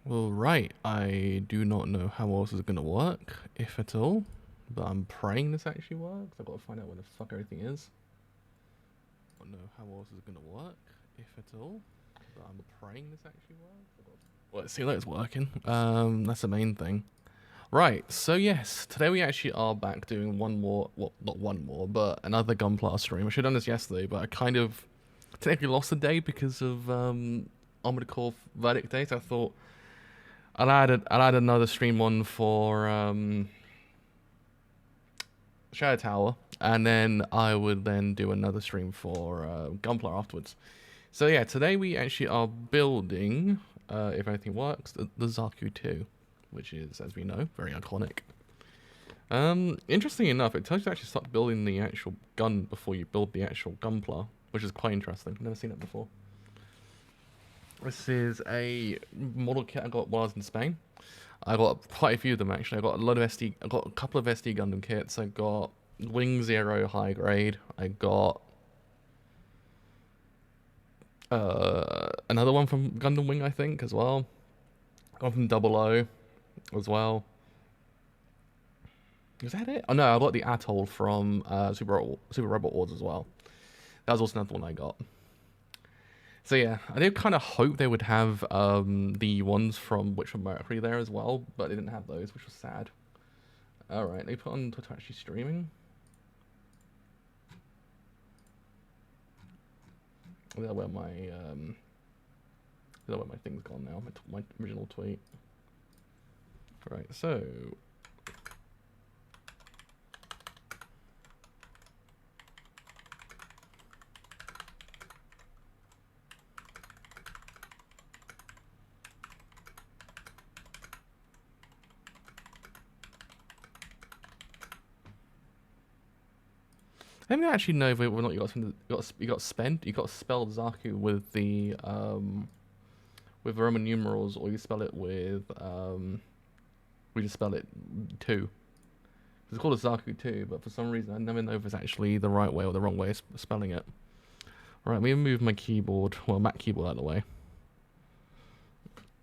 Well, right, I do not know how else is gonna work, if at all, but I'm praying this actually works. I've got to find out where the fuck everything is. I don't know how else is gonna work, if at all, but I'm praying this actually works. Well, let's see that it's working. That's the main thing. Right, so yes, today we actually are back doing one more, well, not one more, but another Gunpla stream. I should have done this yesterday, but I kind of technically lost a day because of Armored Core Verdict Day, so I thought I'll add another stream on for Shadow Tower, and then I would then do another stream for Gunpla afterwards. So yeah, today we actually are building, if everything works, the Zaku 2, which is, as we know, very iconic. Interesting enough, it tells you to actually start building the actual gun before you build the actual Gunpla, which is quite interesting. Never seen it before. This is a model kit I got while I was in Spain. I got quite a few of them actually. I got a lot of SD. I got a couple of SD Gundam kits. I got Wing Zero high grade. I got another one from Gundam Wing, I think, as well. One from Double O, as well. Was that it? Oh no, I got the Atoll from Super Robot Wars as well. That was also another one I got. So yeah, I did kind of hope they would have the ones from Witch of Mercury there as well, but they didn't have those, which was sad. Alright, they put on Twitch actually streaming. There where my thing's gone now, my original tweet. Right, so I don't actually know whether or not you got spell Zaku with the with Roman numerals, or you spell it with we just spell it 2. It's called a Zaku 2, but for some reason I never know if it's actually the right way or the wrong way of spelling it. Right, let me move my keyboard, well, Mac keyboard out of the way.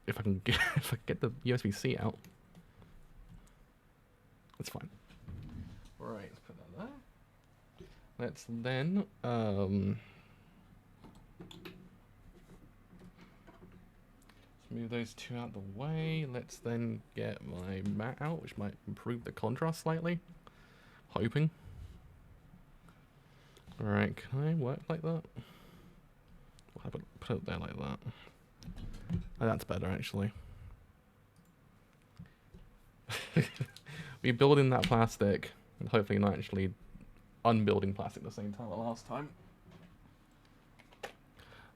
If I can get, if I can get the USB-C out. That's fine. Right, let's put that there. Let's then move those two out of the way. Let's then get my mat out, which might improve the contrast slightly. Hoping. Alright, can I work like that? I'll put it there like that. Oh, that's better, actually. We build in that plastic, and hopefully not actually unbuilding plastic at the same time like last time.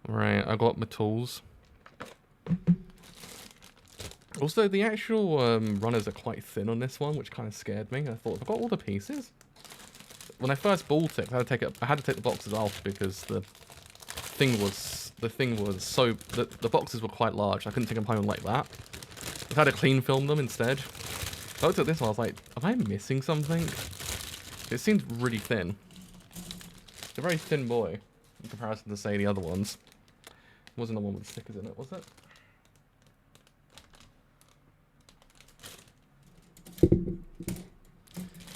Right, I got my tools. Also, the actual runners are quite thin on this one, which kind of scared me. I thought, I've got all the pieces. When I first bought it, I had to take the boxes off because the boxes were quite large. I couldn't take them home like that. I had to clean film them instead. I looked at this one, I was like, am I missing something? It seems really thin. It's a very thin boy in comparison to, say, the other ones. It wasn't the one with stickers in it, was it?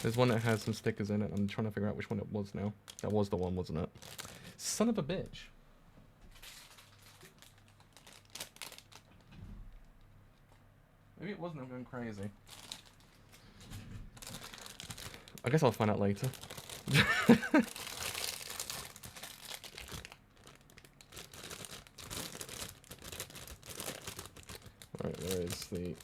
There's one that has some stickers in it. I'm trying to figure out which one it was now. That was the one, wasn't it? Son of a bitch. Maybe it wasn't. I'm going crazy. I guess I'll find out later. Alright, where is the...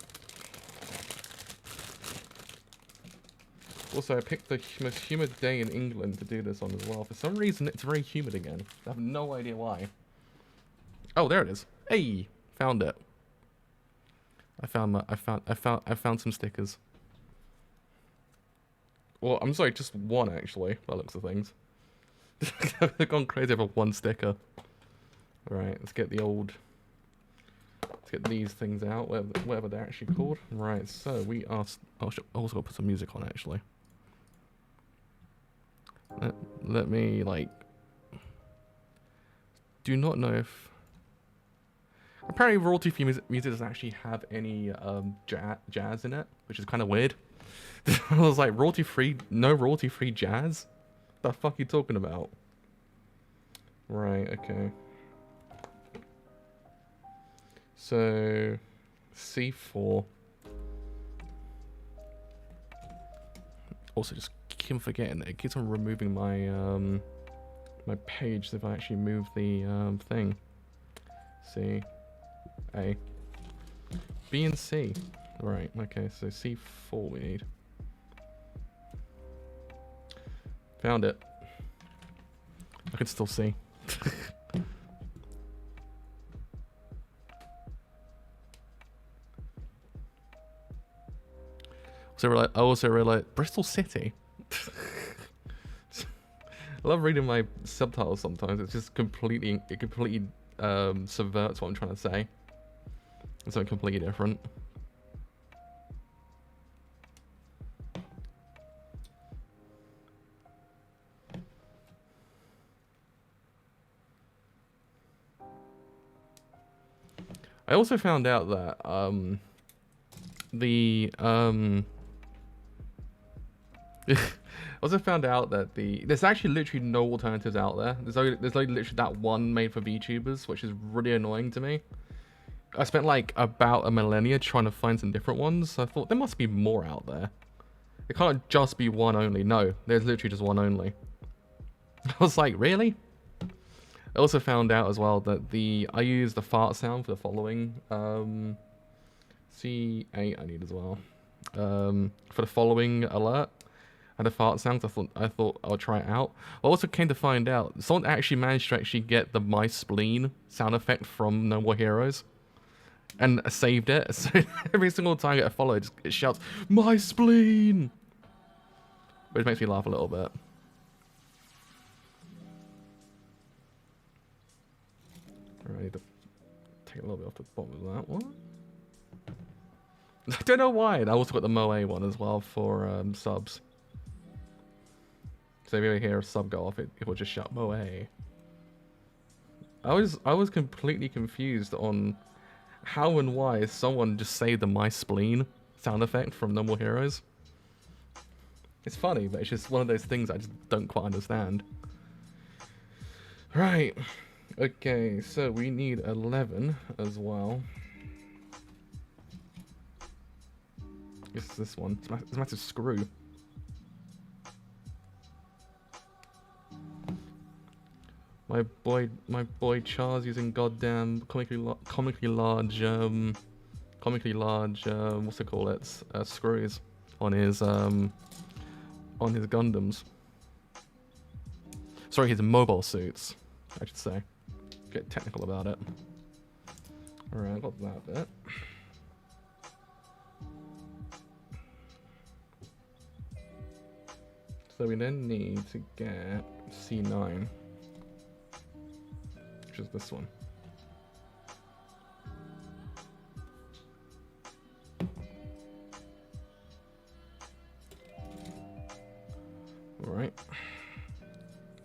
Also, I picked the most humid day in England to do this on as well. For some reason, it's very humid again. I have no idea why. Oh, there it is. Hey, found it. I found some stickers. Well, I'm sorry, just one actually. By the looks of things. I've gone crazy over one sticker. Right, let's get the old. Let's get these things out, whatever they're actually called. Right, so we are. Oh, also got to put some music on actually. Let me like. Do not know if. apparently royalty-free music doesn't actually have any jazz in it, which is kind of weird. I was like, royalty-free, no royalty-free jazz? The fuck are you talking about? Right, okay. So, C4. Also, just keep forgetting that it keeps on removing my my page if I actually move the thing. C, A, B, and C. Right. Okay. So C4 we need. Found it. I can still see. I also realized Bristol City. I love reading my subtitles sometimes. It's just completely subverts what I'm trying to say. It's something completely different. I also found out that there's actually literally no alternatives out there. There's only literally that one made for VTubers, which is really annoying to me. I spent like about a millennia trying to find some different ones. So I thought there must be more out there. It can't just be one only. No, there's literally just one only. I was like, really? I also found out as well that I use the fart sound for the following. C8 I need as well. For the following alert. And the fart sounds, I thought I'll try it out. I also came to find out someone actually managed to actually get the My Spleen sound effect from No More Heroes. And saved it. So every single time I get a follow, it shouts, "My spleen!" Which makes me laugh a little bit. I need to take a little bit off the bottom of that one. I don't know why. I also got the Moe one as well for subs. So if you ever hear a sub go off, it will just shout Moe. I was completely confused on how and why someone just saved the My Spleen sound effect from No More Heroes. It's funny, but it's just one of those things I just don't quite understand. Right. Okay, so we need 11 as well. It's this one. It's a massive screw. My boy Char's using goddamn comically large what's it called? It's screws on his Gundams. Sorry, his mobile suits, I should say. Get technical about it. Alright, I got that bit. So we then need to get C9. Which is this one. Alright.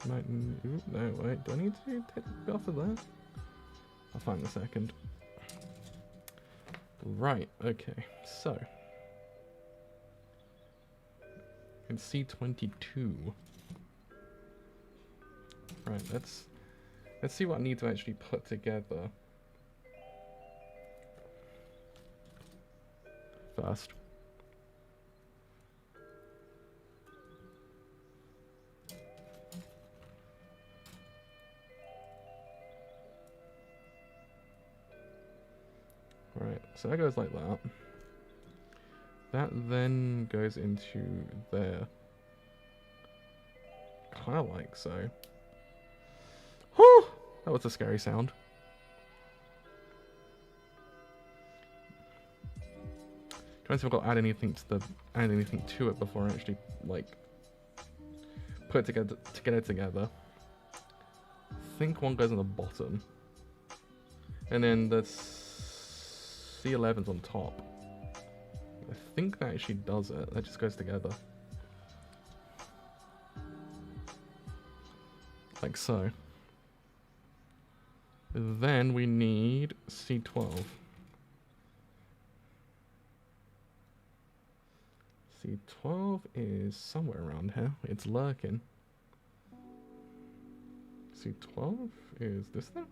No, wait, do I need to take it off of that? I'll find in a second. Right, okay, so. In C22. Right, let's see what I need to actually put together first. Right, so that goes like that. That then goes into there. Kind of like so. Whew! That was a scary sound. Trying to see if I've got to add anything to it before I actually like put it together. I think one goes on the bottom, and then the C11's on top. I think that actually does it. That just goes together. Like so. Then we need C12. C12 is somewhere around here. It's lurking. C12 is this thing?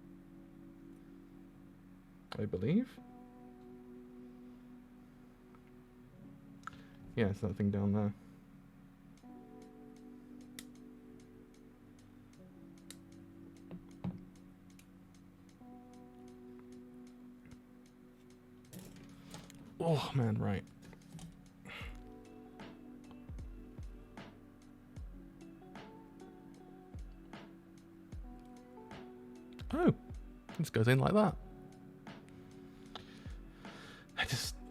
I believe. Yeah, it's that thing down there. Oh man, right. Oh, this goes in like that.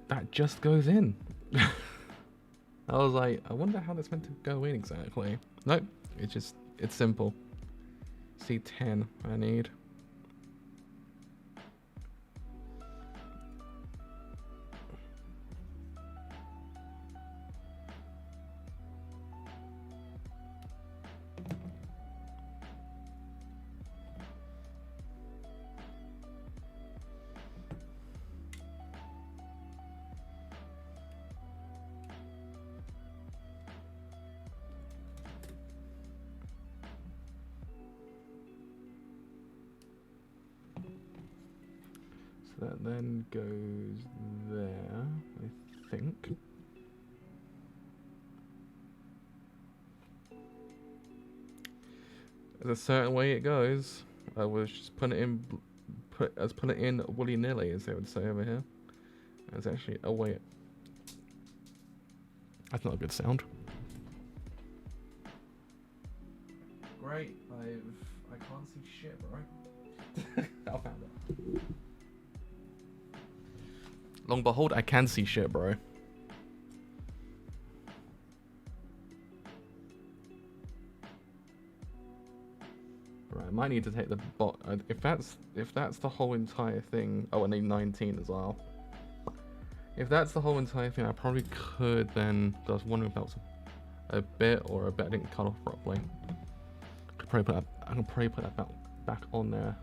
That just goes in. I was like, I wonder how that's meant to go in exactly. Nope, it's simple. C10 I need. That then goes there, I think. There's a certain way it goes. I was just putting it in willy-nilly, as they would say over here. There's actually a way. That's not a good sound. Great, I can't see shit, bro. I found it. Long behold, I can see shit, bro. Right, I might need to take the bot. If that's the whole entire thing. Oh, I need 19 as well. If that's the whole entire thing, I probably could then. I was wondering if that was a bit or a bit I didn't cut off properly. I can probably put that back on there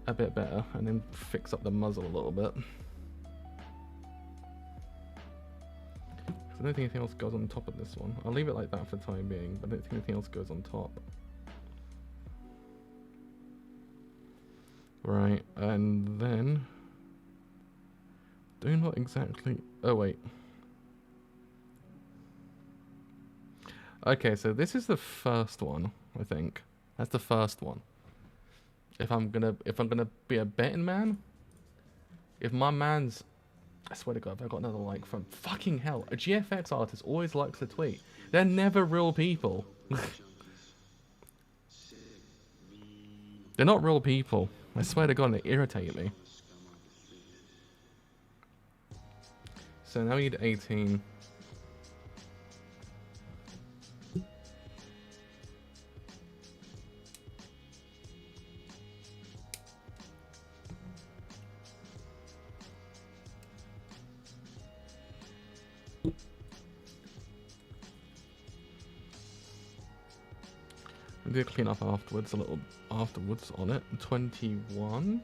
a bit better, and then fix up the muzzle a little bit. I don't think anything else goes on top of this one. I'll leave it like that for the time being, but I don't think anything else goes on top. Right, and then... do not exactly... oh, wait. Okay, so this is the first one, I think. That's the first one. If I'm gonna be a betting man, if my man's... I swear to God, I've got another like from fucking hell. A GFX artist always likes a tweet. They're never real people. They're not real people. I swear to God, they irritate me. So now we need 18. We'll do a clean up afterwards, a little afterwards on it. 21.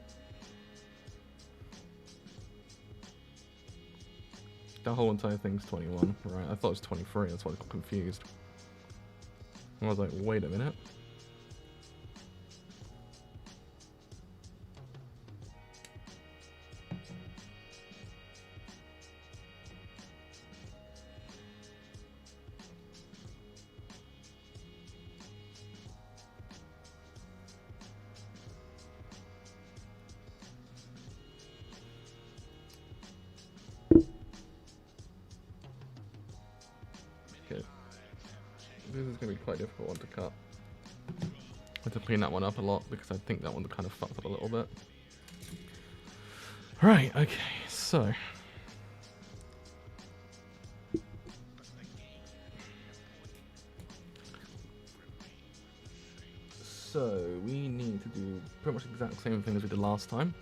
The whole entire thing's 21. Right, I thought it was 23, that's why I got confused. I was like, wait a minute. This is going to be quite a difficult one to cut. I have to clean that one up a lot because I think that one kind of fucked up a little bit. Right, okay, so... we need to do pretty much the exact same thing as we did last time.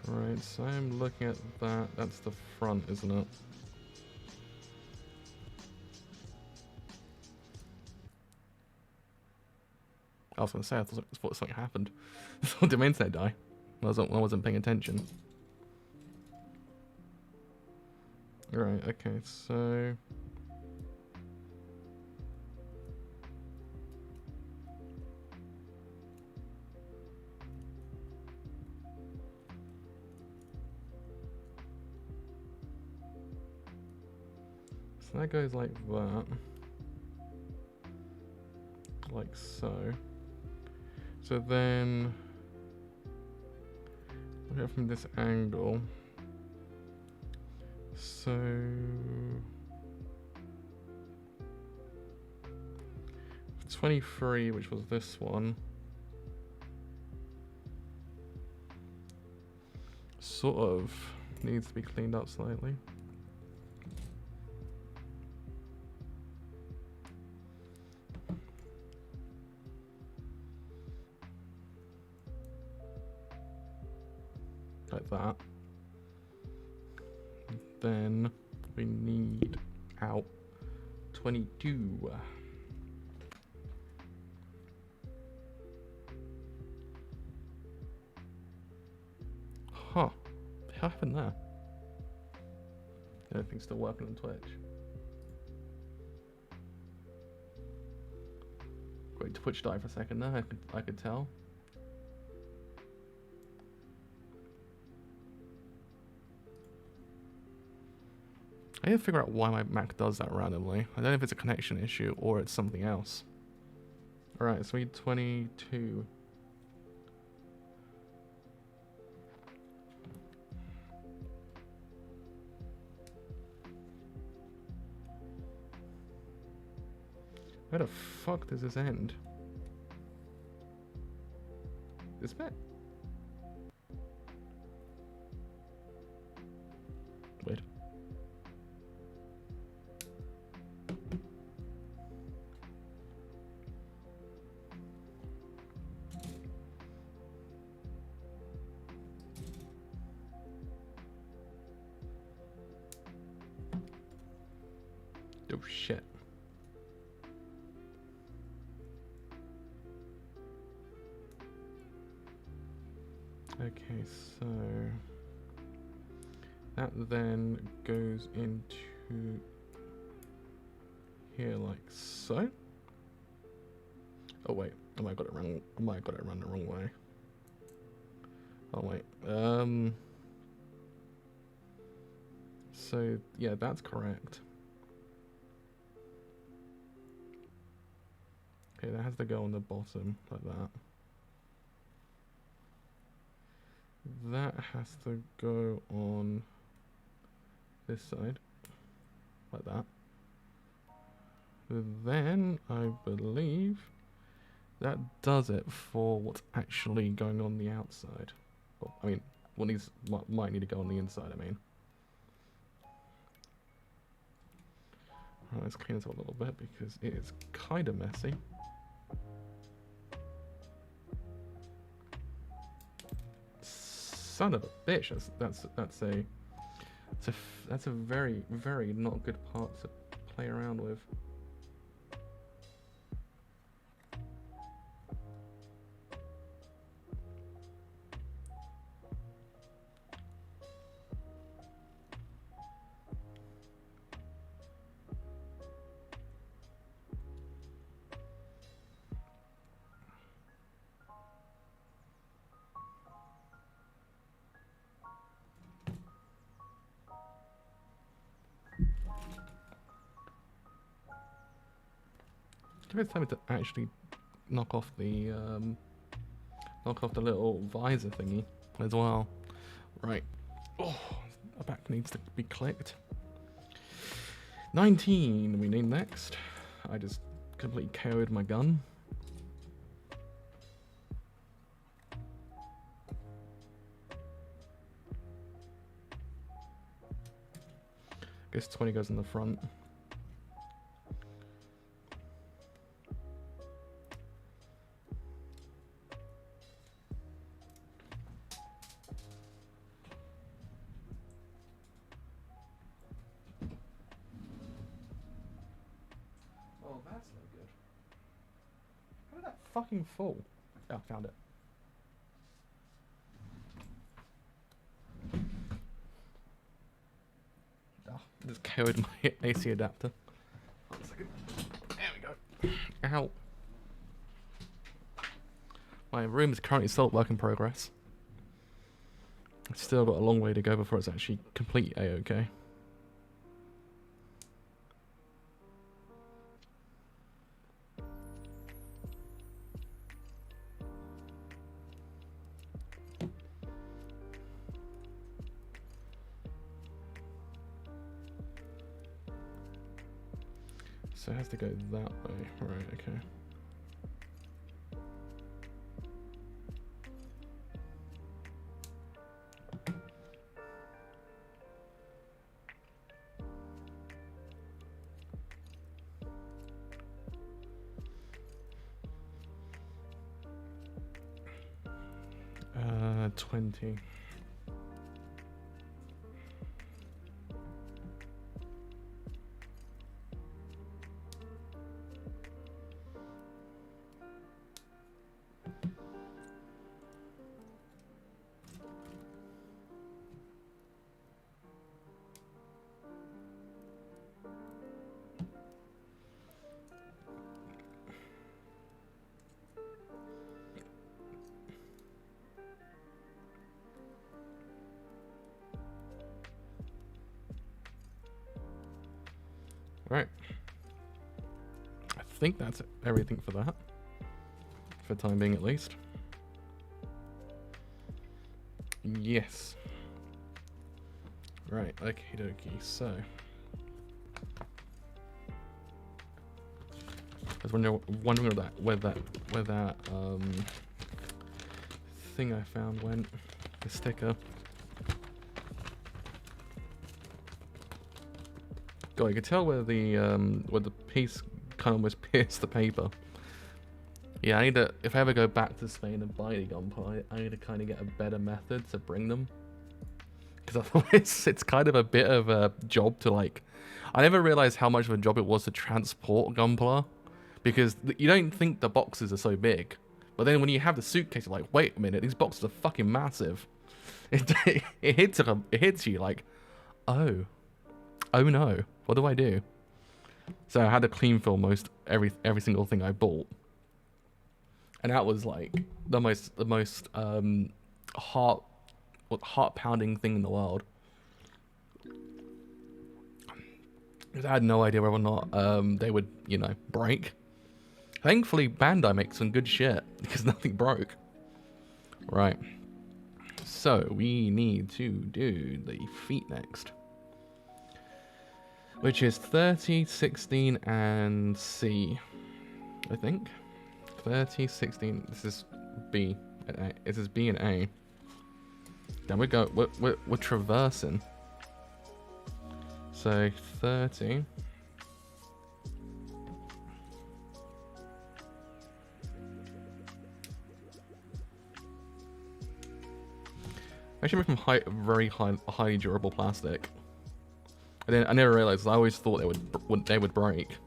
Right, so I'm looking at that. That's the front, isn't it? I was going to say, I thought something happened. Did my internet die? I wasn't paying attention. Right, okay, so... So that goes like that. Like so. So then... look at it from this angle. So... 23, which was this one. Sort of needs to be cleaned up slightly. Like that. Then we need out 22. Huh. What happened there? Everything's still working on Twitch. Wait, Twitch died for a second there, I could tell. I need to figure out why my Mac does that randomly. I don't know if it's a connection issue or it's something else. Alright, so we need 22. Where the fuck does this end? This bit? Wait. Oh shit. Okay, so that then goes into here like so. Oh wait, I might have got it wrong. I might have got it run the wrong way. Oh wait. So yeah, that's correct. Okay, that has to go on the bottom like that. That has to go on this side, like that. Then, I believe, that does it for what's actually going on the outside. Well, I mean, what might need to go on the inside, I mean. Alright, let's clean this up a little bit because it is kind of messy. Son of a bitch! That's a very, very not good part to play around with. It's time to actually knock off the little visor thingy as well. Right. Oh, our back needs to be clicked. 19 we need next. I just completely KO'd my gun. Guess 20 goes in the front. fucking fool. Oh, found it. Oh, just KO'd my AC adapter. 1 second. There we go. Ow. My room is currently still work in progress. I've still got a long way to go before it's actually complete A-OK. So it has to go that way. Right, okay. Uh, 20. Right. I think that's everything for that. For the time being, at least. Yes. Right, okie dokie, so. I was wondering where that thing I found went. The sticker. God, you could tell where the piece kind of almost pierced the paper. Yeah, I need to, if I ever go back to Spain and buy the Gunpla, I need to kind of get a better method to bring them. Because otherwise, it's kind of a bit of a job to like, I never realized how much of a job it was to transport Gunpla. Because you don't think the boxes are so big. But then when you have the suitcase, you're like, wait a minute, these boxes are fucking massive. It hits you like, oh no, what do I do? So I had to clean film most every single thing I bought, and that was like the most heart pounding thing in the world. Because I had no idea whether or not they would, you know, break. Thankfully, Bandai makes some good shit because nothing broke. Right. So we need to do the feet next. Which is 30, 16, and C, I think. 30, 16, this is B and A. This is B and A. Then we're traversing. So 30. Actually made from very highly durable plastic. I never realized. I always thought they would break.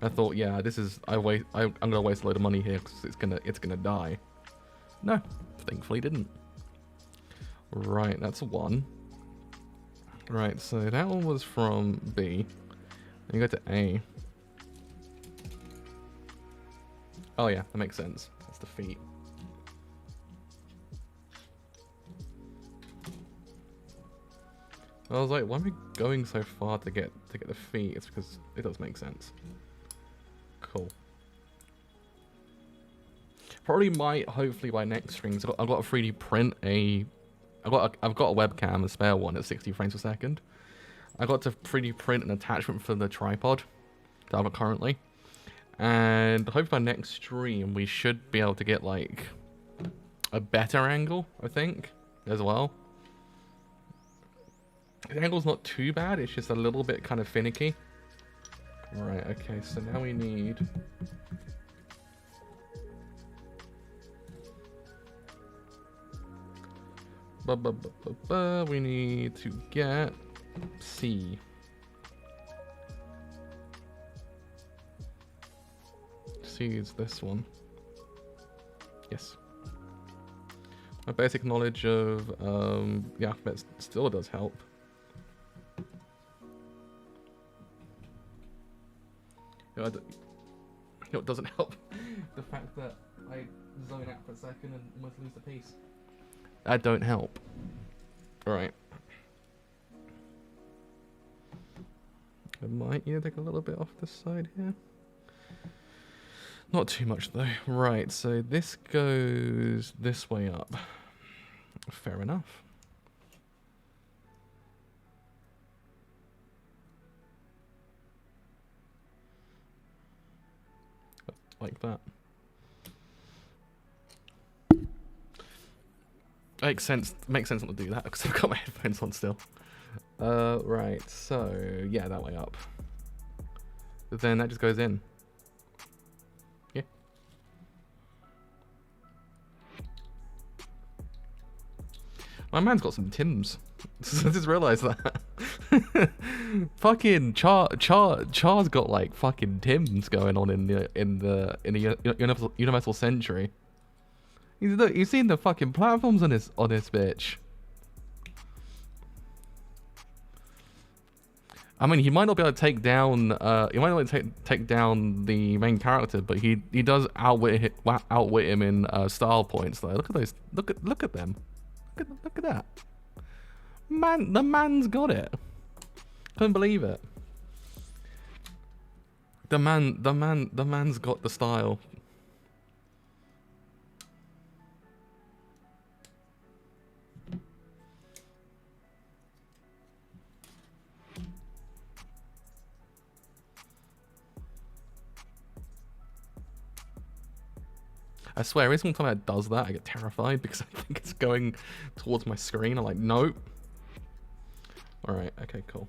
I thought, yeah, I'm gonna waste a load of money here because it's gonna die. No, thankfully didn't. Right, that's one. Right, so that one was from B. Then you go to A. Oh yeah, that makes sense. That's the feet. I was like, why am I going so far to get the feet? It's because it does make sense. Cool. Probably might, hopefully by next stream, I've got a 3D print I've got a webcam, a spare one at 60 frames per second. I got to 3D print an attachment for the tripod that I've got currently. And hopefully by next stream we should be able to get like a better angle, I think, as well. The angle's not too bad, it's just a little bit kind of finicky. Right, okay, so now we need... we need to get C. use this one. Yes. My basic knowledge of the alphabet still does help. You know it doesn't help? The fact that I zone out for a second and almost lose the piece. That don't help. Alright. I might take a little bit off the side here. Not too much though. Right, so this goes this way up. Fair enough. Like that. Makes sense not to do that because I've got my headphones on still. Right, so yeah, that way up. Then that just goes in. Yeah. My man's got some Tims. I just realised that. Fucking Char's got like fucking Tims going on in the Universal Century. You've seen the fucking platforms on this bitch. I mean, he might not be able to take down. He might not be able to take down the main character, but he does outwit him in style points. Though, look at those. Look at them. Look at that. Man, the man's got it. Couldn't believe it. The man's got the style. I swear, every single time it does that, I get terrified because I think it's going towards my screen. I'm like, nope. Alright, okay, cool.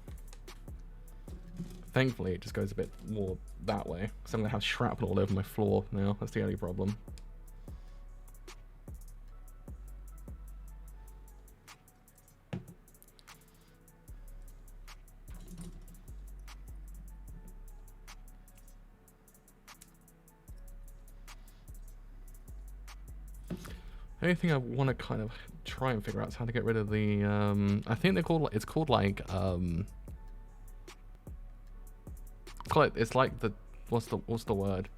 Thankfully, it just goes a bit more that way. Because I'm going to have shrapnel all over my floor now. That's the only problem. The only thing I want to kind of try and figure out is how to get rid of the I think it's called like it's like the what's the word?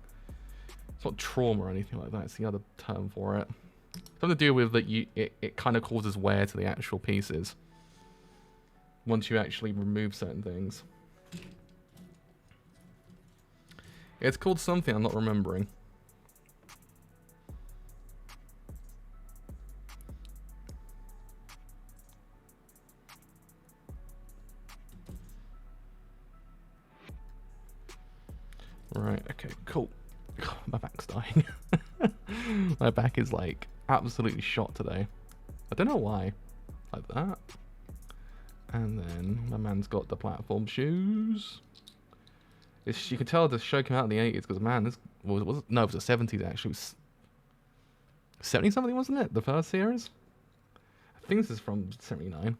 It's not trauma or anything like that. It's the other term for it. Something to do with that it kind of causes wear to the actual pieces once you actually remove certain things. It's called something I'm not remembering. Right, okay, cool. My back's dying. My back is like absolutely shot today. I don't know why. Like that. And then my man's got the platform shoes. You can tell the show came out in the 80s because man, this was it was the 70s actually. It was 70 something, wasn't it? The first series? I think this is from 79.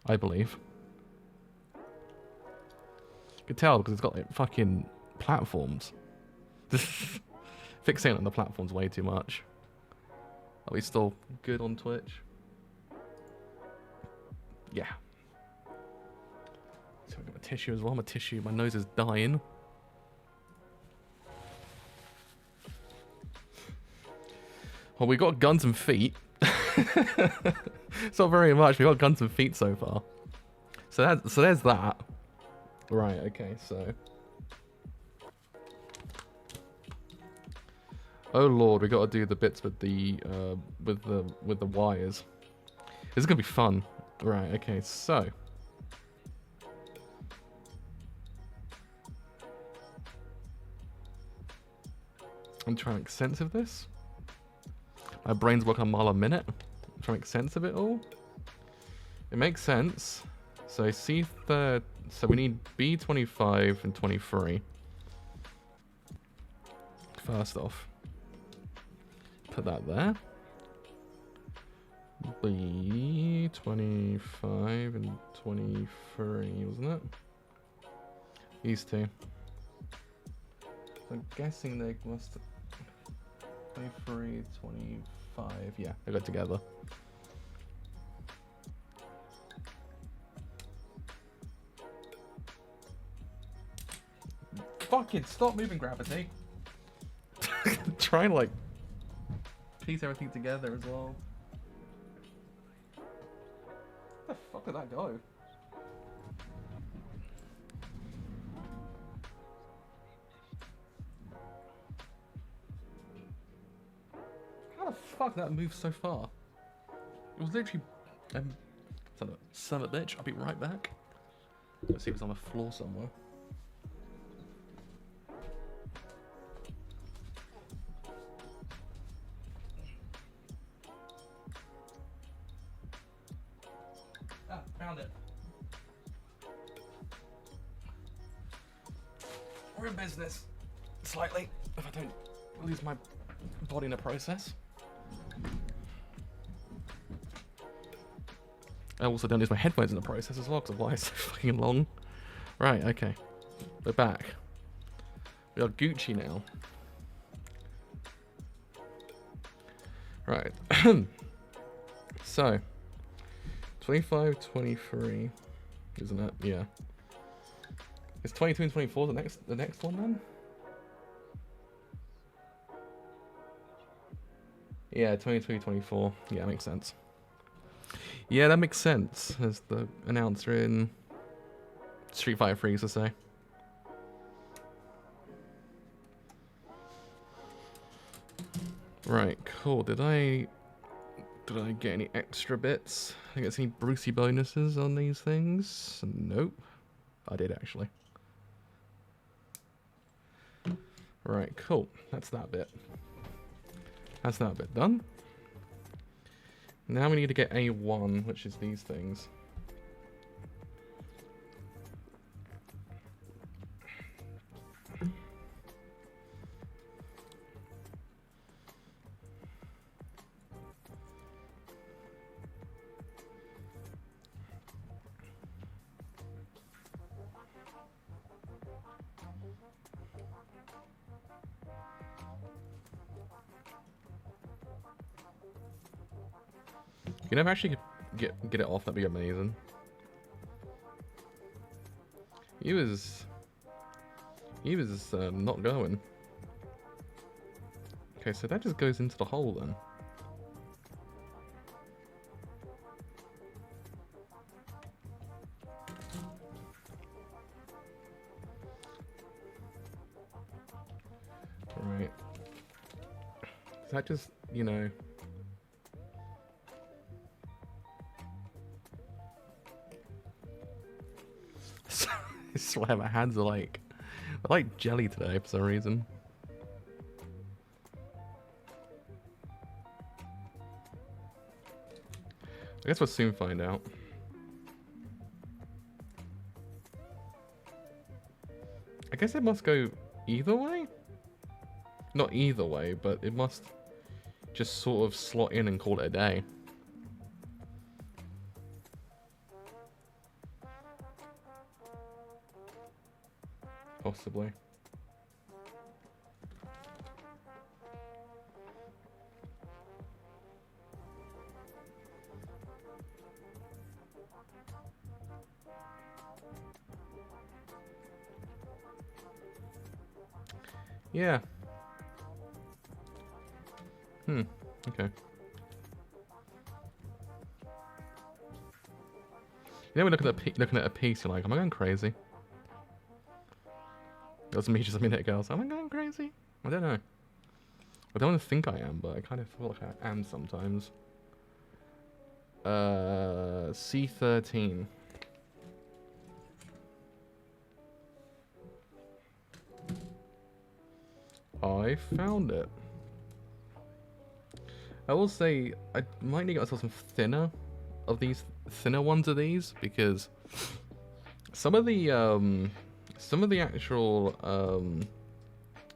I believe. You can tell because it's got like fucking platforms. Fixating on the platforms way too much. Are we still good on Twitch? Yeah. So I've got my tissue as well. My nose is dying. Well, we got guns and feet. It's not very much. We got guns and feet so far. So there's that. Right. Okay. So. Oh lord, we got to do the bits with the wires. This is gonna be fun. Right. Okay. So. I'm trying to make sense of this. My brain's working a mile a minute. I'm trying to make sense of it all. It makes sense. So so we need B25 and 23. First off. Put that there. B25 and 23, wasn't it? These two. So I'm guessing they must have 23, 25. Yeah, they got together. Fucking stop moving, gravity. Try and like piece everything together as well. Where the fuck did that go? How the fuck did that move so far? It was literally son of a bitch. I'll be right back. Let's see if it's on the floor somewhere. Ah, found it. We're in business. Slightly, if I don't lose my body in the process. I also don't lose my headphones in the process as well, because of why it's so fucking long. Right, okay. We're back. We are Gucci now. Right. So, 25, 23, isn't it? Yeah. Is 22 and 24 the next one then? Yeah, 23, 24. Yeah, makes sense. Yeah, that makes sense, as the announcer in Street Fighter 3 used to say. Right, cool. Did I get any extra bits? I get any Brucey bonuses on these things? Nope. I did actually. Right, cool. That's that bit. That's that bit done. Now we need to get A1, which is these things. If you never actually get it off, that'd be amazing. He was not going. Okay, so that just goes into the hole then. Right. Is that just, you know... I swear my hands are like jelly today for some reason. I guess we'll soon find out. I guess it must go either way? Not either way, but it must just sort of slot in and call it a day. Possibly. Yeah. Okay. You know, we're looking at a piece, you're like, am I going crazy? That was me just a minute ago. I was like, am I going crazy? I don't know. I don't want to think I am, but I kind of feel like I am sometimes. C13. I found it. I will say I might need to get myself some thinner ones of these, because some of the actual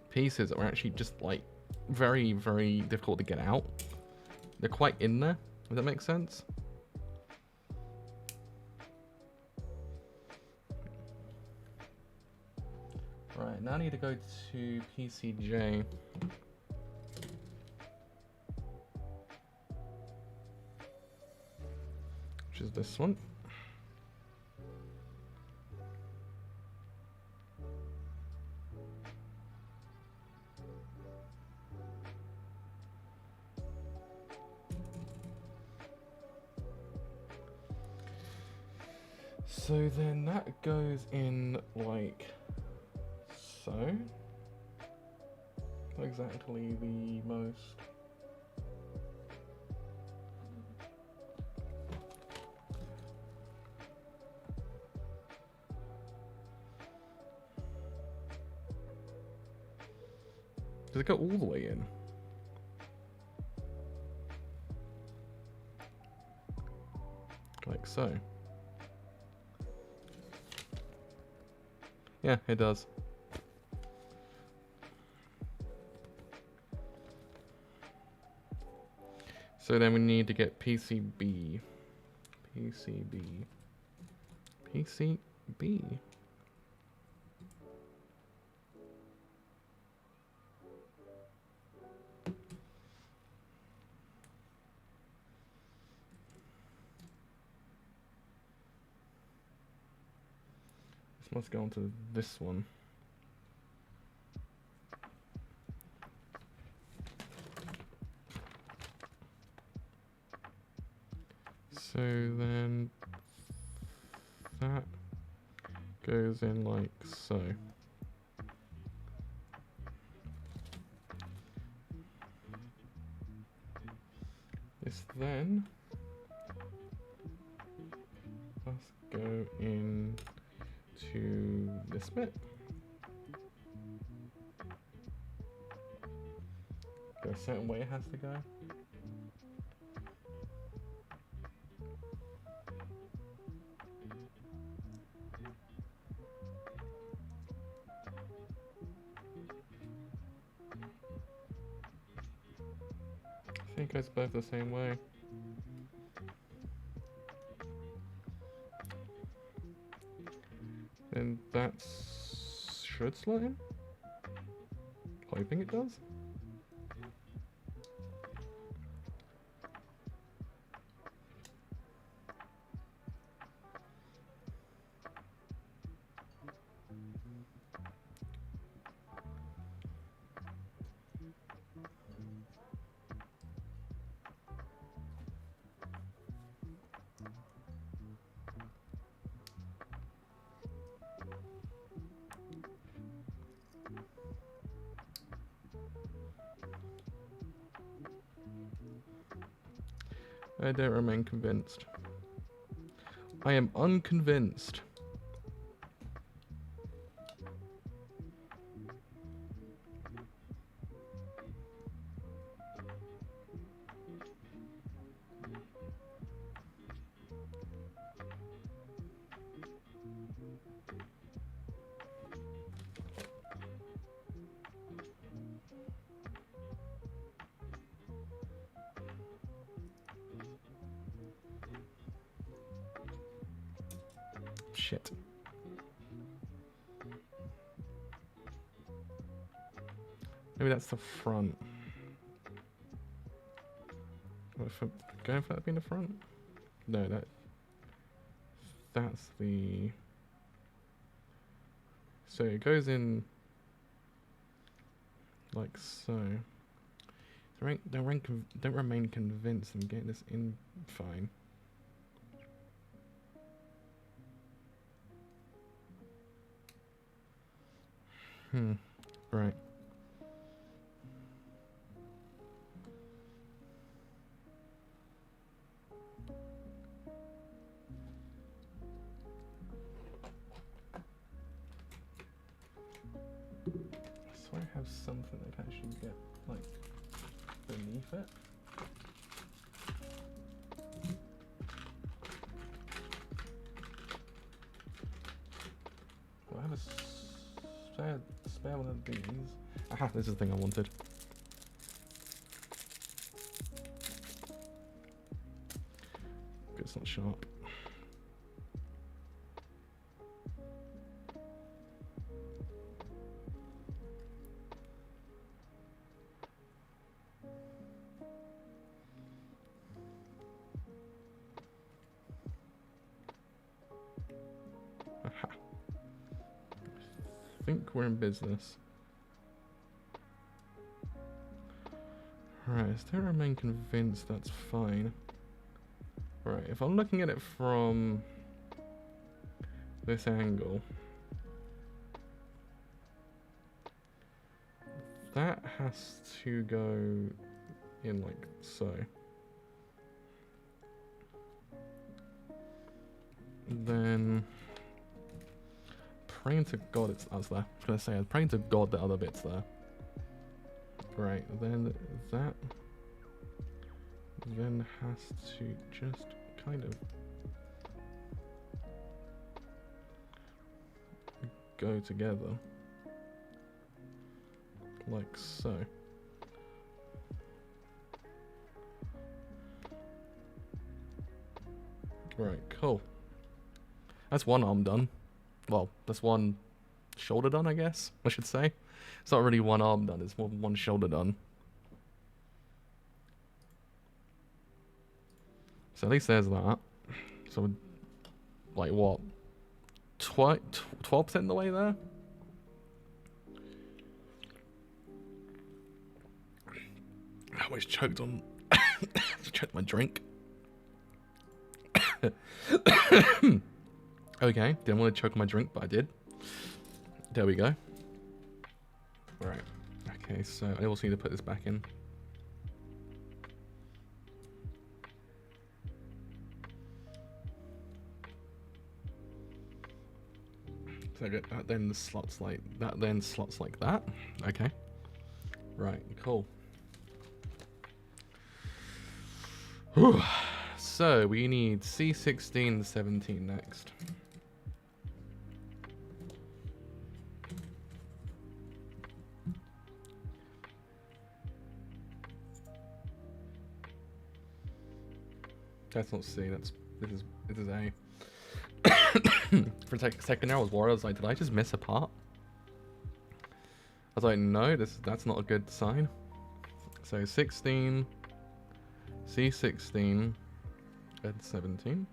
pieces are actually just like very, very difficult to get out. They're quite in there. Does that make sense? Right, now I need to go to PCJ. Which is this one. So then that goes in like so. Not exactly the most. Does it go all the way in? Like so. Yeah, it does. So then we need to get PCB. PCB. PCB. This must go onto this one. So then that goes in like so. This then must go in to this bit. Go a certain way it has to go. I think it's both the same way. And that should slot in. Hoping it does. I don't remain convinced. I am unconvinced. Shit. Maybe that's the front. Going for that being the front? No, that's the. So it goes in like so. Don't remain convinced and get this in fine. Right. So I have something that can actually get like beneath it. Well, I have a spare one of these. Aha, this is the thing I wanted. It's not sharp. think we're in business. Right, I still remain convinced that's fine. Right, if I'm looking at it from this angle, that has to go in like so. Then praying to God it's us there. I was gonna say, I'm praying to God the other bit's there. Right, then that then has to just kind of go together. Like so. Right, cool. That's one arm done. Well, that's one shoulder done, I guess, I should say. It's not really one arm done, it's more than one shoulder done. So at least there's that. So, like what? 12% the way there? I always choked on... choked my drink. Okay, didn't want to choke on my drink, but I did. There we go. Right. Okay, so I also need to put this back in. So that then slots like that. Then slots like that. Okay. Right. Cool. Whew. So we need C16, 17 next. That's not C. This is A. For a second there, I was worried. I was like, did I just miss a part? I was like, no, that's not a good sign. So 16, C16, and 17.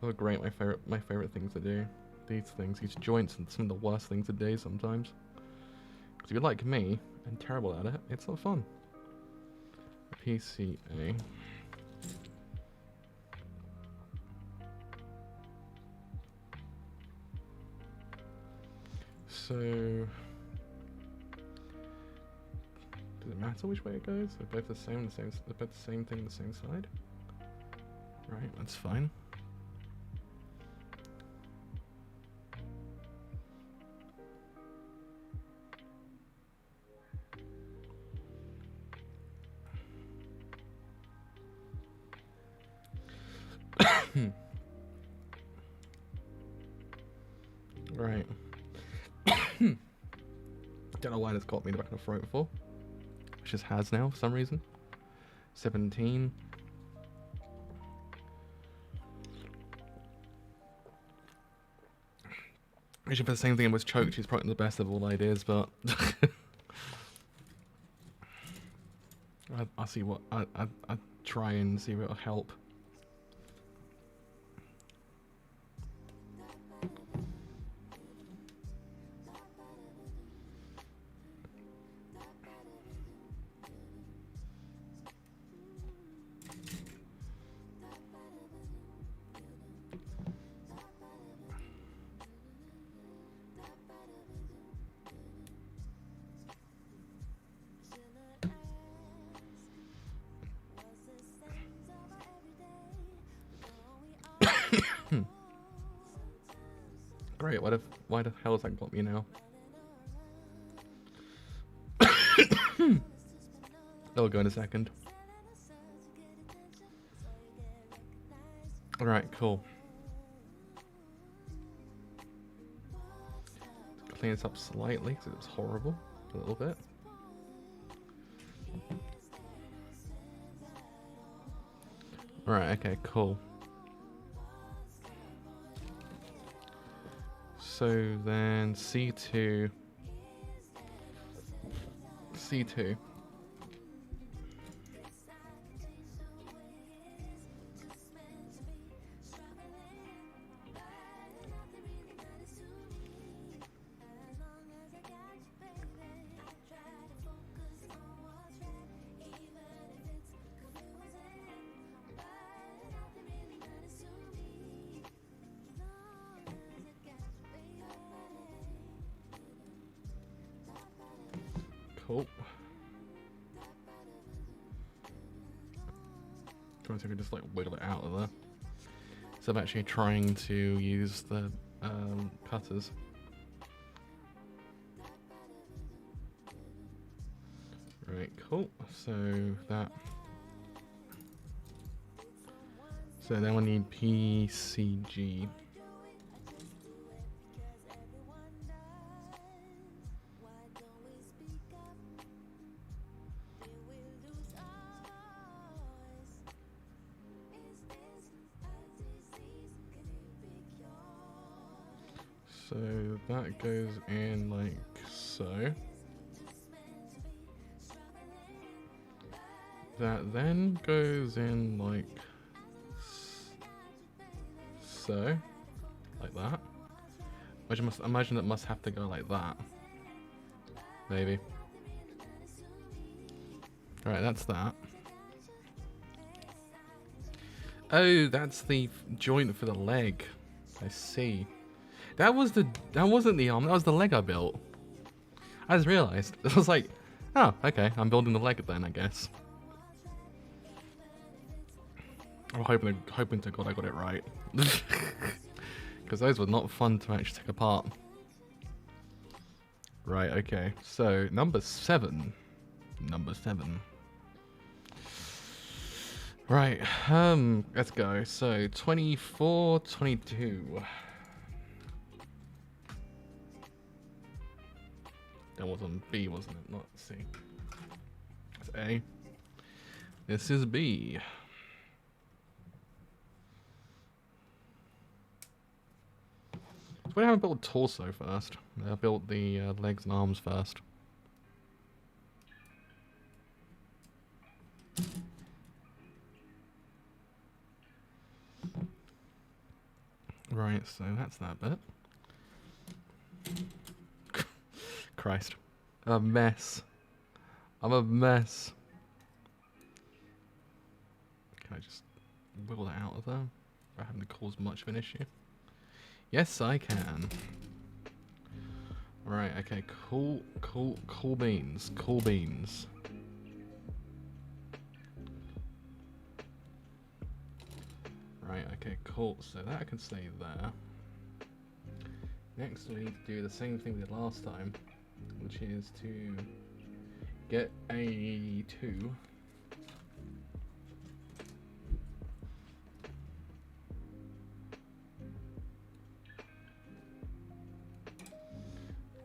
Oh great, my favorite things to do. These things, these joints, and some of the worst things to do sometimes. Because if you're like me and terrible at it, it's not fun. PCA. So does it matter which way it goes? They're both the same, they're both the same thing, the same side. Right, that's fine. Right. Don't know why this got me in the back of the throat before. It just has now for some reason. 17. Actually, for the same thing, I was choked. She's probably the best of all ideas, but I'll see what I try and see if it'll help. Great, why the hell has that got me now? That'll go in a second. Alright, cool. Clean this up slightly because it was horrible. A little bit. Alright, okay, cool. So then C2, C2. Cool. Trying to just like wiggle it out of there. So I'm actually trying to use the cutters. Right, cool. So that. So then we need PCG. So that goes in like so. That then goes in like so, like that. Which must imagine it must have to go like that. Maybe. Alright, that's that. Oh, that's the joint for the leg. I see. That wasn't the arm, that was the leg I built. I just realised. I was like, oh, okay, I'm building the leg then, I guess. I'm hoping to God I got it right. Because those were not fun to actually take apart. Right, okay. So, number 7. Number 7. Right, let's go. So, 24, 22. That was on B, wasn't it? Not C. It's A. This is B. So we haven't built the torso first. I built the legs and arms first. Right, so that's that bit. Christ. I'm a mess. I'm a mess. Can I just wiggle that out of there without having to cause much of an issue? Yes, I can. Right, okay, cool beans. Cool beans. Right, okay, cool. So that can stay there. Next we need to do the same thing we did last time, which is to get a 2.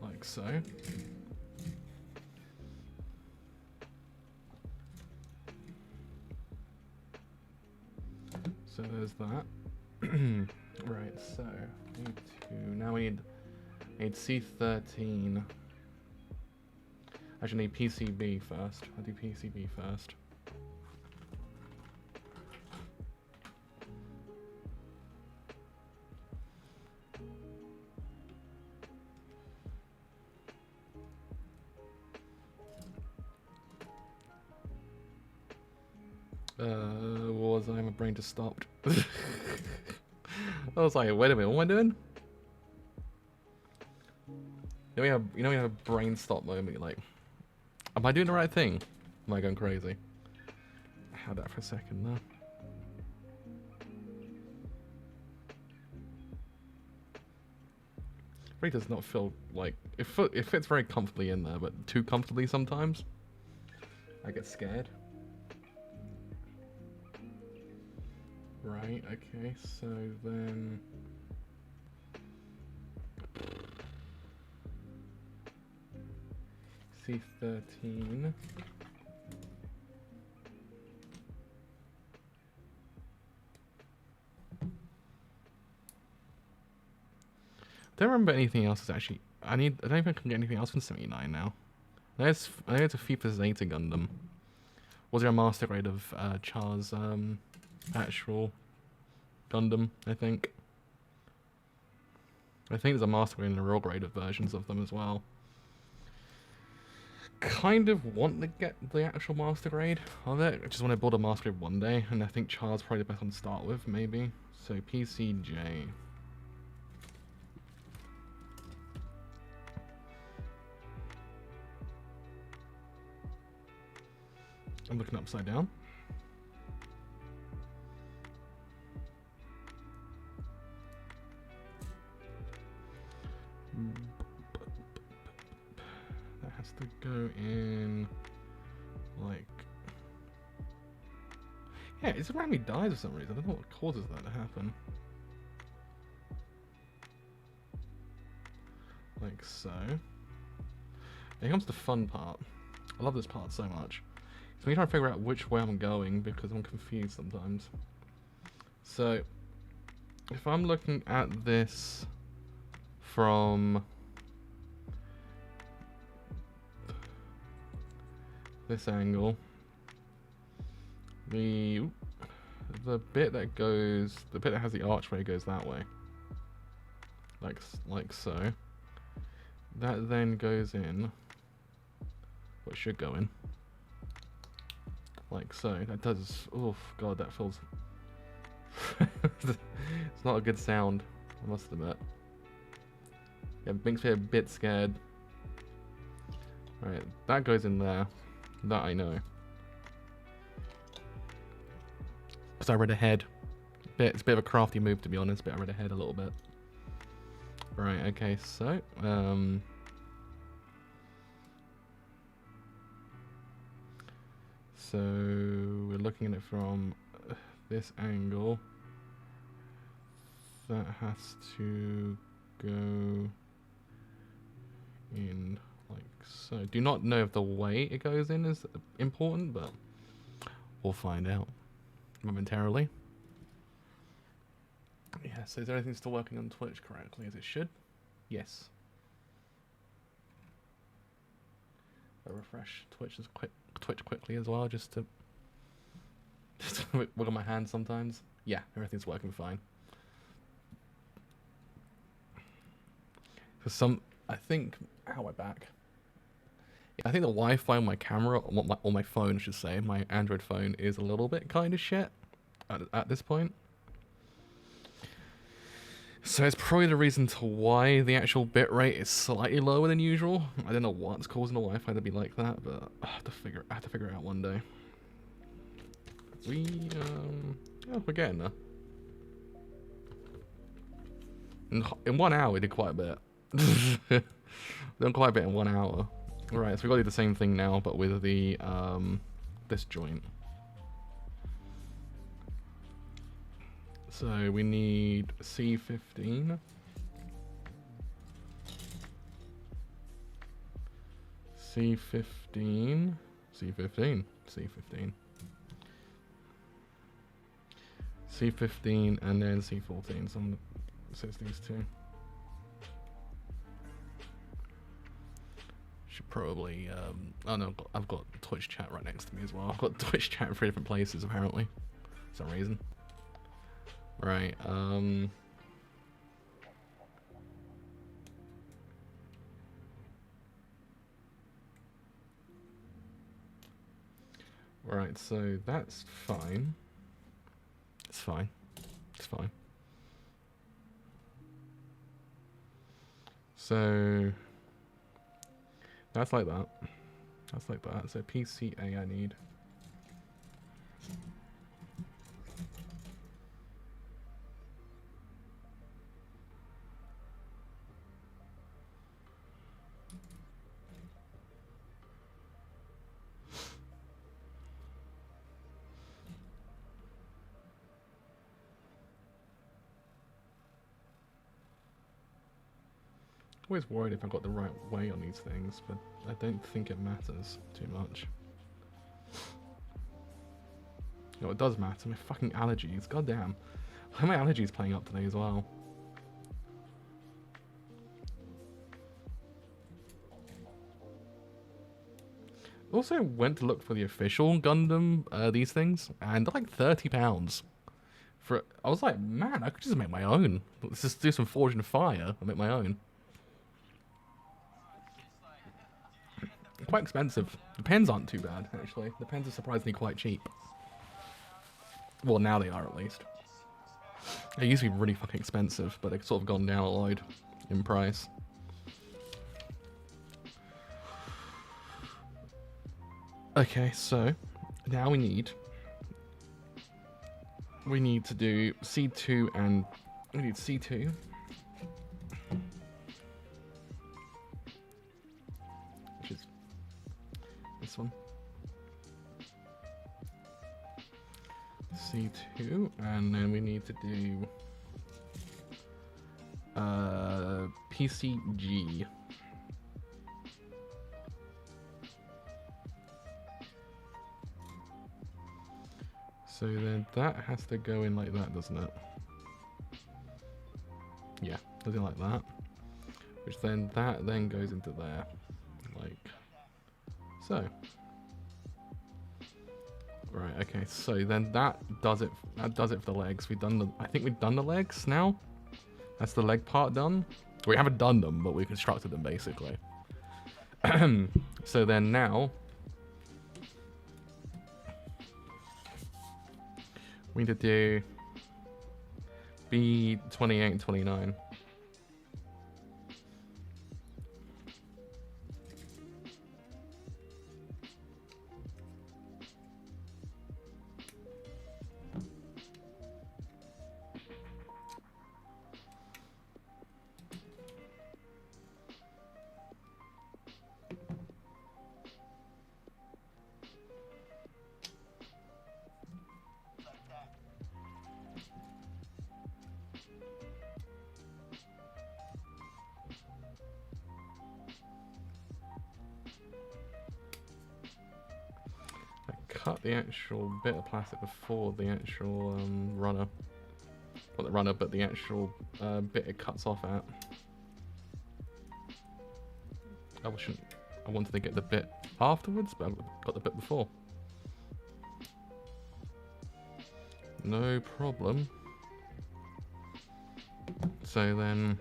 Like so. So there's that. Right, so need to, now we need C13. Actually need PCB first. I'll do PCB first. What was I? My brain just stopped. I was like, wait a minute, what am I doing? You know we have a brain stop moment, you're like, am I doing the right thing? Am I going crazy? I had that for a second there. It really does not feel like, it fits very comfortably in there, but too comfortably sometimes. I get scared. Right, okay, so then... C13. Don't remember anything else is actually... I don't even can get anything else from 79 now. I think it's a FIFA Zeta Gundam. Was there a master grade of Char's actual Gundam? I think there's a master grade and a real grade of versions of them as well. Kind of want to get the actual master grade of it. I just want to build a master grade one day, and I think Char's probably the best one to start with, maybe. So PCJ. I'm looking upside down. That has to go in like... Yeah, it's randomly dies for some reason. I don't know what causes that to happen. Like so. Here comes the fun part. I love this part so much. So I'm trying to figure out which way I'm going because I'm confused sometimes. So if I'm looking at this from this angle, the bit that has the archway goes that way, like so. That then goes in, what should go in, like so. That does, oh god, that feels it's not a good sound, I must admit. Yeah, it makes me a bit scared. Right, that goes in there, that I know, because I read ahead. It's a bit of a crafty move, to be honest, but I read ahead a little bit. Right, okay, so we're looking at it from this angle. That has to go in like so. Do not know if the way it goes in is important, but we'll find out momentarily. Yeah, so is everything still working on Twitch correctly as it should? Yes. I'll refresh Twitch quickly as well, just to wiggle my hand sometimes. Yeah, everything's working fine. For I think, how am I back? I think the Wi-Fi on my camera, or my phone, I should say, my Android phone, is a little bit kind of shit at this point. So it's probably the reason to why the actual bitrate is slightly lower than usual. I don't know what's causing the Wi-Fi to be like that, but I have to figure it out one day. We're getting there. In 1 hour we did quite a bit. Done quite a bit in 1 hour. Right, so we've got to do the same thing now, but with the this joint. So we need C15. C15. C15. C15. C15 and then C14. Someone says these two. Should probably, oh no, I've got Twitch chat right next to me as well. I've got Twitch chat in 3 different places apparently, for some reason. Right, right, so that's fine. It's fine. It's fine. So that's like that. That's like that. So PCA I need. Always worried if I got the right way on these things, but I don't think it matters too much. You know, it does matter. My fucking allergies. Goddamn. How are my allergies playing up today as well? Also went to look for the official Gundam, these things, and they're like £30. I was like, man, I could just make my own. Let's just do some Forge and Fire and make my own. Quite expensive. The pens aren't too bad, actually. The pens are surprisingly quite cheap. Well, now they are, at least. They used to be really fucking expensive, but they've sort of gone down a load in price. Okay, so now we need to do C2 and we need C2. Which is this one. C2, and then we need to do PCG. So then that has to go in like that, doesn't it? Yeah, does it like that? Which then that then goes into there, like so. Right. Okay. So then that does it. That does it for the legs. I think we've done the legs now. That's the leg part done. We haven't done them, but we constructed them basically. So then now we need to do B28 and 29. Cut the actual bit of plastic before the actual runner. Not the runner, but the actual bit it cuts off at. I wanted to get the bit afterwards, but I got the bit before. No problem. So then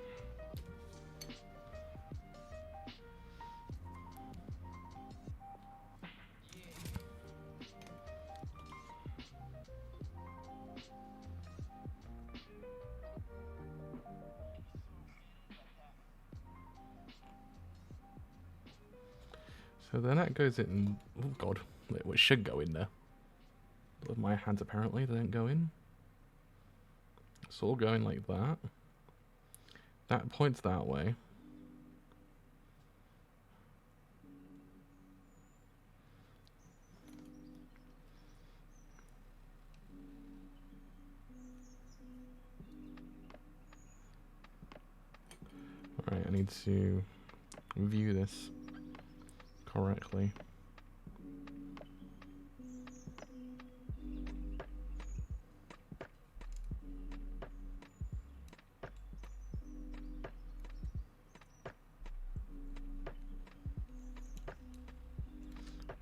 that goes in. Oh god, it should go in there. With my hands apparently they don't go in. It's all going like that. That points that way. Alright, I need to view this correctly.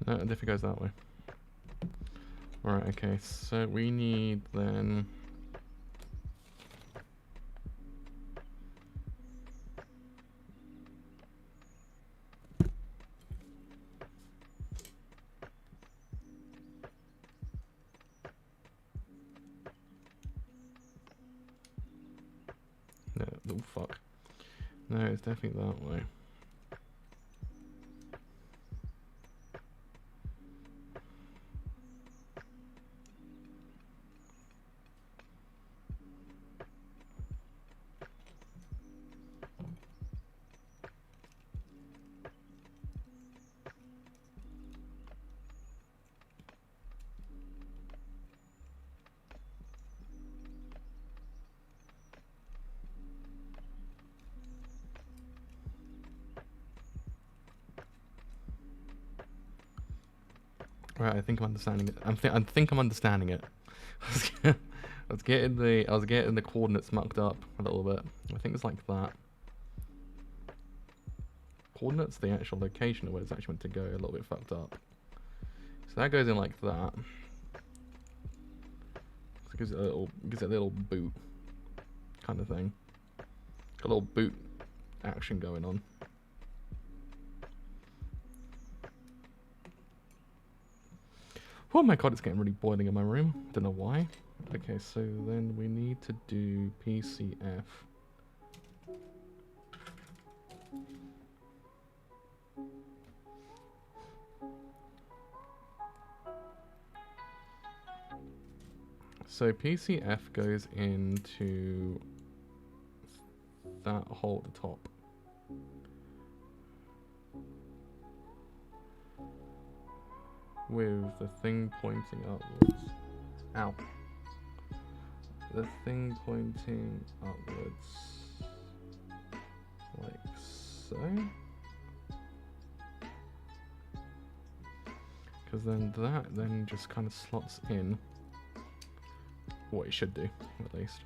No, it definitely goes that way. Alright, okay, so we need then oh fuck. No, it's definitely that way. Right, I think I'm understanding it. I think I'm understanding it. I was getting the coordinates mucked up a little bit. I think it's like that. Coordinates, the actual location of where it's actually meant to go, a little bit fucked up. So that goes in like that. So it gives it a little boot kind of thing. Got a little boot action going on. Oh my god, it's getting really boiling in my room. Don't know why. Okay, so then we need to do PCF. So PCF goes into that hole at the top. With the thing pointing upwards. Ow. The thing pointing upwards. Like so. Because then that then just kind of slots in what it should do, at least.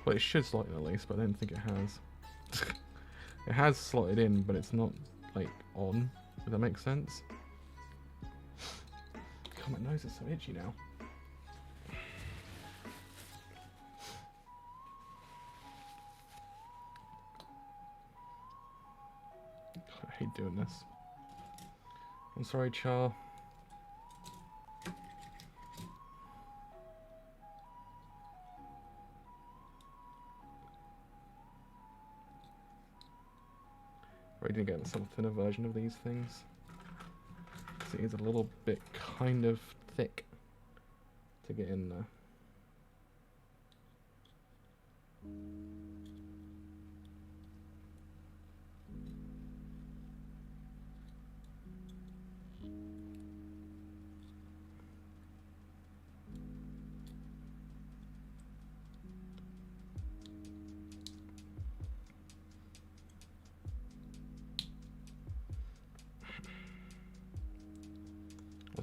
Well, it should slot in at least, but I don't think it has. It has slotted in, but it's not, like, on. Does that make sense? God, my nose is so itchy now. God, I hate doing this. I'm sorry, Char. Ready to get some thinner version of these things. See, it's a little bit kind of thick to get in there.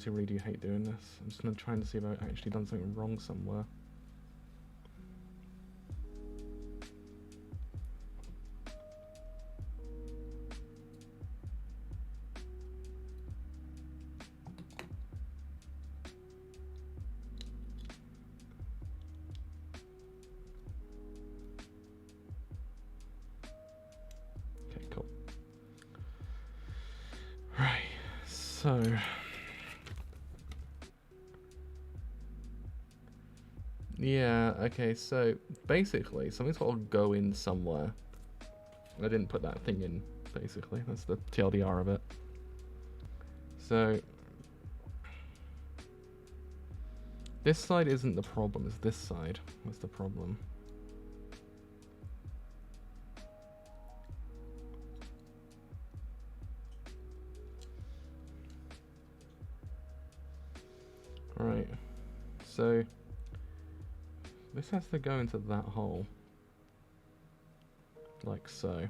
I really do hate doing this. I'm just going to try and see if I've actually done something wrong somewhere. Okay, cool. Right, so... yeah, okay, so basically something's got to go in somewhere. I didn't put that thing in, basically. That's the TLDR of it. So this side isn't the problem, it's this side. That's the problem. Right, so this has to go into that hole, like so.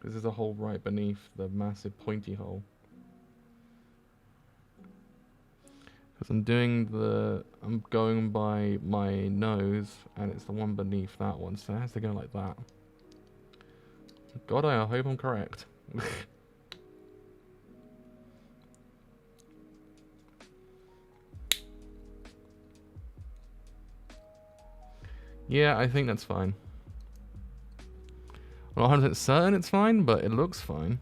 This is a hole right beneath the massive pointy hole. Because I'm going by my nose, and it's the one beneath that one, so it has to go like that. God, I hope I'm correct. Yeah, I think that's fine. I'm not 100% certain it's fine, but it looks fine.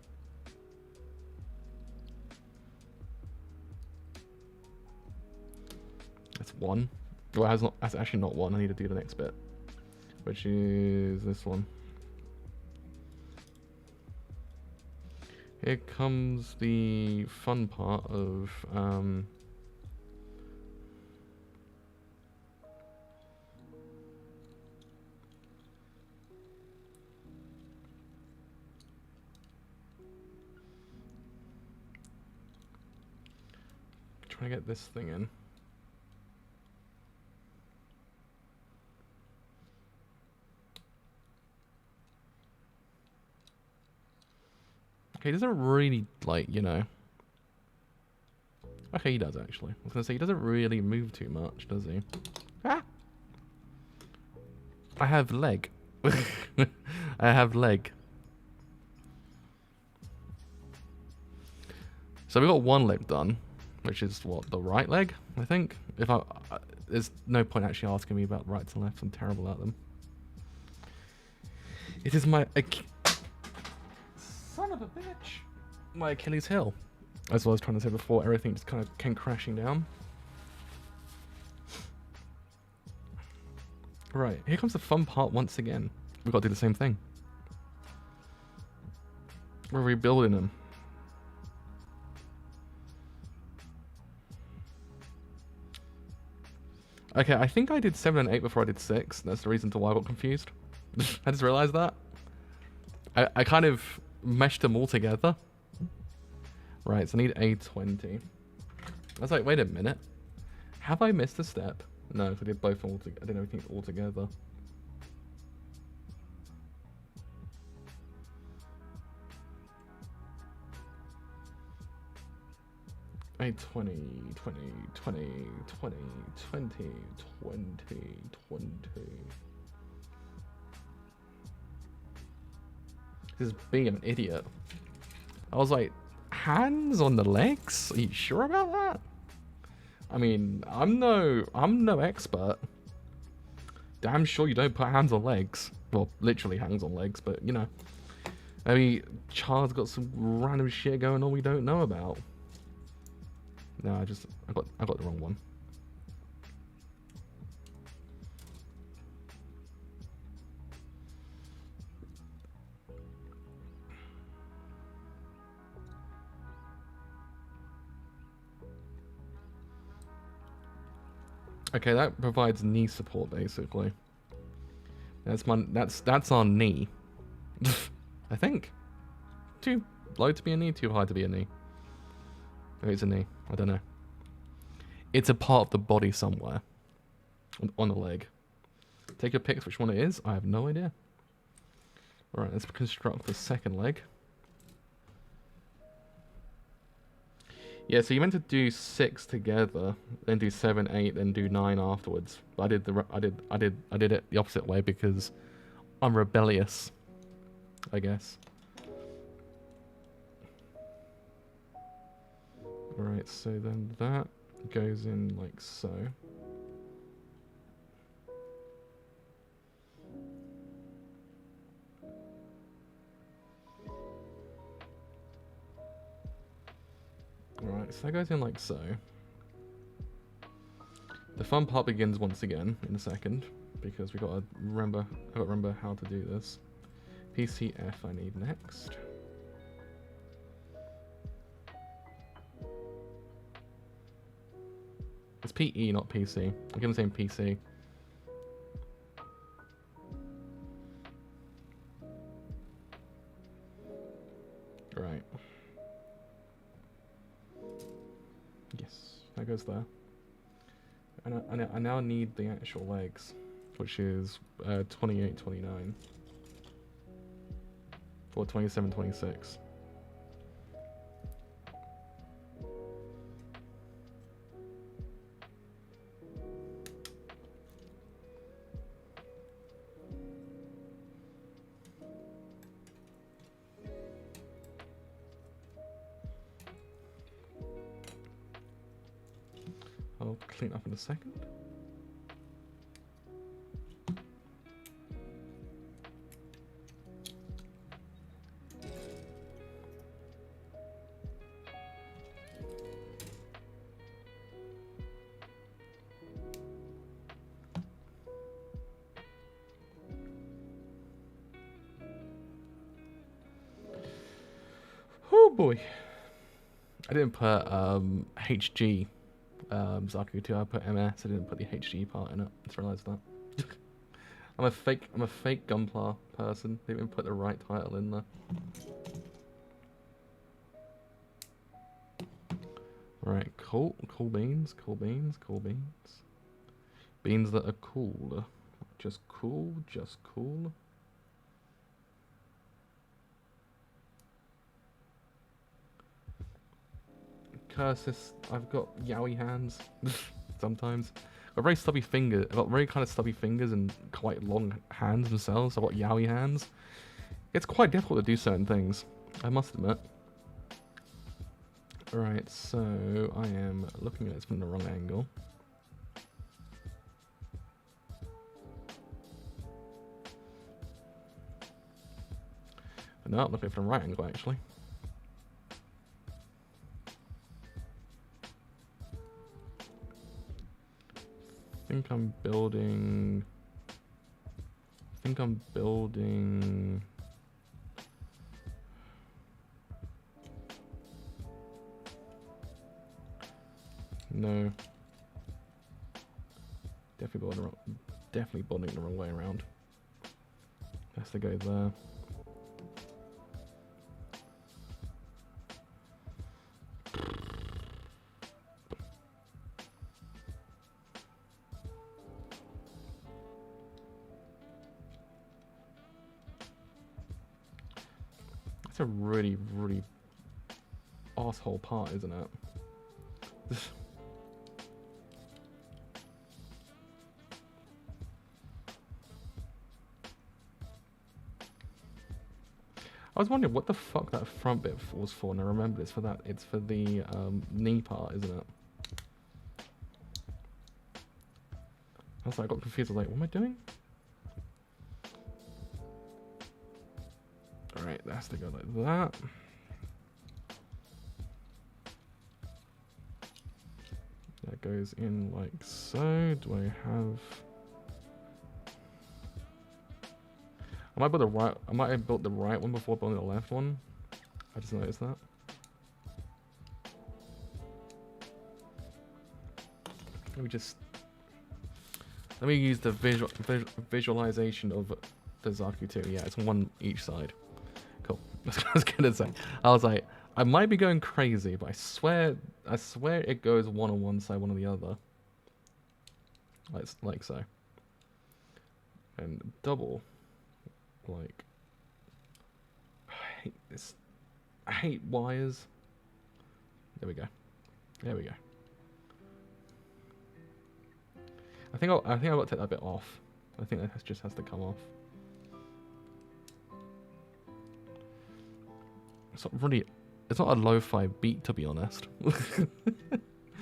That's one. Well, that's actually not one. I need to do the next bit, which is this one. Here comes the fun part of trying to get this thing in. Okay, he doesn't really, like, you know... Okay, he does, actually. I was going to say, he doesn't really move too much, does he? Ah! I have leg. I have leg. So we got one leg done, which is, what, the right leg, I think? There's no point actually asking me about right to left. I'm terrible at them. It is my... Son of a bitch! My Achilles heel. As I was trying to say before, everything just kind of came crashing down. Right, here comes the fun part once again. We've got to do the same thing. We're rebuilding them. Okay, I think I did 7 and 8 before I did 6. That's the reason to why I got confused. I just realized that. I kind of meshed them all together. Right, so I need A20. I was like, wait a minute. Have I missed a step? No, if I did both all together. I did everything all together. A 20, 20, 20, 20, 20, 20, 20. This is being an idiot. I was like, hands on the legs? Are you sure about that? I mean, I'm no expert. Damn sure you don't put hands on legs. Well, literally hands on legs, but you know. Maybe Char's got some random shit going on we don't know about. No, I got the wrong one. Okay, that provides knee support basically. That's our knee. I think. Too low to be a knee, too high to be a knee. Maybe it's a knee. I don't know. It's a part of the body somewhere. On the leg. Take your picks which one it is. I have no idea. Alright, let's construct the second leg. Yeah, so you meant to do 6 together, then do 7, 8, then do 9 afterwards. But I did it the opposite way because I'm rebellious, I guess. Alright, so then that goes in like so. Alright, so that goes in like so. The fun part begins once again in a second, because I gotta remember how to do this. PCF I need next. It's PE, not PC. I'm gonna say PC. Right. Yes, that goes there. And I now need the actual legs, which is 28, 29. Or 27, 26. I'll clean up in a second. Oh boy. I didn't put HG Zaku too. I put MS. I didn't put the HG part in it. Just realised that. I'm a fake Gunpla person. They didn't even put the right title in there. Alright, cool beans, cool beans, cool beans. Beans that are cool. Just cool, just cool. Curses, I've got yowie hands sometimes. I've got very stubby fingers. I've got very kind of stubby fingers and quite long hands themselves. I've got yowie hands. It's quite difficult to do certain things, I must admit. Alright, so I am looking at this from the wrong angle. No, I'm looking from the right angle actually. I think I'm building. No. Definitely building the wrong way around. Has to go there. It's a really, really asshole part, isn't it? I was wondering what the fuck that front bit was for, and I remember it's for that. It's for the knee part, isn't it? I was like, I got confused. I was like, what am I doing? Alright, that has to go like that. That goes in like so. Do I have... I might have built the right one before building the left one. I just noticed that. Let me use the visualization of the Zaku too. Yeah, it's one each side. Cool. That's what I was gonna say. I was like, I might be going crazy, but I swear it goes one on one side, one on the other. Like so. And double. Like, I hate this. I hate wires. There we go. There we go. I think I've got to take that bit off. I think that just has to come off. It's not a lo-fi beat, to be honest.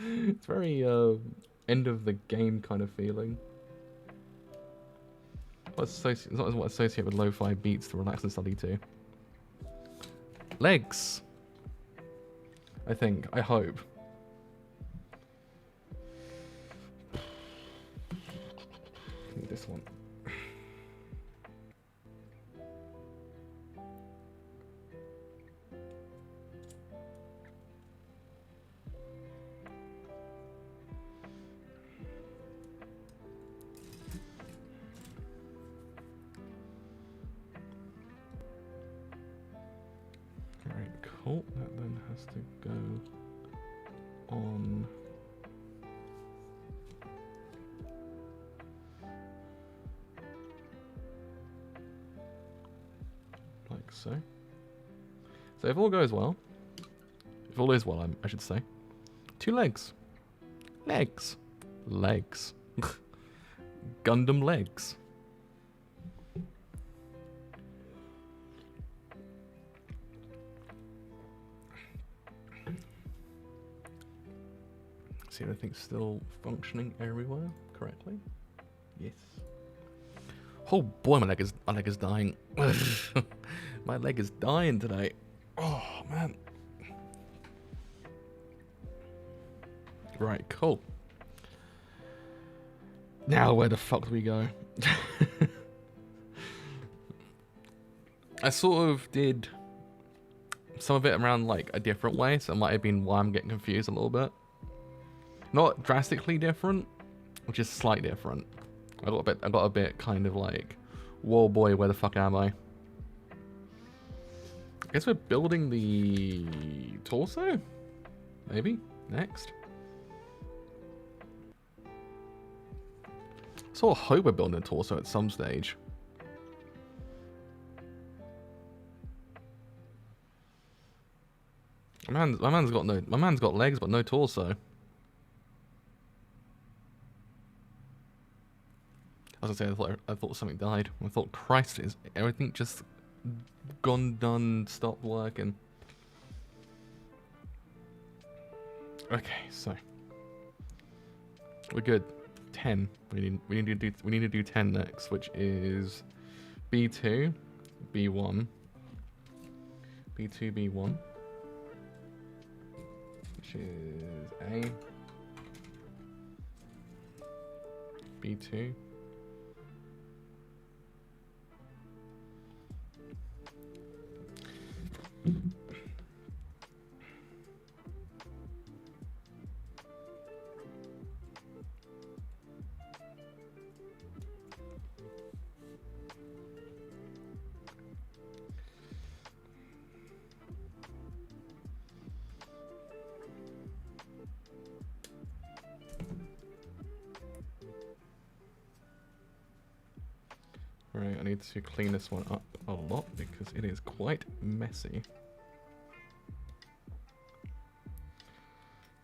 It's very end of the game kind of feeling. It's not what associate with lo-fi beats to relax and study to. Legs. I think. I hope. Need this one. Cool, that then has to go on like so. So if all goes well, if all is well, I should say, 2 legs. Legs. Gundam legs. See, everything's still functioning everywhere correctly. Yes. Oh boy, my leg is dying. My leg is dying today. Oh man. Right, cool. Now where the fuck do we go? I sort of did some of it around like a different way, so it might have been why I'm getting confused a little bit. Not drastically different, just slightly different. I got a bit kind of like, whoa boy, where the fuck am I? I guess we're building the torso? Maybe? Next. So I hope we're building a torso at some stage. My man's got legs but no torso. I was gonna say I thought something died. I thought, Christ, is everything just gone, done, stopped working? Okay, so we're good. 10. We need to do 10 next, which is B2, B1, B2, B1, which is A, B2. Right, I need to clean this one up a lot because it is quite messy.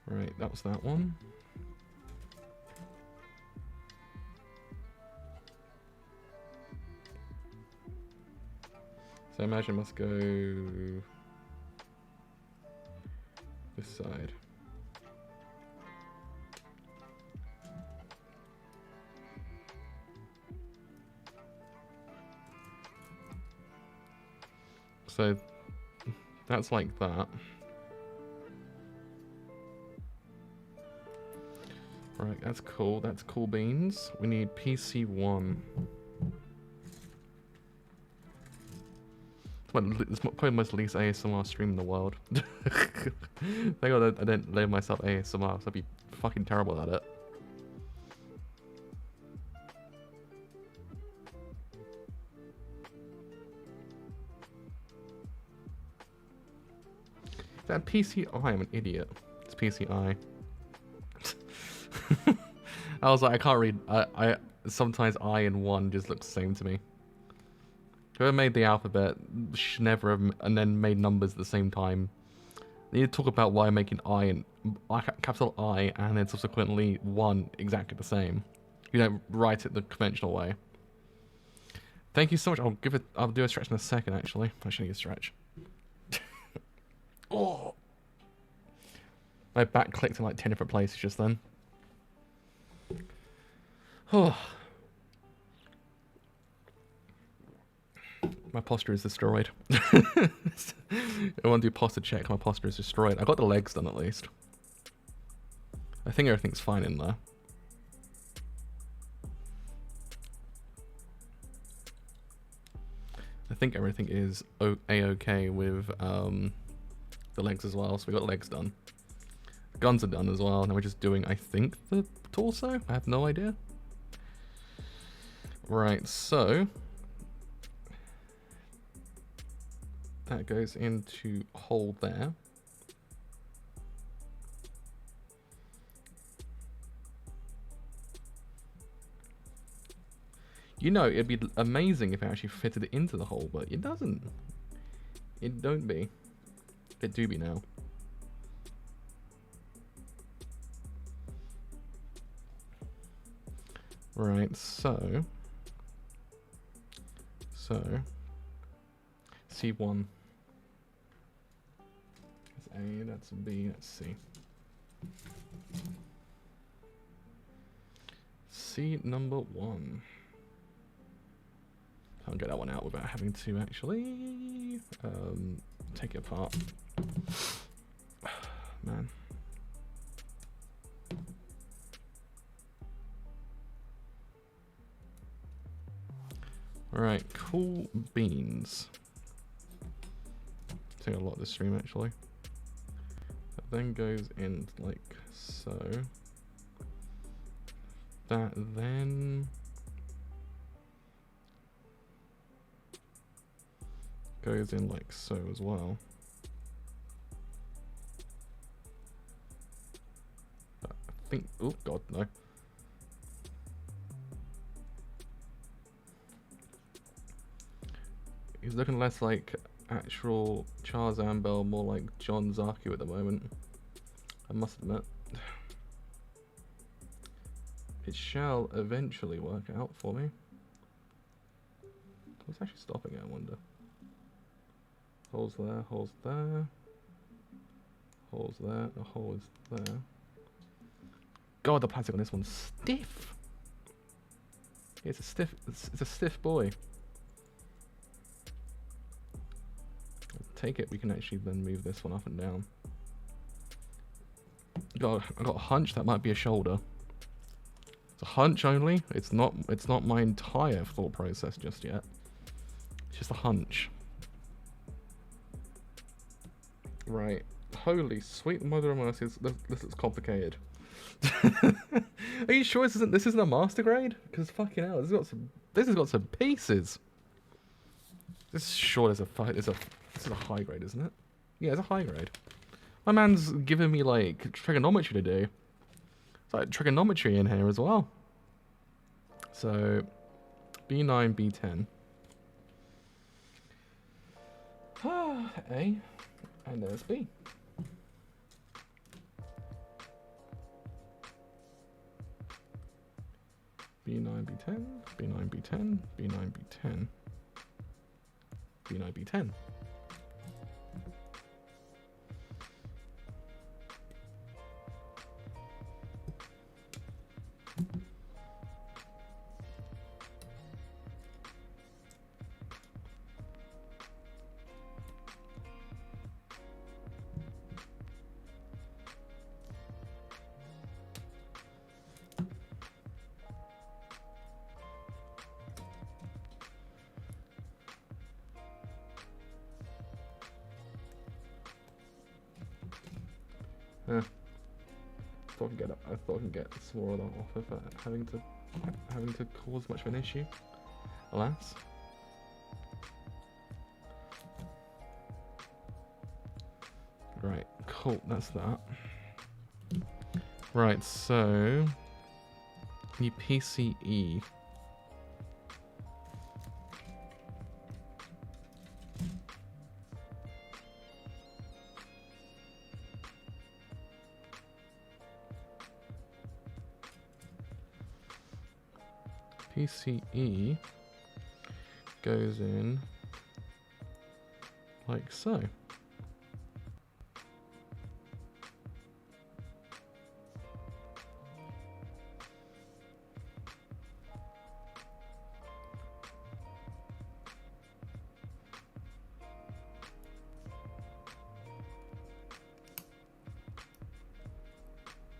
Right, that was that one. So I imagine I must go this side. So that's like that. Right, that's cool. That's cool beans. We need PC1. It's probably the most least ASMR stream in the world. Thank God I didn't label myself ASMR, so I'd be fucking terrible at it. Is that PCI? I'm an idiot. It's PCI. I was like, I can't read. I sometimes I and 1 just looks the same to me. Whoever made the alphabet should never have, and then made numbers at the same time. They need to talk about why making I and capital I and then subsequently 1 exactly the same. You don't write it the conventional way. Thank you so much. I'll do a stretch in a second. Actually, I should need a stretch. Oh, my back clicked in like 10 different places just then. Oh. My posture is destroyed. I want to do posture check. My posture is destroyed. I got the legs done at least. I think everything's fine in there. I think everything is a-okay with the legs as well. So we got legs done. Guns are done as well. Now we're just doing, I think, the torso. I have no idea. Right, so that goes into hole there. You know, it'd be amazing if it actually fitted it into the hole, but it doesn't. It don't be. It do be now. Right, so C1. That's A, that's B, that's C. C number 1. Can't get that one out without having to actually take it apart. Man. Alright, cool beans. Take a lot of this stream actually. That then goes in like so. That then goes in like so as well. think. Oh god, no. He's looking less like actual Char Zambel, more like John Zaku at the moment. I must admit. It shall eventually work out for me. What's actually stopping it, I wonder? Holes there, holes there. Holes there, a hole is there. God, the plastic on this one's stiff! It's a stiff boy. Take it, we can actually then move this one up and down. God, I got a hunch that might be a shoulder. It's a hunch only. It's not my entire thought process just yet. It's just a hunch. Right. Holy sweet mother of mercy, this looks complicated. Are you sure this isn't a master grade? Because fucking hell, this has got some pieces. This is a high grade, isn't it? Yeah, it's a high grade. My man's giving me like trigonometry to do. It's like trigonometry in here as well. So B9, B10. A, and there's B. B9, B10, B9, B10, B9, B10, B9, B10. I thought I could get some more of that off without having to cause much of an issue. Alas. Right, cool, that's that. Right, so you PCE. PCE goes in like so.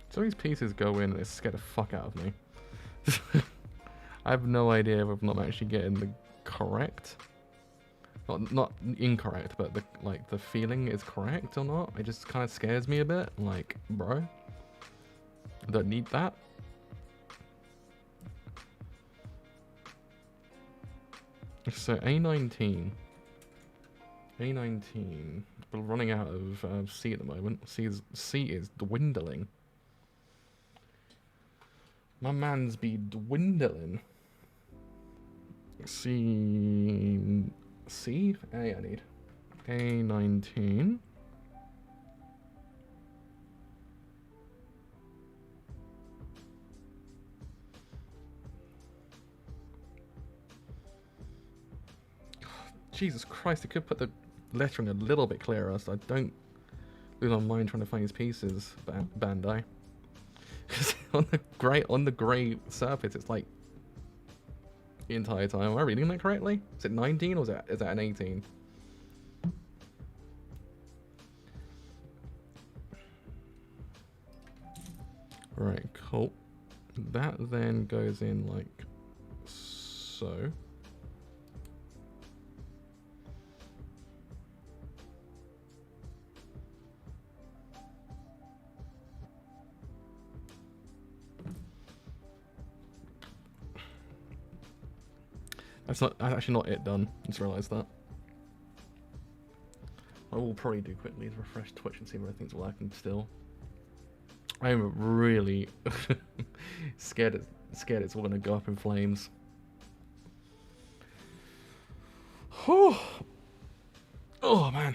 So these pieces go in and they scare the fuck out of me. I have no idea if I'm actually getting the correct, not incorrect, but the feeling is correct or not. It just kind of scares me a bit. Like, bro, I don't need that. So A19, we're running out of C at the moment. C is dwindling. My man's be dwindling. A I need. A19. Jesus Christ, I could put the lettering a little bit clearer so I don't lose my mind trying to find these pieces, Bandai. Because on the grey surface, it's like the entire time. Am I reading that correctly? Is it 19 or is that an 18? Right, cool. That then goes in like so. That's actually not it done. Just realised that. I will probably do quickly is refresh Twitch and see if everything's working still. I'm really scared it's all gonna go up in flames. Oh, oh man.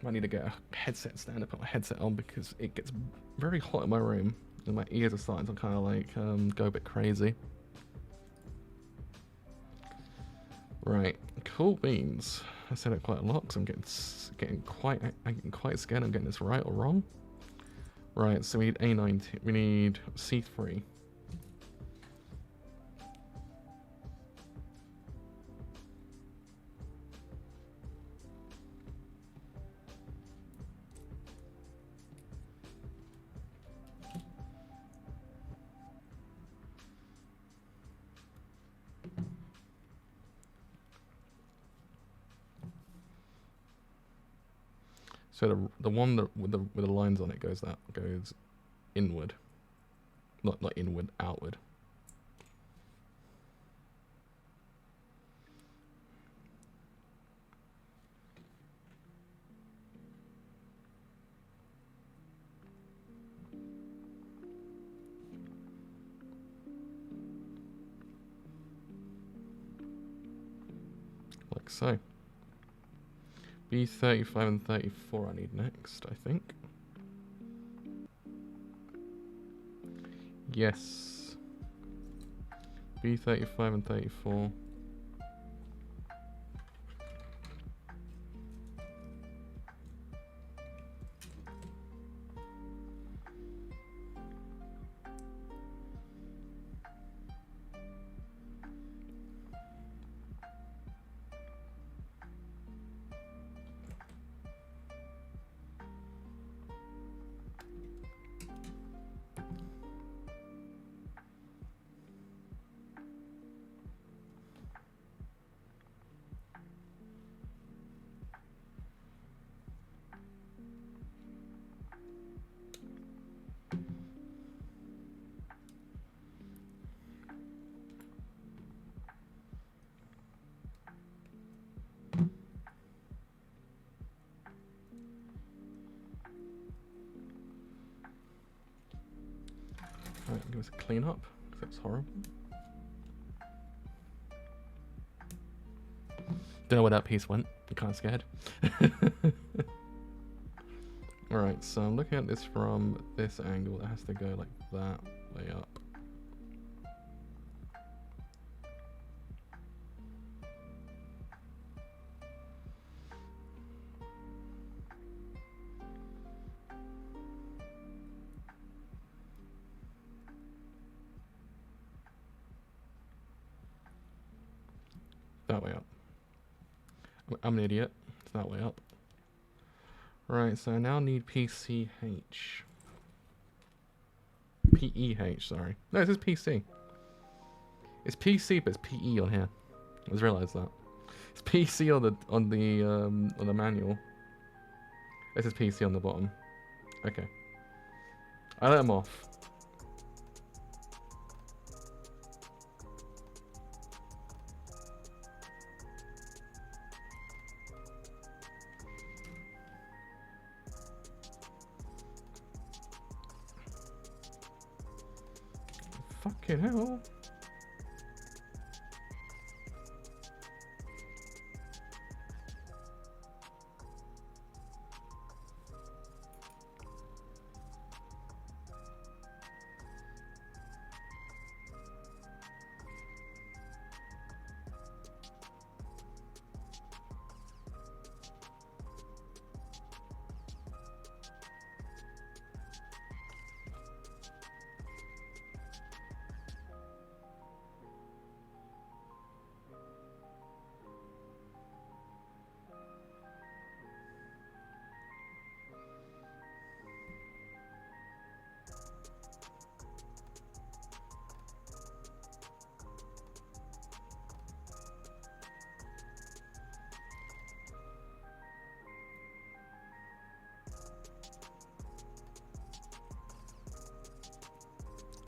I need to get a headset stand, put my headset on because it gets very hot in my room and my ears are starting to kind of like go a bit crazy. Right, cool beans. I said it quite a lot because I'm getting quite scared I'm getting this right or wrong. Right, so we need A19, we need C3. So the one that with the lines on it goes inward, not inward, outward. Like so. B35 and 34 I need next, I think. Yes. B35 and 34. Alright, give us a clean up, because that's horrible. Don't know where that piece went. I'm kind of scared. Alright, so I'm looking at this from this angle. It has to go like that way up. That way up. I'm an idiot. It's that way up. Right, so I now need PCH. PEH, sorry. No, it says PC. It's PC, but it's PE on here. I just realised that. It's PC on the manual. It says PC on the bottom. Okay. I let them off. Fucking hell.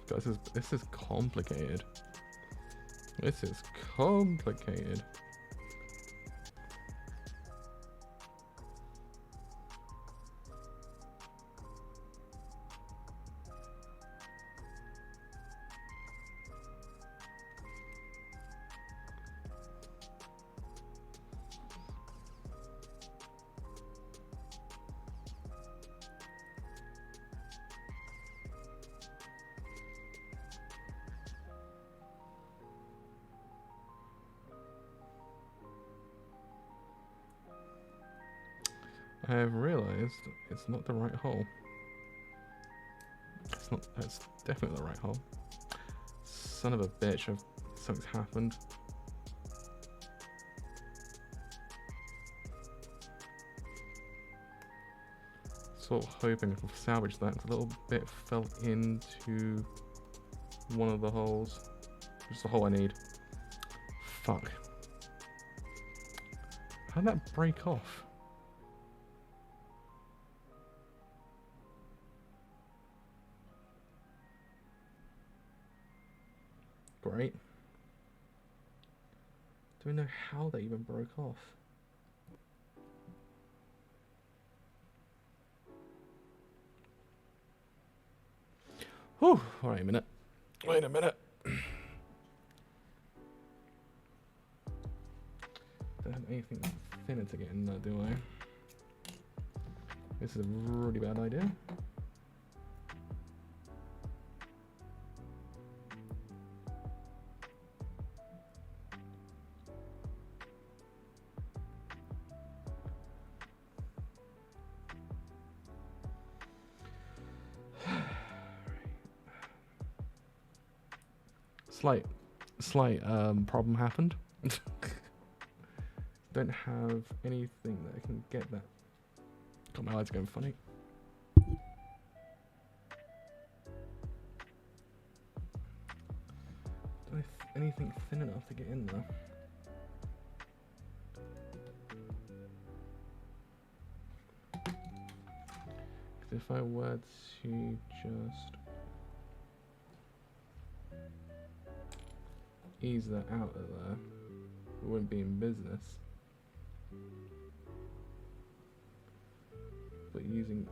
Guys, this is complicated. This is complicated. I have realised it's not the right hole. It's not. That's definitely the right hole. Son of a bitch! Something's happened. Sort of hoping I can salvage that. A little bit fell into one of the holes. Just the hole I need. Fuck. How'd that break off? Great. Do we know how they even broke off? Whew, wait a minute. Wait a minute. Don't have anything thinner to get in there, do I? This is a really bad idea. Slight problem happened. Don't have anything that I can get that. God, my eyes are going funny. Don't have anything thin enough to get in there. Because if I were to just ease that out of there, we wouldn't be in business. But using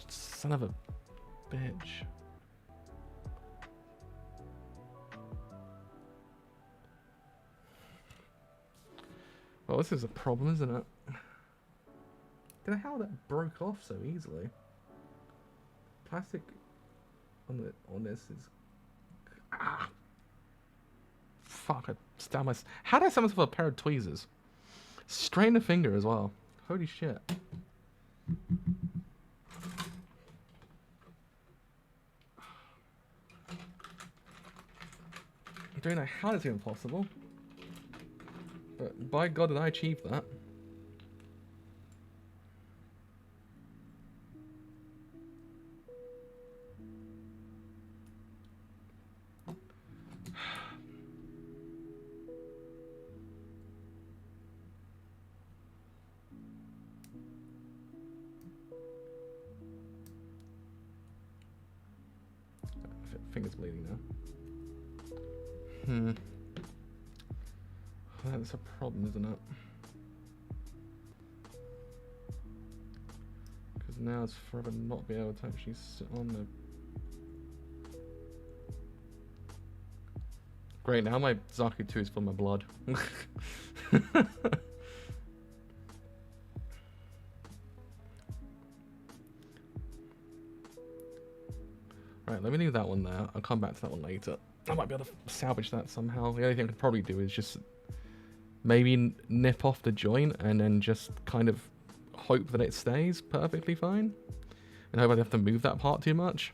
son of a bitch. Well, this is a problem, isn't it? Don't know how that broke off so easily. Plastic on this is fuck! I stabbed myself. How did I stab myself with a pair of tweezers? Strain the finger as well. Holy shit! I don't know how that's even possible. But by God did I achieve that. Finger's bleeding now. That's a problem, isn't it? Because now it's forever not be able to actually sit on the... Great, now my Zaku 2 is full of my blood. Right, let me leave that one there. I'll come back to that one later. I might be able to salvage that somehow. The only thing I could probably do is just maybe nip off the joint and then just kind of hope that it stays perfectly fine. And hope I don't have to move that part too much.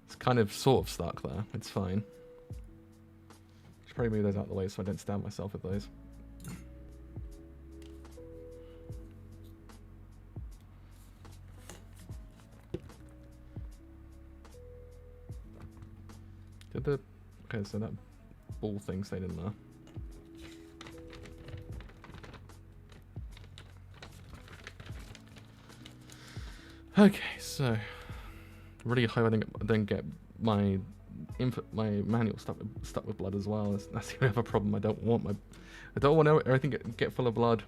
It's kind of sort of stuck there. It's fine. Should probably move those out of the way so I don't stab myself with those. Okay, so that ball thing stayed in there. Okay, so really hope I don't get my manual stuck with blood as well. That's the other problem. I don't want everything get full of blood.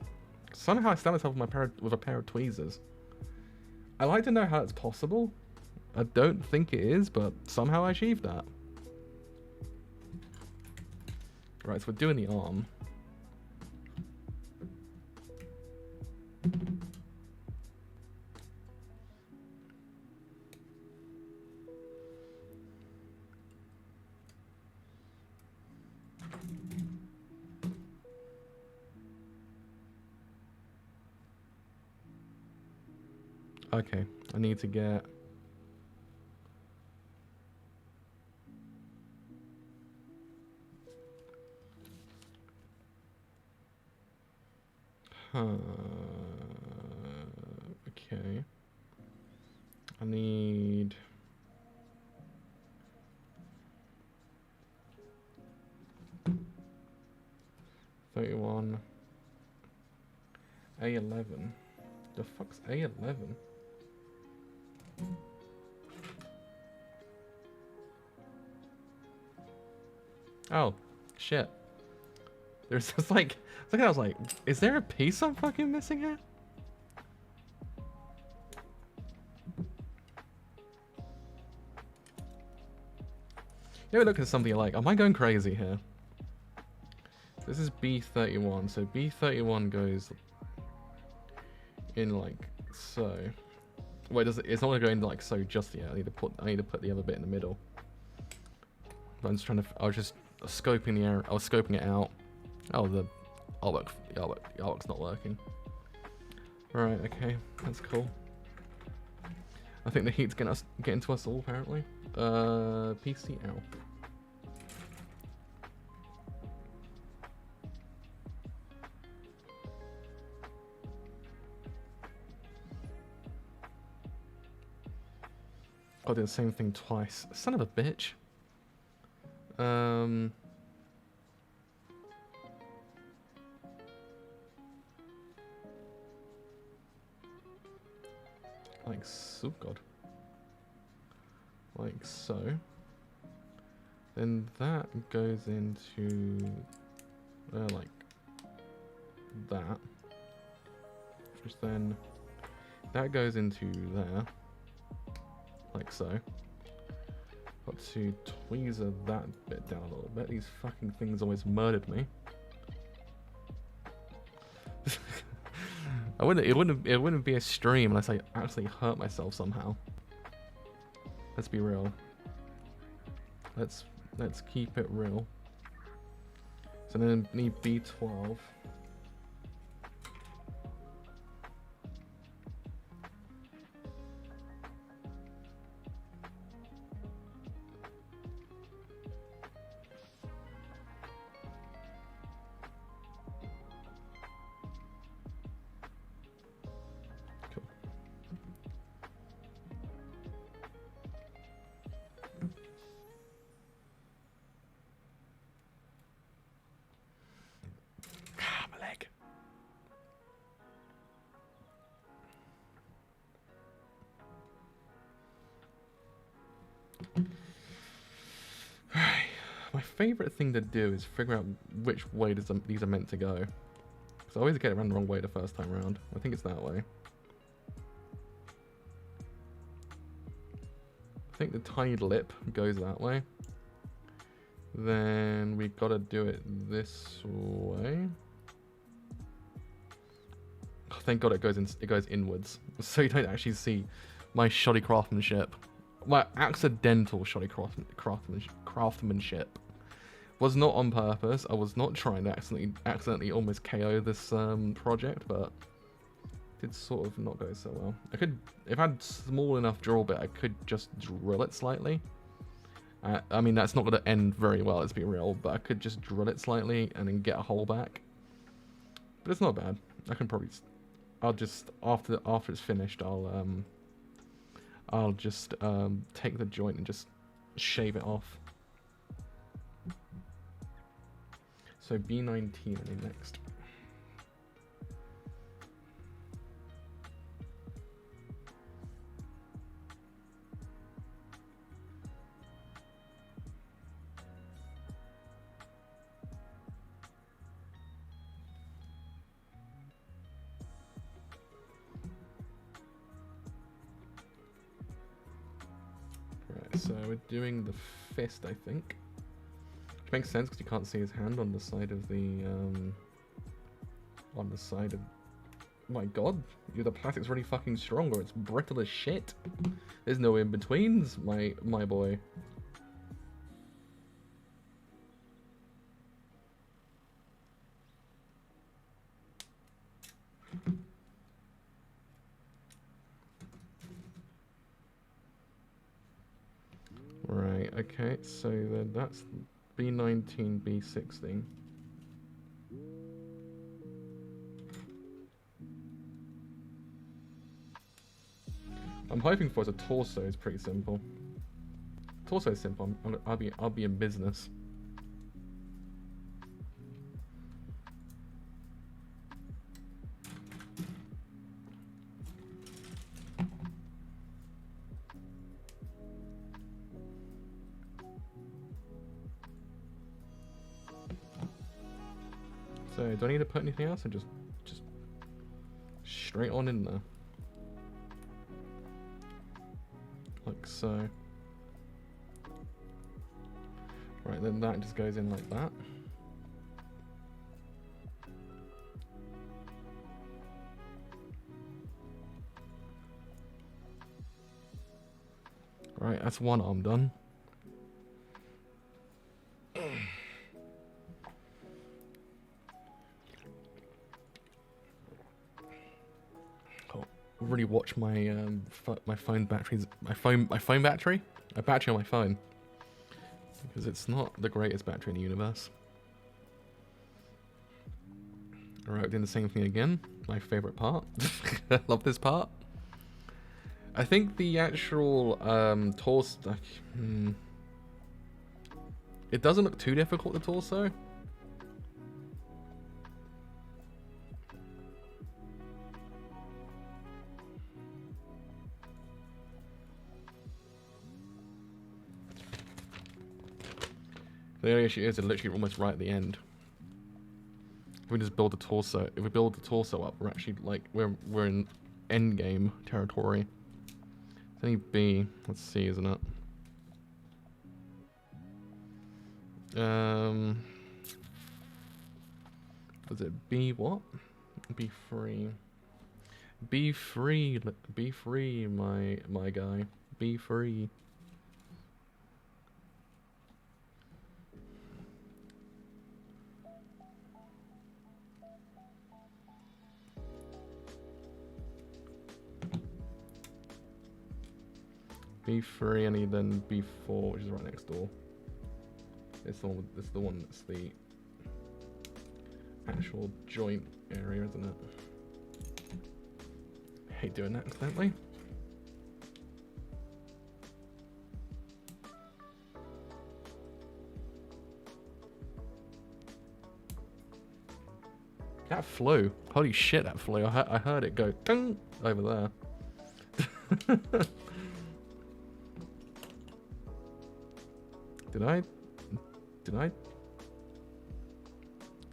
Somehow I stabbed myself with a pair of tweezers. I like to know how it's possible. I don't think it is, but somehow I achieved that. Right, so we're doing the arm. Okay, I need to get... Okay. I need... A11. The fuck's A11? Oh, shit. There's just like, I was like, is there a piece I'm fucking missing here? You ever look at something like, am I going crazy here? This is B31, so B31 goes in like so. Wait, does it? It's not gonna go in like so just yet. I need to put the other bit in the middle. But I'm just trying to. I was just scoping the area. I was scoping it out. Oh, the artwork's not working. Right. Okay, that's cool. I think the heat's getting to us all apparently. PCL. I'll do the same thing twice. Son of a bitch. Like so, God. Like so. Then that goes into like that. Which then that goes into there. Like so. Got to tweezer that bit down a little bit. These fucking things always murdered me. It wouldn't be a stream unless I actually hurt myself somehow. Let's be real. Let's keep it real. So then need B12. My favourite thing to do is figure out which way these are meant to go. Because I always get it around the wrong way the first time around. I think it's that way. I think the tiny lip goes that way. Then we gotta do it this way. Oh, thank God it goes inwards, so you don't actually see my shoddy craftsmanship. My accidental shoddy craftsmanship was not on purpose. I was not trying to accidentally almost KO this project, but did sort of not go so well. I could, if I had small enough drill bit, I could just drill it slightly. I mean, that's not going to end very well, let's be real, but I could just drill it slightly and then get a hole back. But it's not bad. I can probably, I'll just, after it's finished, I'll just take the joint and just shave it off. So B19 I think next. Right, so we're doing the fist, I think. Which makes sense because you can't see his hand on the side of the, on the side of... My god, the plastic's really fucking strong or it's brittle as shit. There's no in-betweens, my boy. Right, okay, so then that's B19, B16. I'm hoping for as a torso is pretty simple. Torso is simple. I'll be in business. So do I need to put anything else or just straight on in there? Like so. Right, then that just goes in like that. Right, that's one arm done. Really watch my my phone batteries, my phone battery, a battery on my phone, because it's not the greatest battery in the universe. Alright, doing the same thing again. My favorite part. I love this part. I think the actual torso, it doesn't look too difficult, the torso. The only issue is it's literally almost right at the end. If we just build the torso, if we build the torso up, we're actually like we're in end game territory. It's only B. Let's see, isn't it? Was it B what? B3. B3. B3, my guy. B3. B3 and then B4, which is right next door. It's the one. This is the one that's the actual joint area, isn't it? I hate doing that accidentally. That flew. Holy shit, that flew. I heard it go ding over there. Did I?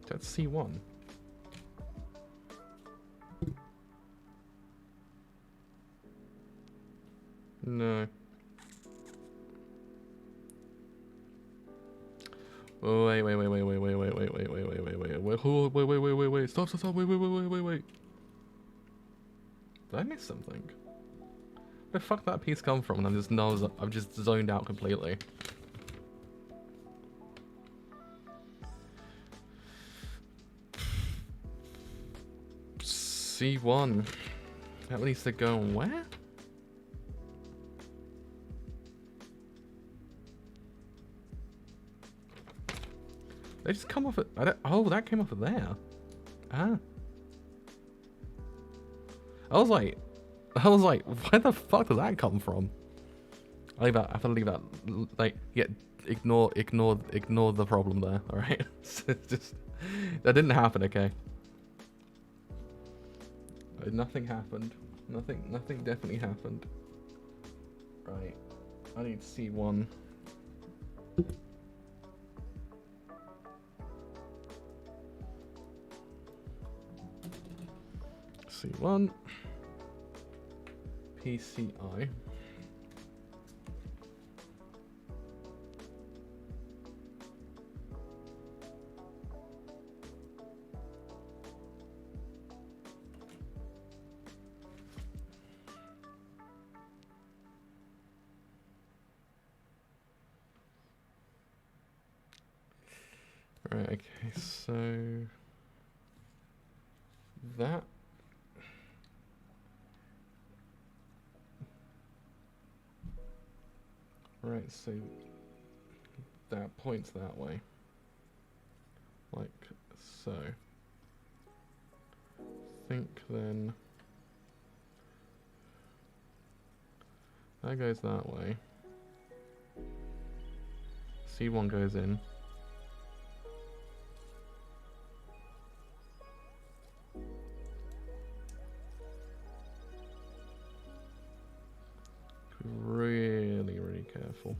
That's C1. No. Wait. Stop. Wait. Did I miss something? Where the fuck did that piece come from? And I've just zoned out completely. C1. That needs to go where? They just come off it. Oh, that came off of there. Ah. I was like, where the fuck does that come from? I have to leave that. Like, yeah, ignore the problem there. All right. Just that didn't happen. Okay. Nothing happened. Nothing definitely happened. Right. I need C1. C1. PCI. Right, okay, so that right, so that points that way. Like so. Think then that goes that way. C1 goes in. Really careful.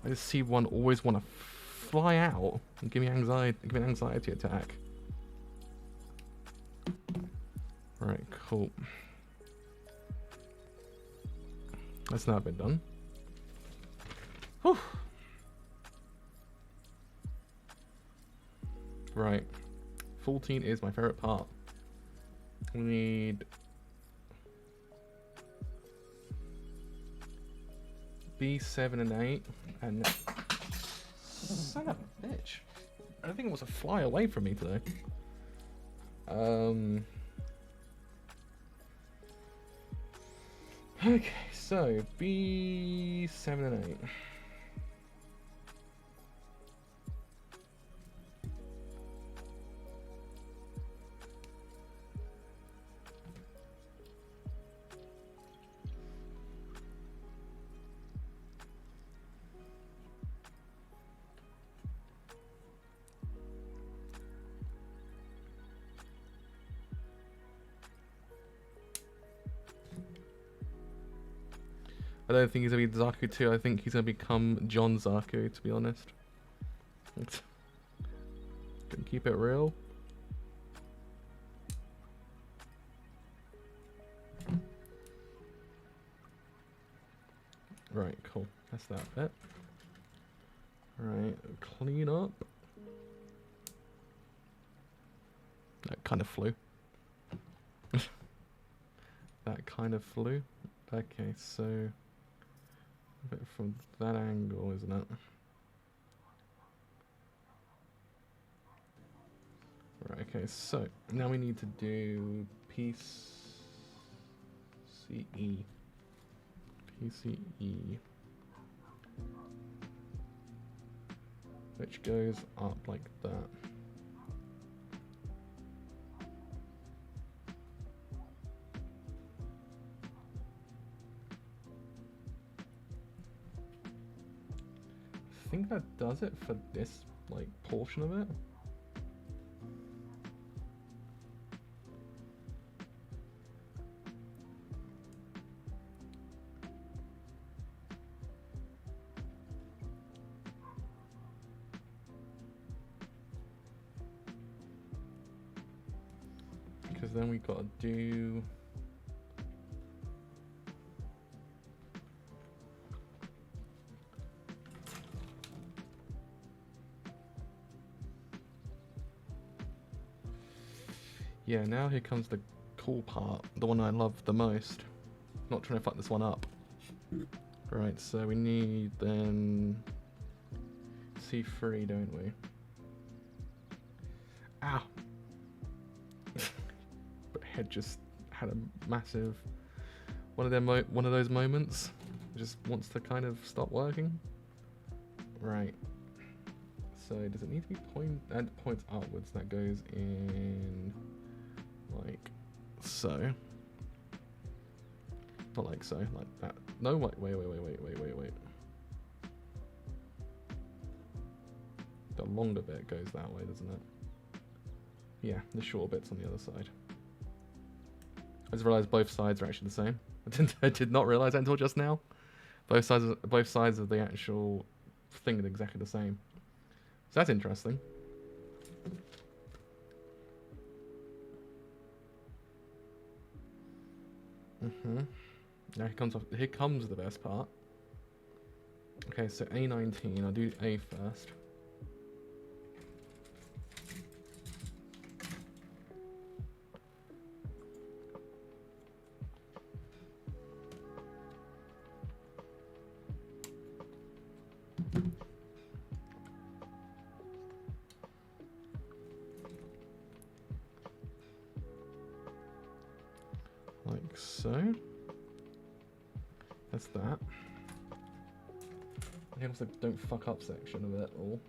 I just see one always want to fly out and give me anxiety, give me an anxiety attack. Right, cool. That's now been done. Whew. Right, 14 is my favorite part. We need B7 and 8, and son of a bitch. I don't think it was a fly away from me today. Okay, so B7 and 8. I don't think he's gonna be Zaku 2, I think he's gonna become John Zaku, to be honest. Can keep it real. Right, cool. That's that bit. Right, clean up. That kind of flew. That kind of flew. Okay, so a bit from that angle, isn't it? Right, okay, so now we need to do PCE. PCE. Which goes up like that. I think that does it for this like portion of it. Because then we gotta do yeah, now here comes the cool part, the one I love the most. Not trying to fuck this one up. Right, so we need then C3, don't we? Ow! But head just had a massive one of those moments. It just wants to kind of stop working. Right. So does it need to be points outwards? That goes in like so. Not like so, like that. No, wait. The longer bit goes that way, doesn't it? Yeah, the shorter bit's on the other side. I just realised both sides are actually the same. I did not realise that until just now. Both sides of the actual thing are exactly the same. So that's interesting. Now here comes the best part. Okay, so A19, I'll do A first. so that's that. Here's the don't fuck up section of it all.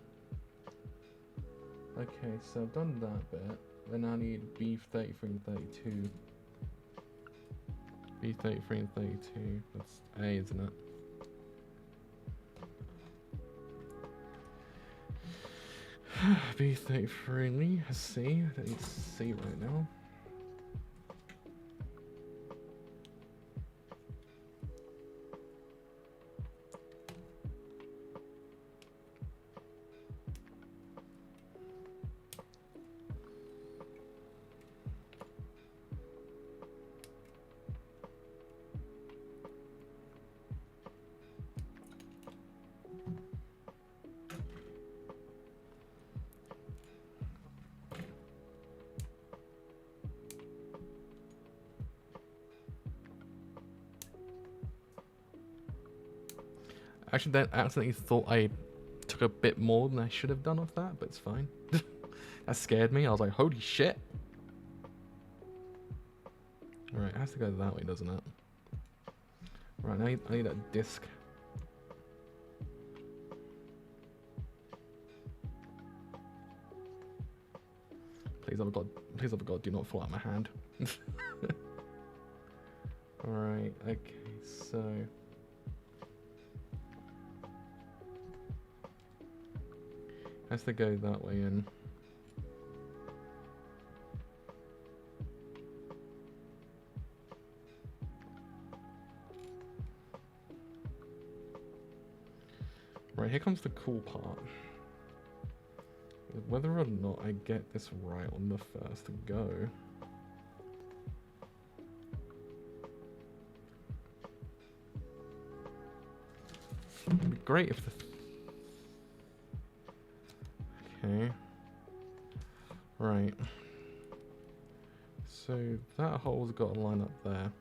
Okay, so I've done that bit. Then I need B33 and 32. B33 and 32. That's A, isn't it? B33, C. I don't need C right now. Actually, then I accidentally thought I took a bit more than I should have done off that, but it's fine. That scared me. I was like, holy shit. Alright, it has to go that way, doesn't it? Right, now I need that disc. Please, other God, do not fall out of my hand. Alright, okay, so... has to go that way in. Right, here comes the cool part. Whether or not I get this right on the first go. It'd be great if the... Okay. Right. So that hole's got to line up there,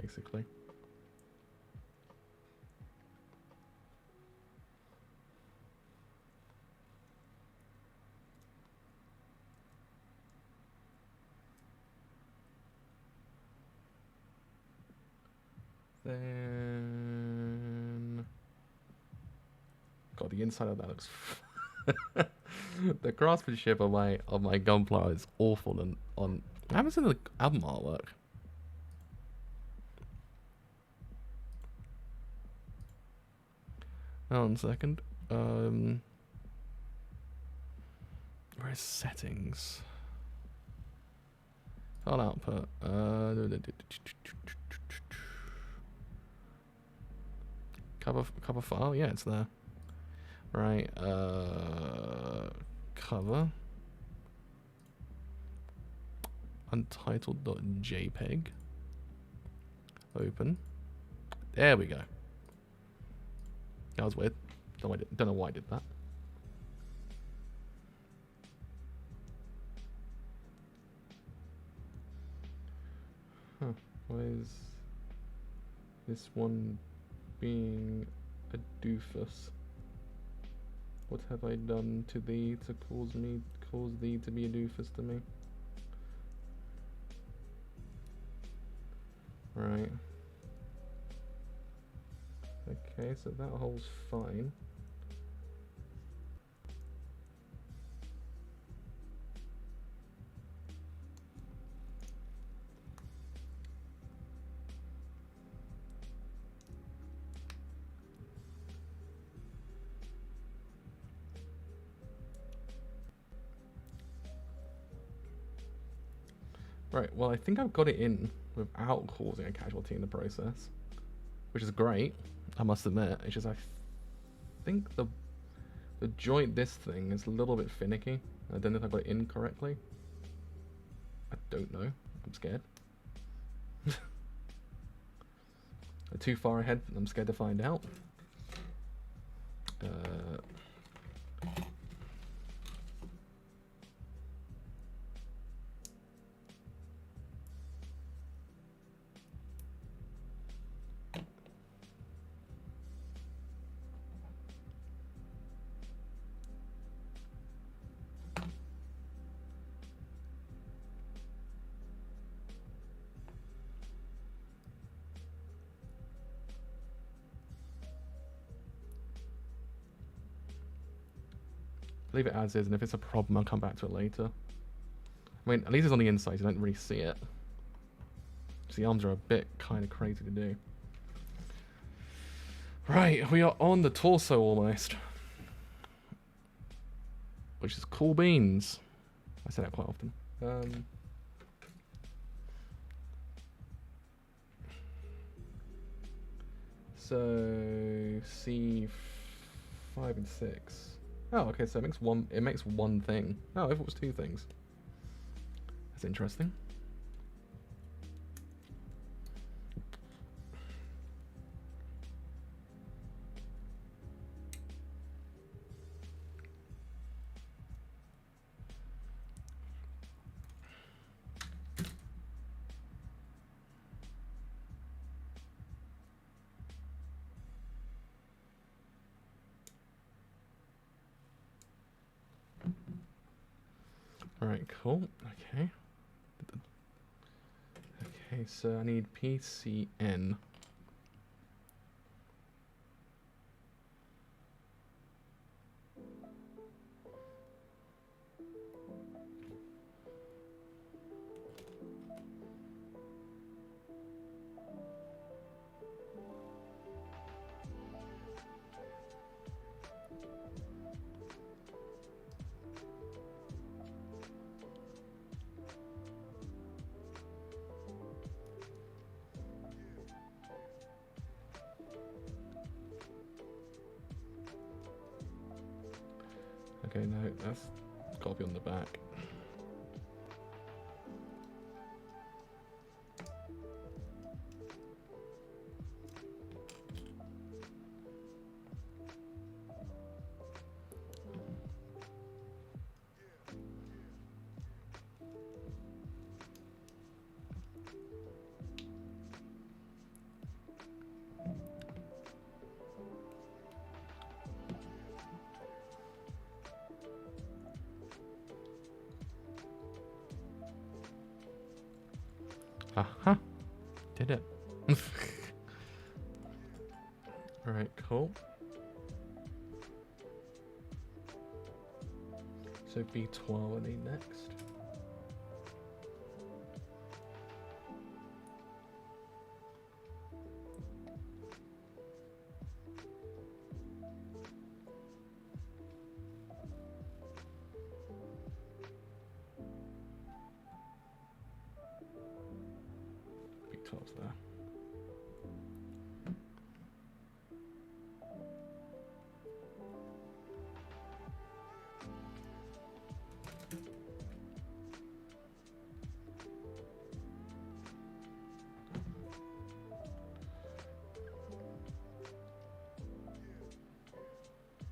basically. Then... God, the inside of that looks... The craftsmanship of my Gunpla is awful, and on I haven't seen the album artwork. Hold on a second. Where is settings? File output. Cover file. Yeah, it's there. Right, cover untitled.jpg. Open. There we go. That was weird. Don't know why I did that. Huh. Why is this one being a doofus? What have I done to thee to cause thee to be a doofus to me? Right. Okay, so that hole's fine. Right, well I think I've got it in without causing a casualty in the process, which is great, I must admit. It's just I think the joint this thing is a little bit finicky. I don't know if I got it in correctly. I don't know. I'm scared. Too far ahead, I'm scared to find out. Leave it as is, and if it's a problem, I'll come back to it later. I mean, at least it's on the inside, so you don't really see it. So the arms are a bit kind of crazy to do. Right, we are on the torso almost. Which is cool beans. I say that quite often. So C5 and 6. Oh, okay, so it makes one thing. Oh, if it was two things. That's interesting. Alright, cool. Okay. Okay, so I need PCN. Okay, no, that's got to be on the back. Aha! Did it. Alright, cool. So B12 I need next. B12's there.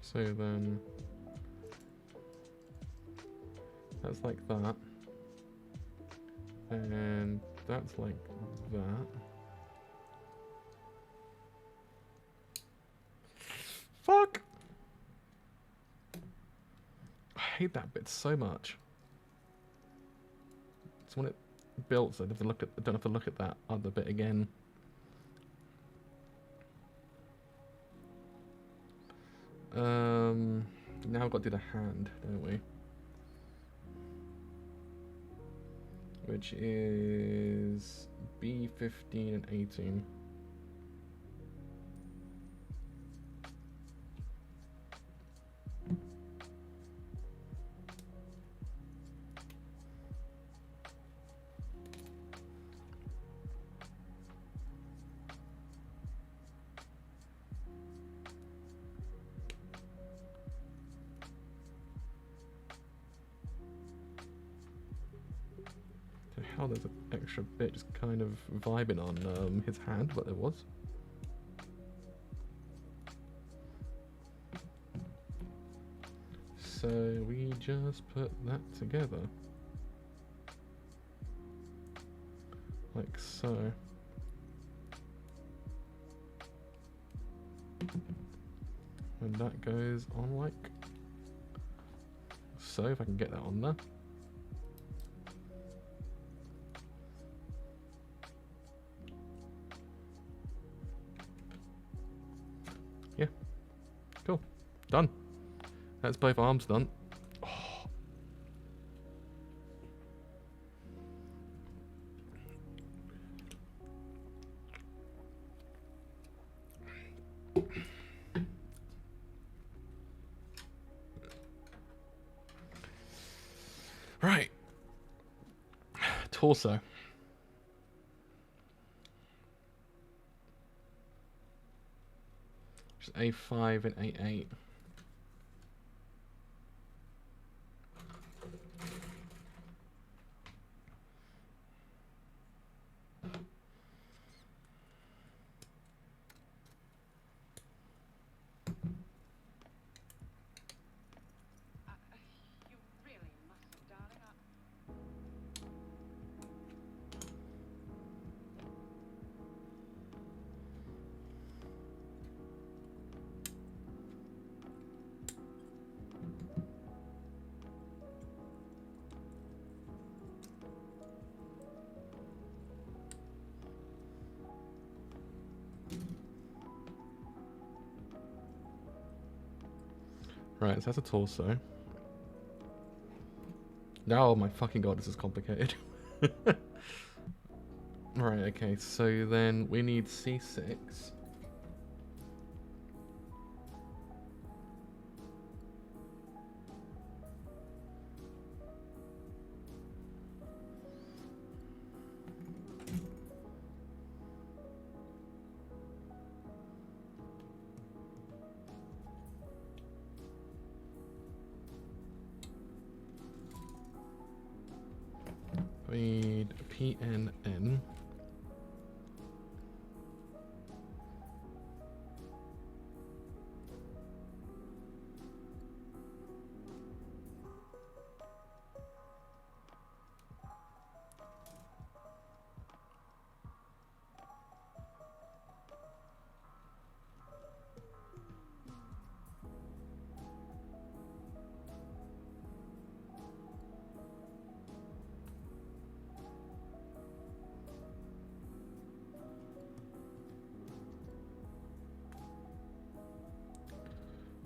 So then that's like that, and that's like that. Fuck! I hate that bit so much. So when it builds, I don't have to look at that other bit again. Now I've got to do the hand, don't we? Which is B15 and 18. How there's an extra bit just kind of vibing on his hand, but there was. So we just put that together. Like so. And that goes on like so, if I can get that on there. Yeah, cool, done. That's both arms done. Right. Torso. Just A5 and A8. Right, so that's a torso. Oh my fucking god, this is complicated. Right, okay, so then we need C6. We need PNN.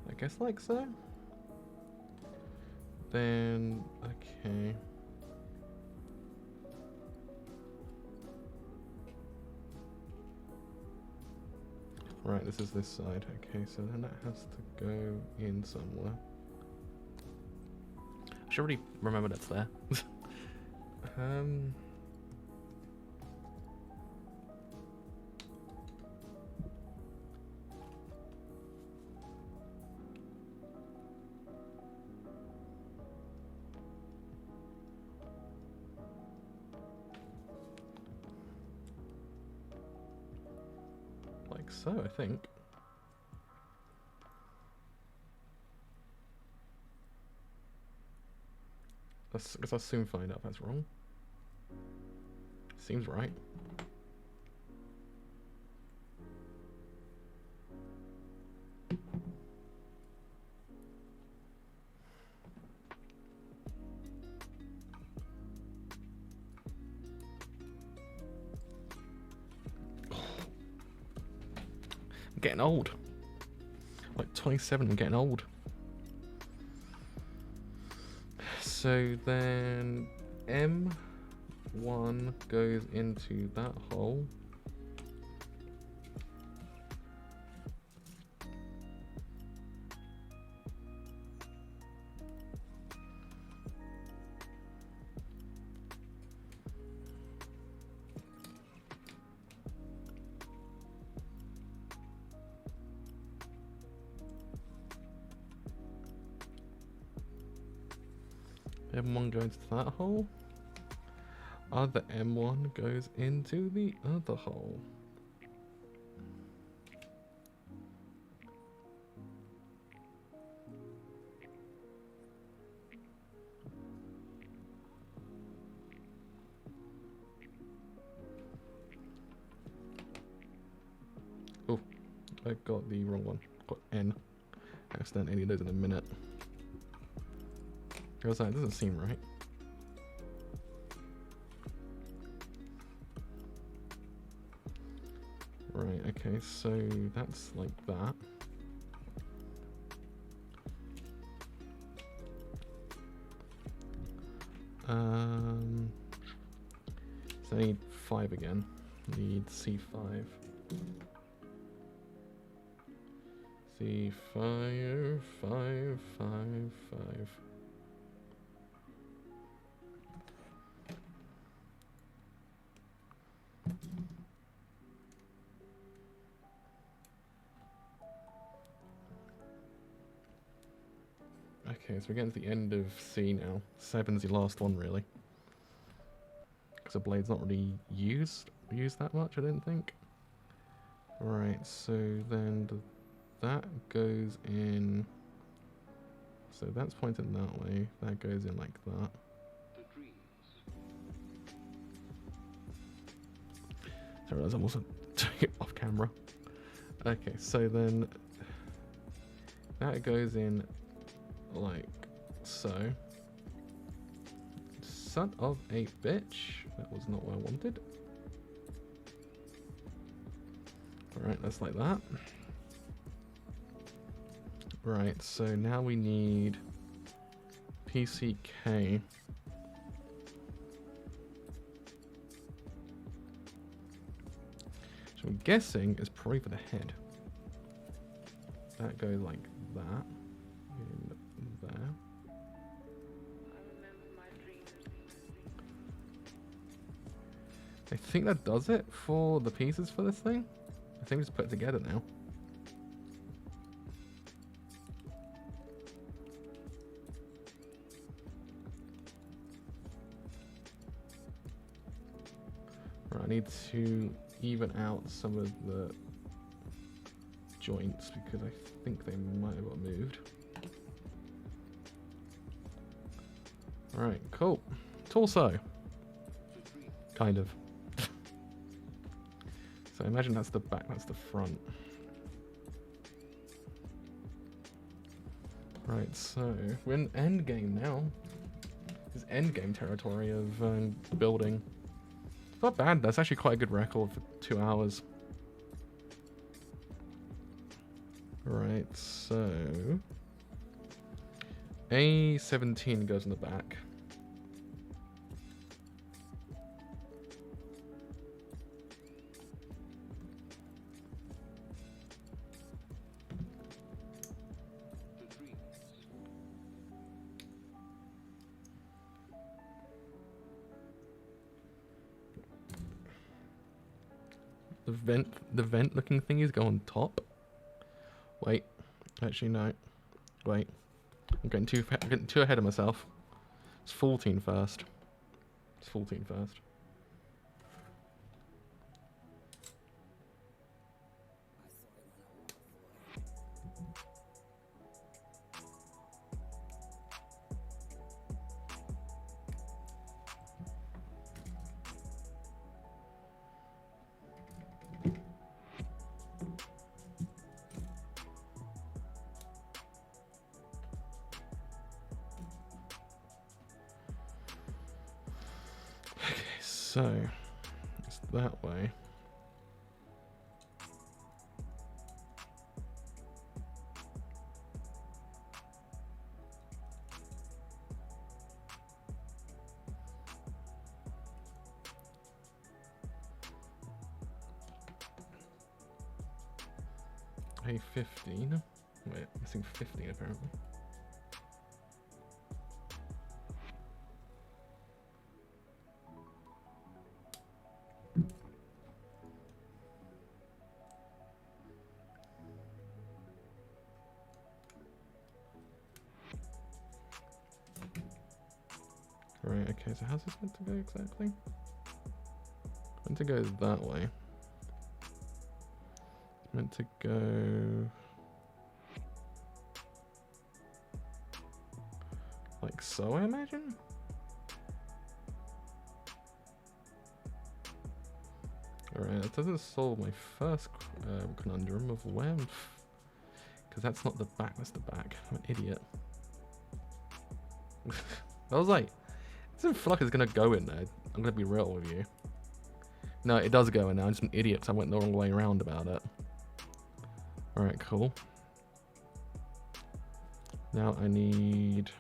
I guess like so. Then, okay. Right, this is this side. Okay, so then that has to go in somewhere. I should already remember that's there. Like so, I think. I guess I'll soon find out if that's wrong. Seems right. I'm getting old. Like 27, I'm getting old. So then M1 goes into that hole. M1 goes into that hole. Other M1 goes into the other hole. Oh, I got the wrong one. Got N. Accidentally any of those in a minute. I was like, it doesn't seem right. Right, okay, so that's like that. So I need 5 again. Need C5. 255555. Okay, so we're getting to the end of C now. 7's the last one, really. Because the blade's not really used that much, I don't think. Right, so then that goes in. So that's pointing that way. That goes in like that. I realize I'm also doing it off camera. Okay, so then that goes in like so. Son of a bitch. That was not what I wanted. Alright, that's like that. Right, so now we need PCK. So I'm guessing it's probably for the head. That goes like that. In there. I think that does it for the pieces for this thing. I think we just put it together now. Right, I need to even out some of the joints because I think they might have got moved. Alright, cool. Torso. Kind of. So imagine that's the back, that's the front. Right, so we're in endgame now. This is endgame territory of building. It's not bad, that's actually quite a good record for 2 hours. Right, so A17 goes in the back. The vent looking thingies go on top. Wait, actually no. Wait, I'm getting too ahead of myself. It's 14 first. It's 14 first. So, it's that way. A15. Wait, missing 15 apparently. Right, okay, so how's this meant to go exactly? Meant to go that way. It's meant to go like so, I imagine? Alright, that doesn't solve my first conundrum of where, because that's not the back, that's the back. I'm an idiot. I was like, it doesn't feel like it's gonna go in there. I'm gonna be real with you. No, it does go in there. I'm just an idiot because I went the wrong way around about it. Alright, cool. Now I need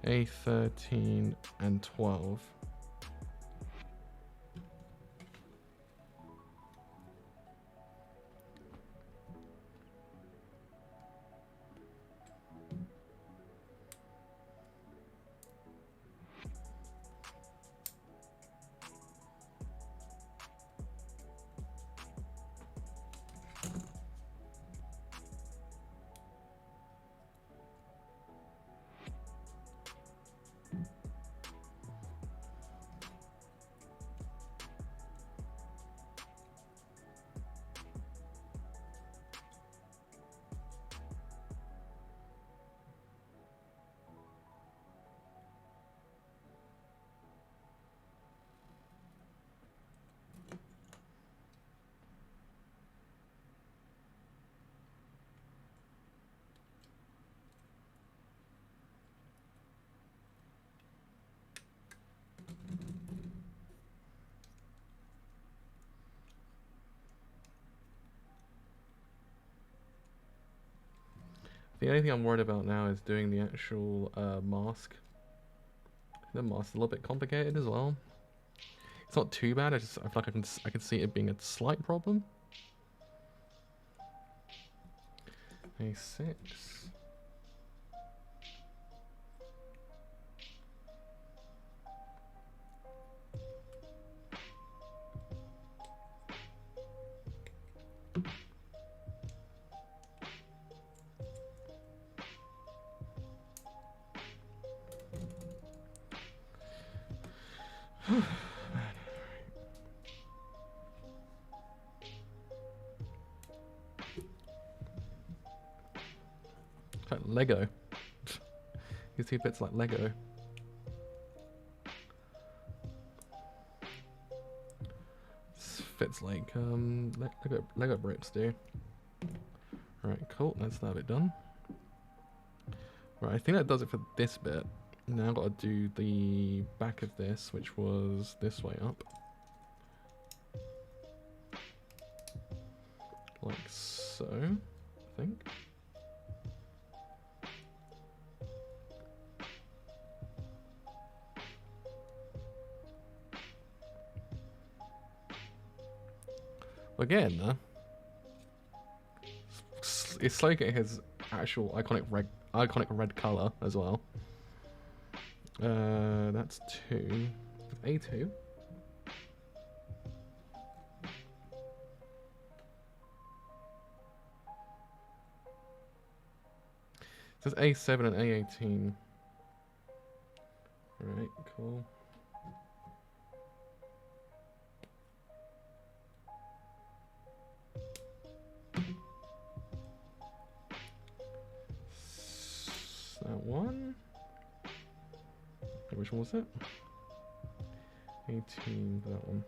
A13 and 12. The only thing I'm worried about now is doing the actual mask. The mask's a little bit complicated as well. It's not too bad. I feel like I can see it being a slight problem. A6. It's like Lego. You see bits like Lego. This fits like Lego bricks do. Alright, cool, that's that bit done. Right, I think that does it for this bit. Now I've got to do the back of this, which was this way up. Like so, I think. Again, it's slow getting his actual iconic red color as well. That's 2. A2. It says A7 and A18. Alright, cool. That one. Which one was it? 18, that one.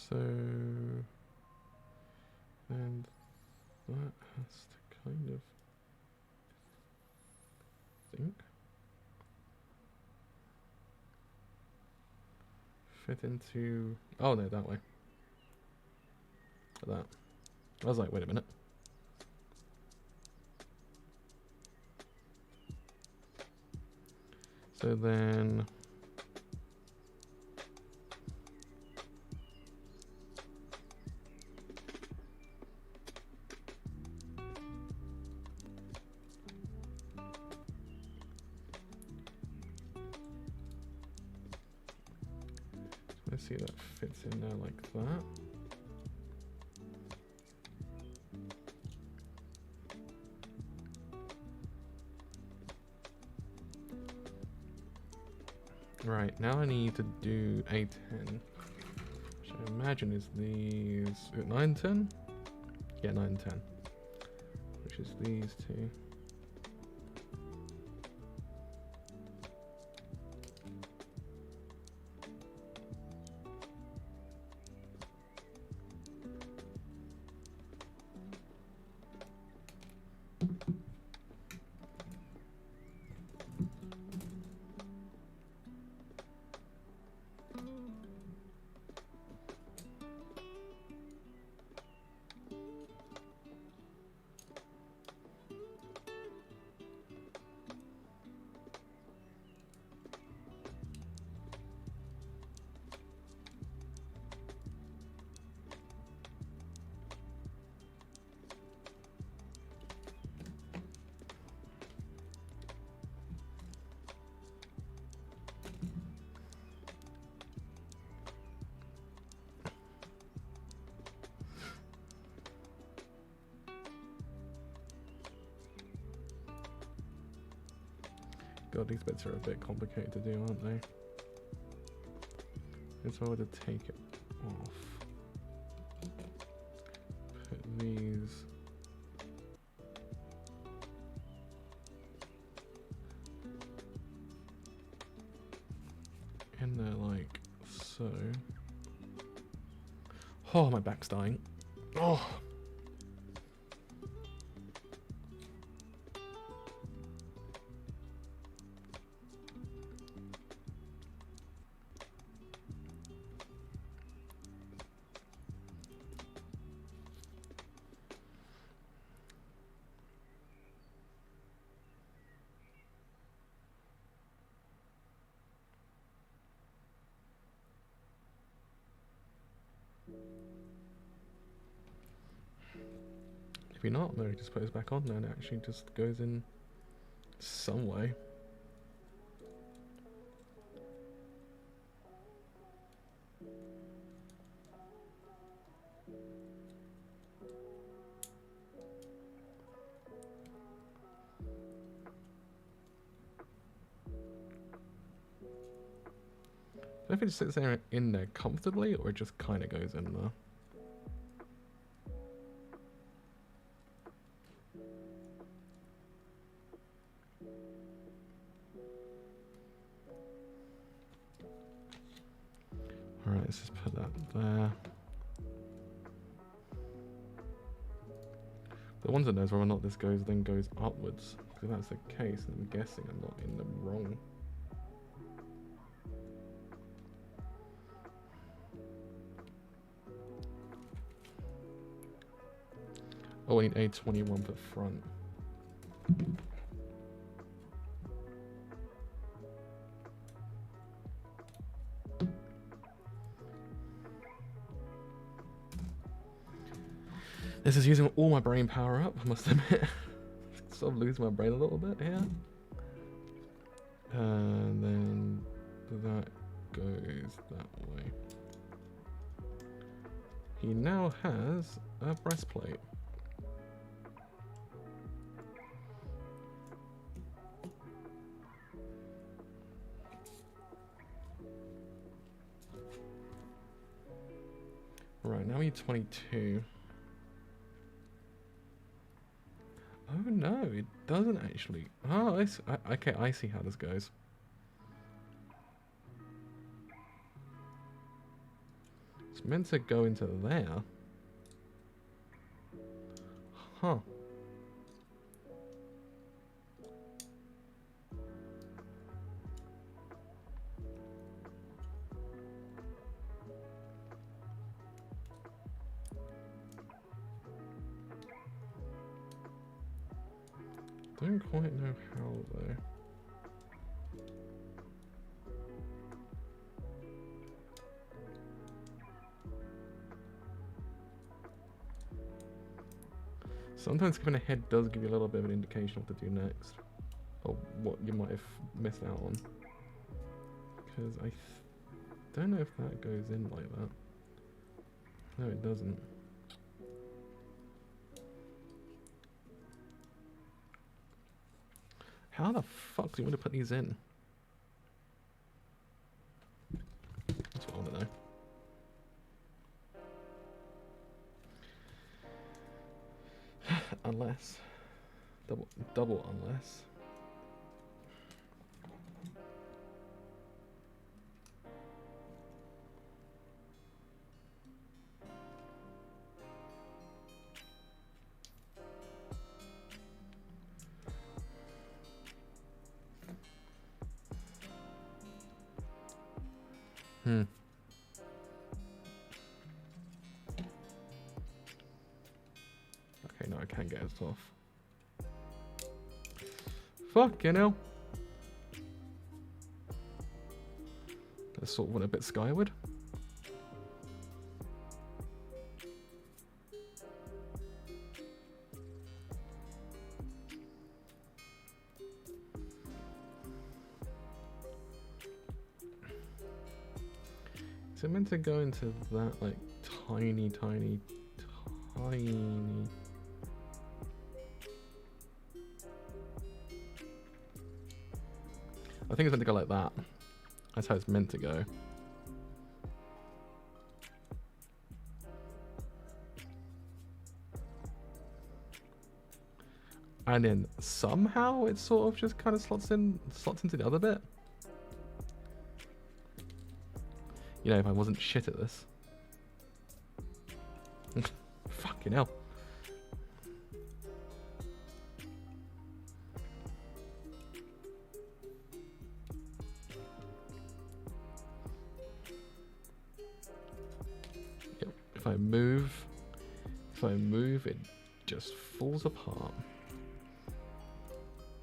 So, and that has to kind of fit into, oh no, that way. Like that. I was like, wait a minute. So then let's see, that fits in there like that. Right, now I need to do A10, which I imagine is these 9, 10? Yeah, 9, 10, which is these two. God, these bits are a bit complicated to do, aren't they? If I were to take it off, put these in there like so. Oh, my back's dying. Oh. If you're not, no, just put it back on there and it actually just goes in some way. I don't know if it just sits there in there comfortably or it just kind of goes in there. Alright, let's just put that there. The one that knows whether or not this then goes upwards. Because if that's the case, then I'm guessing I'm not in the wrong. Oh, I need A21 for front. This is using all my brain power up, I must admit. Sort of losing my brain a little bit here. And then that goes that way. He now has a breastplate. Right, now we need 22. Oh no, it doesn't actually. Oh, okay, I see how this goes. It's meant to go into there. Huh. Don't quite know how though. Sometimes skipping ahead does give you a little bit of an indication of what to do next, or what you might have missed out on. Because I don't know if that goes in like that. No, it doesn't. How the fuck do you want to put these in? That's what I want to know. Unless. Double unless. Okay, no, I can't get it off. Fuck, you know. That sort of went a bit skyward. Is it meant to go into that, like, tiny... I think it's meant to go like that. That's how it's meant to go. And then somehow it sort of just kind of slots into the other bit. You know, if I wasn't shit at this. Fucking hell. Yep, if I move, it just falls apart.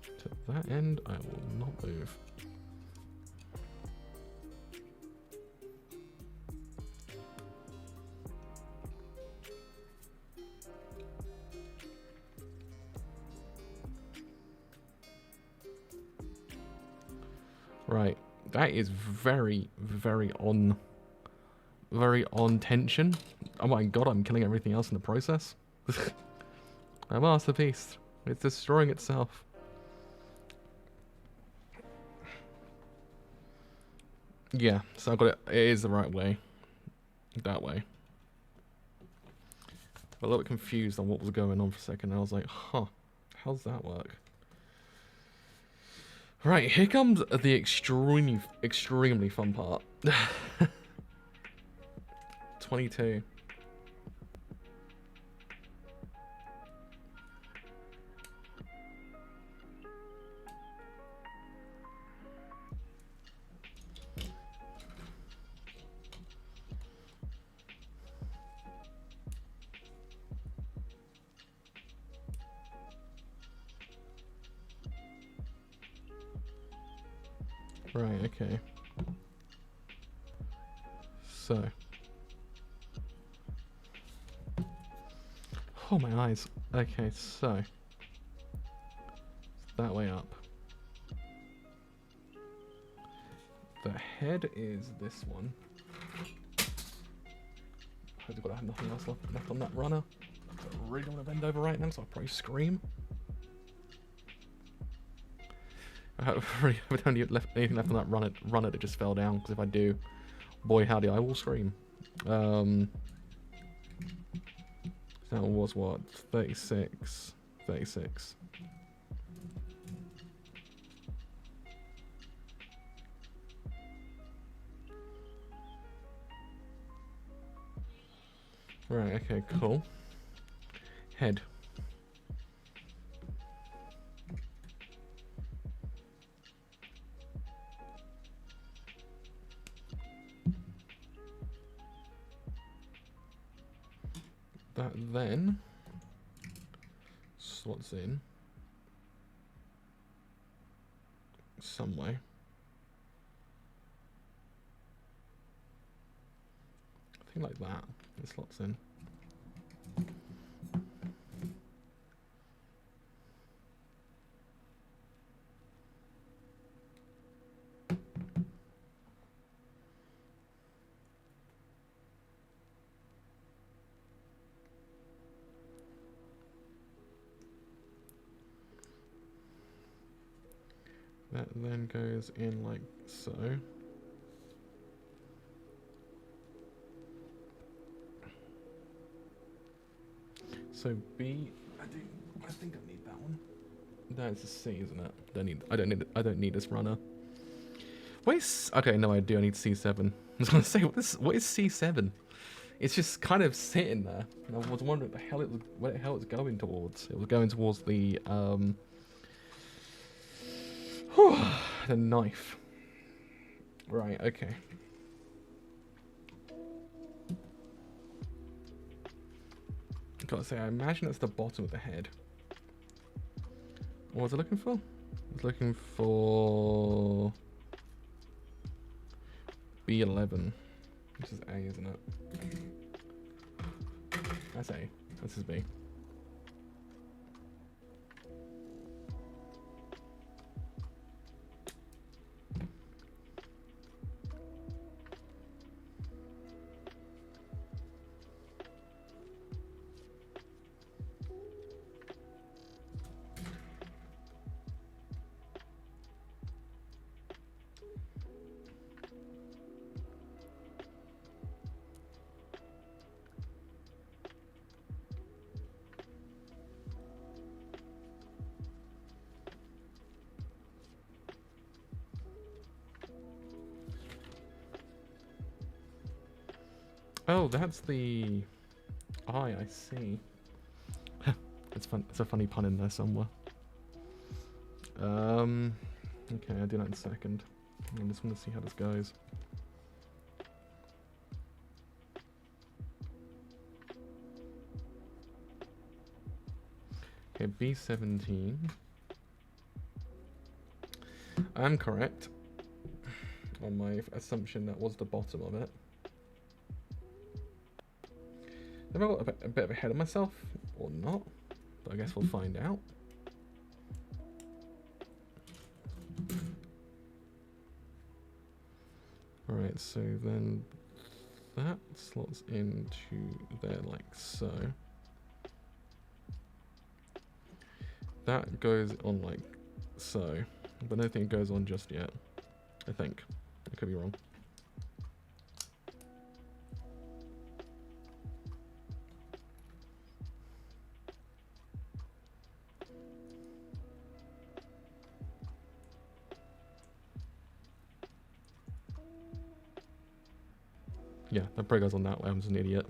To that end, I will not move. Right, that is very, very on tension. Oh my god, I'm killing everything else in the process. A masterpiece. It's destroying itself. Yeah, so I got it. It is the right way. That way. A little bit confused on what was going on for a second. And I was like, huh, how's that work? Right, here comes the extremely fun part. 22. Right, okay. So. Oh, my eyes. Okay, so. That way up. The head is this one. I've got to have nothing else left on that runner. I really want to bend over right now, so I'll probably scream. I don't have anything left on that runner that just fell down, because if I do, boy howdy, I will scream. That was what? 36. 36. Right, okay, cool. Head. That then slots in some way. I think like that. It slots in. That then goes in like so. So B, I think I need that one. No, it's a C, isn't it? I don't need this runner. Okay, no, I do. I need C7. I was gonna say, what is C7? It's just kind of sitting there. And I was wondering what the hell it's going towards. It was going towards the the knife. Right, okay. Gotta say, I imagine it's the bottom of the head. What was I looking for? I was looking for B11. This is A, isn't it? That's A. This is B. Oh, that's the eye, I see. It's fun. It's a funny pun in there somewhere. Okay, I'll do that in a second. I just want to see how this goes. Okay, B17. I'm correct on my assumption that was the bottom of it. Have I got a bit ahead of myself or not? But I guess we'll find out. Alright, so then that slots into there like so. That goes on like so, but I don't think it goes on just yet. I think. I could be wrong. Yeah, that probably goes on that way. I'm just an idiot.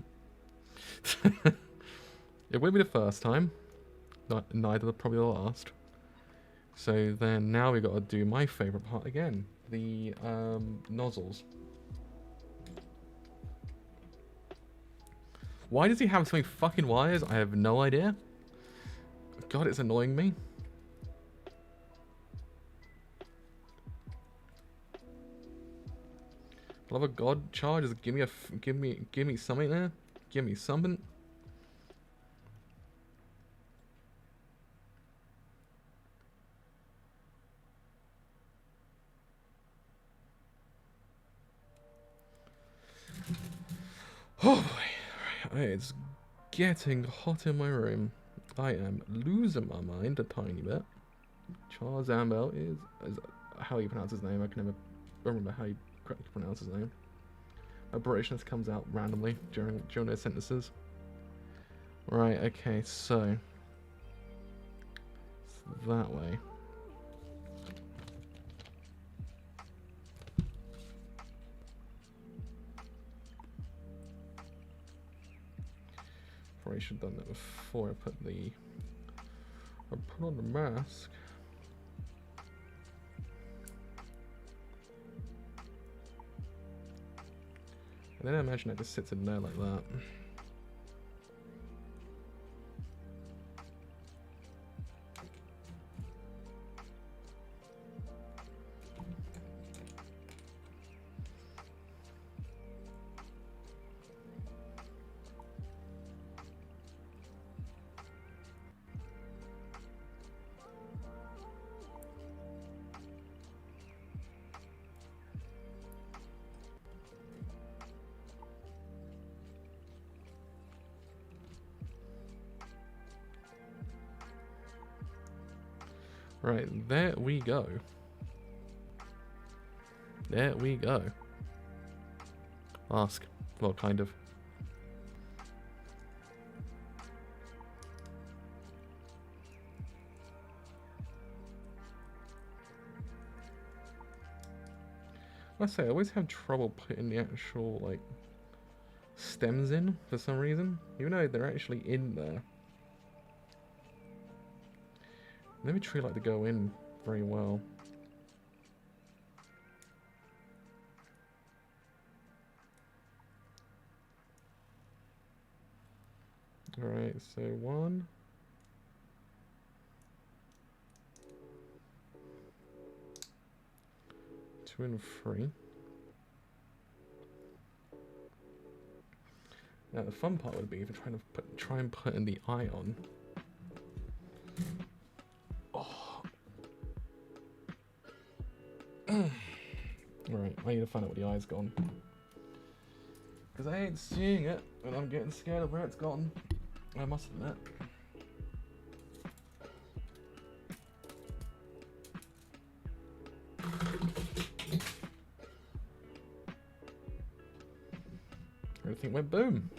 It wouldn't be the first time. Neither probably the last. So then now we got to do my favourite part again. The nozzles. Why does he have so many fucking wires? I have no idea. God, it's annoying me. Love of God, Char, just give me something there. Give me something. Oh boy, it's getting hot in my room. I am losing my mind a tiny bit. Char Zambel is how you pronounce his name. I can never remember how you correctly pronounce his name. My Britishness comes out randomly during those sentences. Right, okay, so it's that way. Probably should have done that before I put on the mask. And then I imagine it just sits in there like that. Right, there we go. There we go. Ask. Well, kind of. I say, I always have trouble putting the actual, like, stems in for some reason, even though they're actually in there. Never truly like to go in very well. Alright, so 1. 2 and 3. Now the fun part would be if you're try and put in the eye on. Right, I need to find out where the eye's gone. Because I ain't seeing it, and I'm getting scared of where it's gone. I must admit. Everything went boom.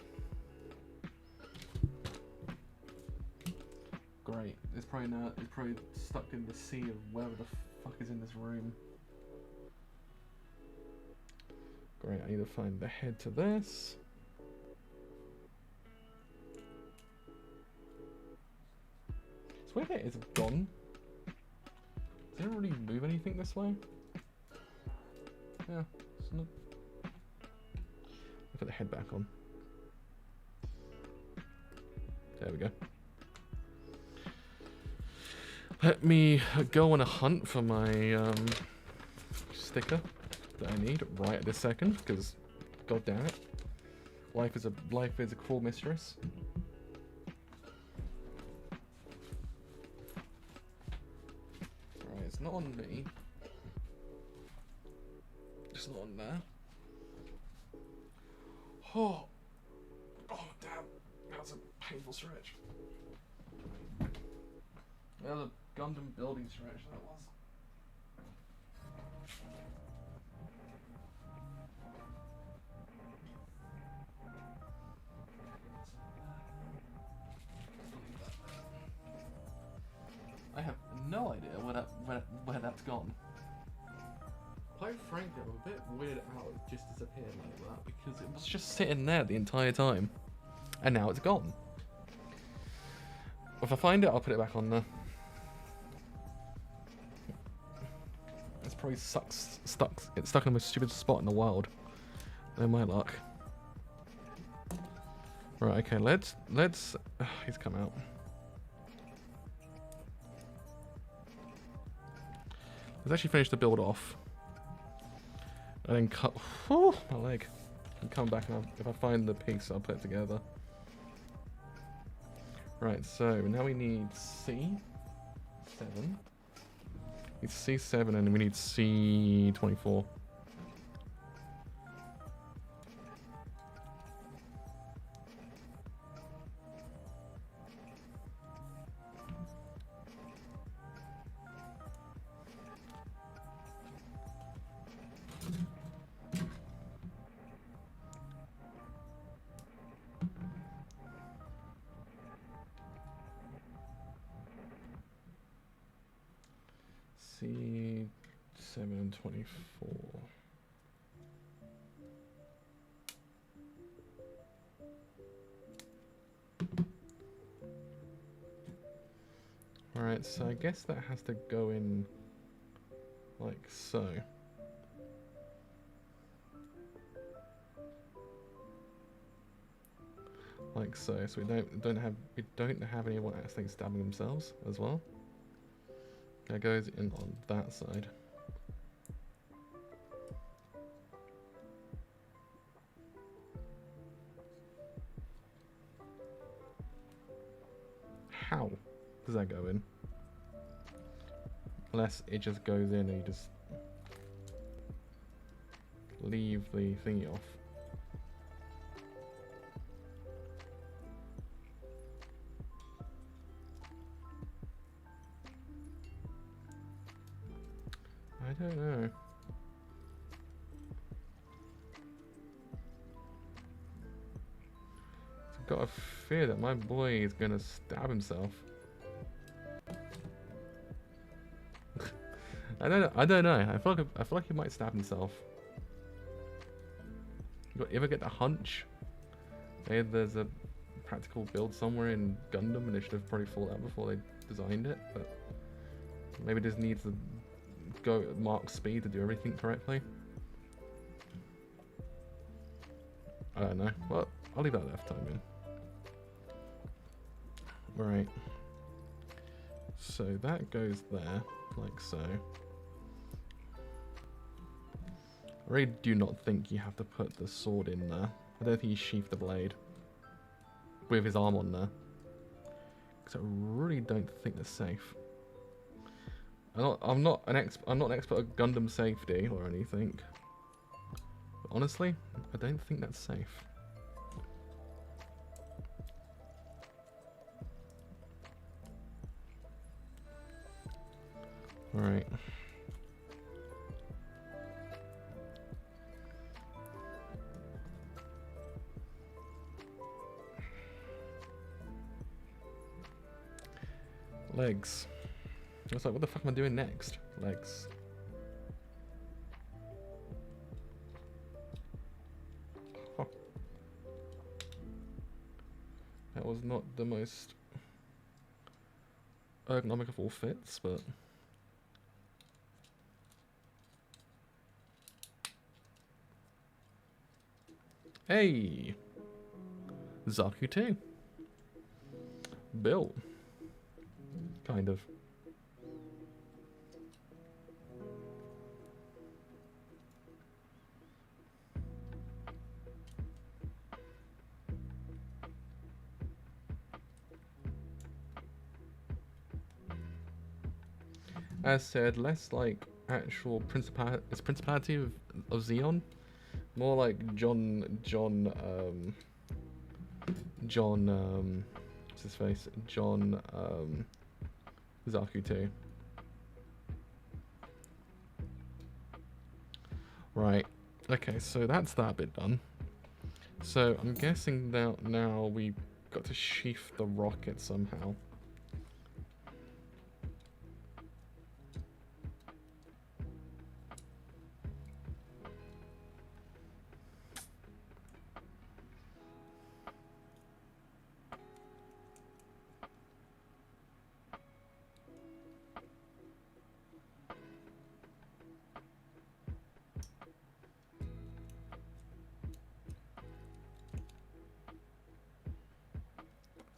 Great. It's probably stuck in the sea of whatever the fuck is in this room. Great, I need to find the head to this. swear that it's gone. Does it really move anything this way? Yeah, it's not. Put the head back on. There we go. Let me go on a hunt for my sticker that I need right at this second, because god damn it, life is a cruel mistress. Right, it's not on me. It's not on there. Oh damn, that was a painful stretch. That was a Gundam building stretch, that was. I have no idea where that's gone. Quite frankly, I'm a bit weirded out it just disappeared like that, because it was just sitting there the entire time. And now it's gone. If I find it, I'll put it back on there. It's probably it's stuck in the most stupid spot in the world. No my luck. Right, okay, let's he's come out. Let's actually finish the build off. And then cut my leg. And come back and if I find the piece, I'll put it together. Right, so now we need C7. It's C7 and we need C24. C7 and 24. Alright, so I guess that has to go in like so. Like so. So we don't have anyone actually stabbing themselves as well. That goes in on that side. How does that go in? Unless it just goes in and you just leave the thingy off. I don't know. I've got a fear that my boy is gonna stab himself. I don't know. I feel like he might stab himself. You ever get the hunch? Maybe there's a practical build somewhere in Gundam and they should have probably thought that before they designed it, but maybe this needs to go at Mark speed to do everything correctly. I don't know. Well, I'll leave that left time in. Right. So that goes there, like so. I really do not think you have to put the sword in there. I don't think you sheath the blade with his arm on there, because I really don't think that's safe. I'm not an expert at Gundam safety or anything. But honestly, I don't think that's safe. All right. Legs. I was like, what the fuck am I doing next? Legs. Huh. That was not the most ergonomic of all fits, but hey, Zaku too. Built, kind of. As said, less like actual principality of Xeon, more like what's his face? Zaku too. Right. Okay, so that's that bit done. So I'm guessing that now we got to sheath the rocket somehow.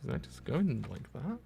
Does that just go in like that?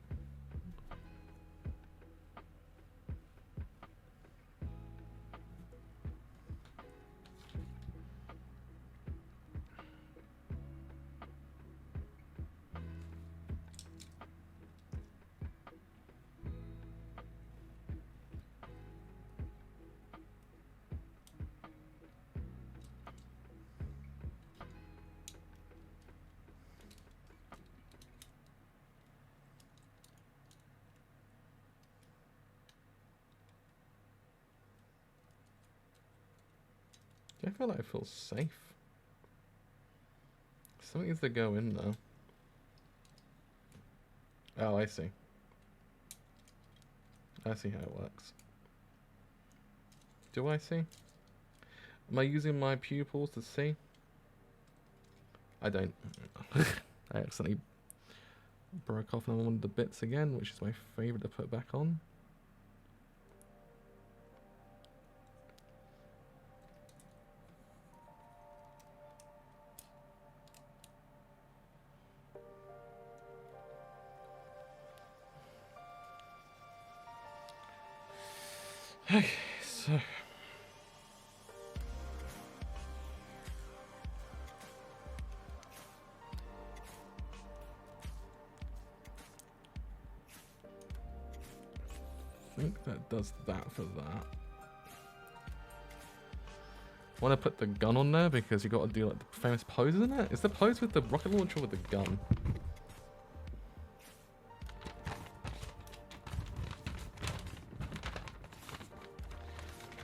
I feel like I feel safe. Something needs to go in though. Oh, I see. I see how it works. Do I see? Am I using my pupils to see? I don't. I accidentally broke off another one of the bits again, which is my favourite to put back on. Okay, so I think that does that for that. I want to put the gun on there because you got to do like the famous pose, isn't it? Is the pose with the rocket launcher or with the gun?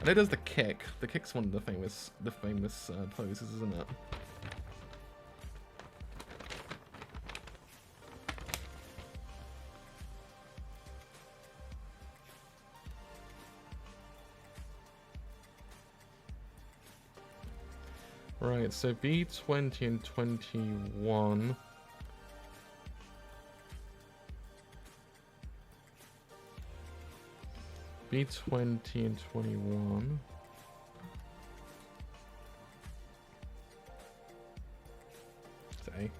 I know there's the kick. The kick's one of the famous poses, isn't it? Right, so B20 and 21. B20 and 21. Say.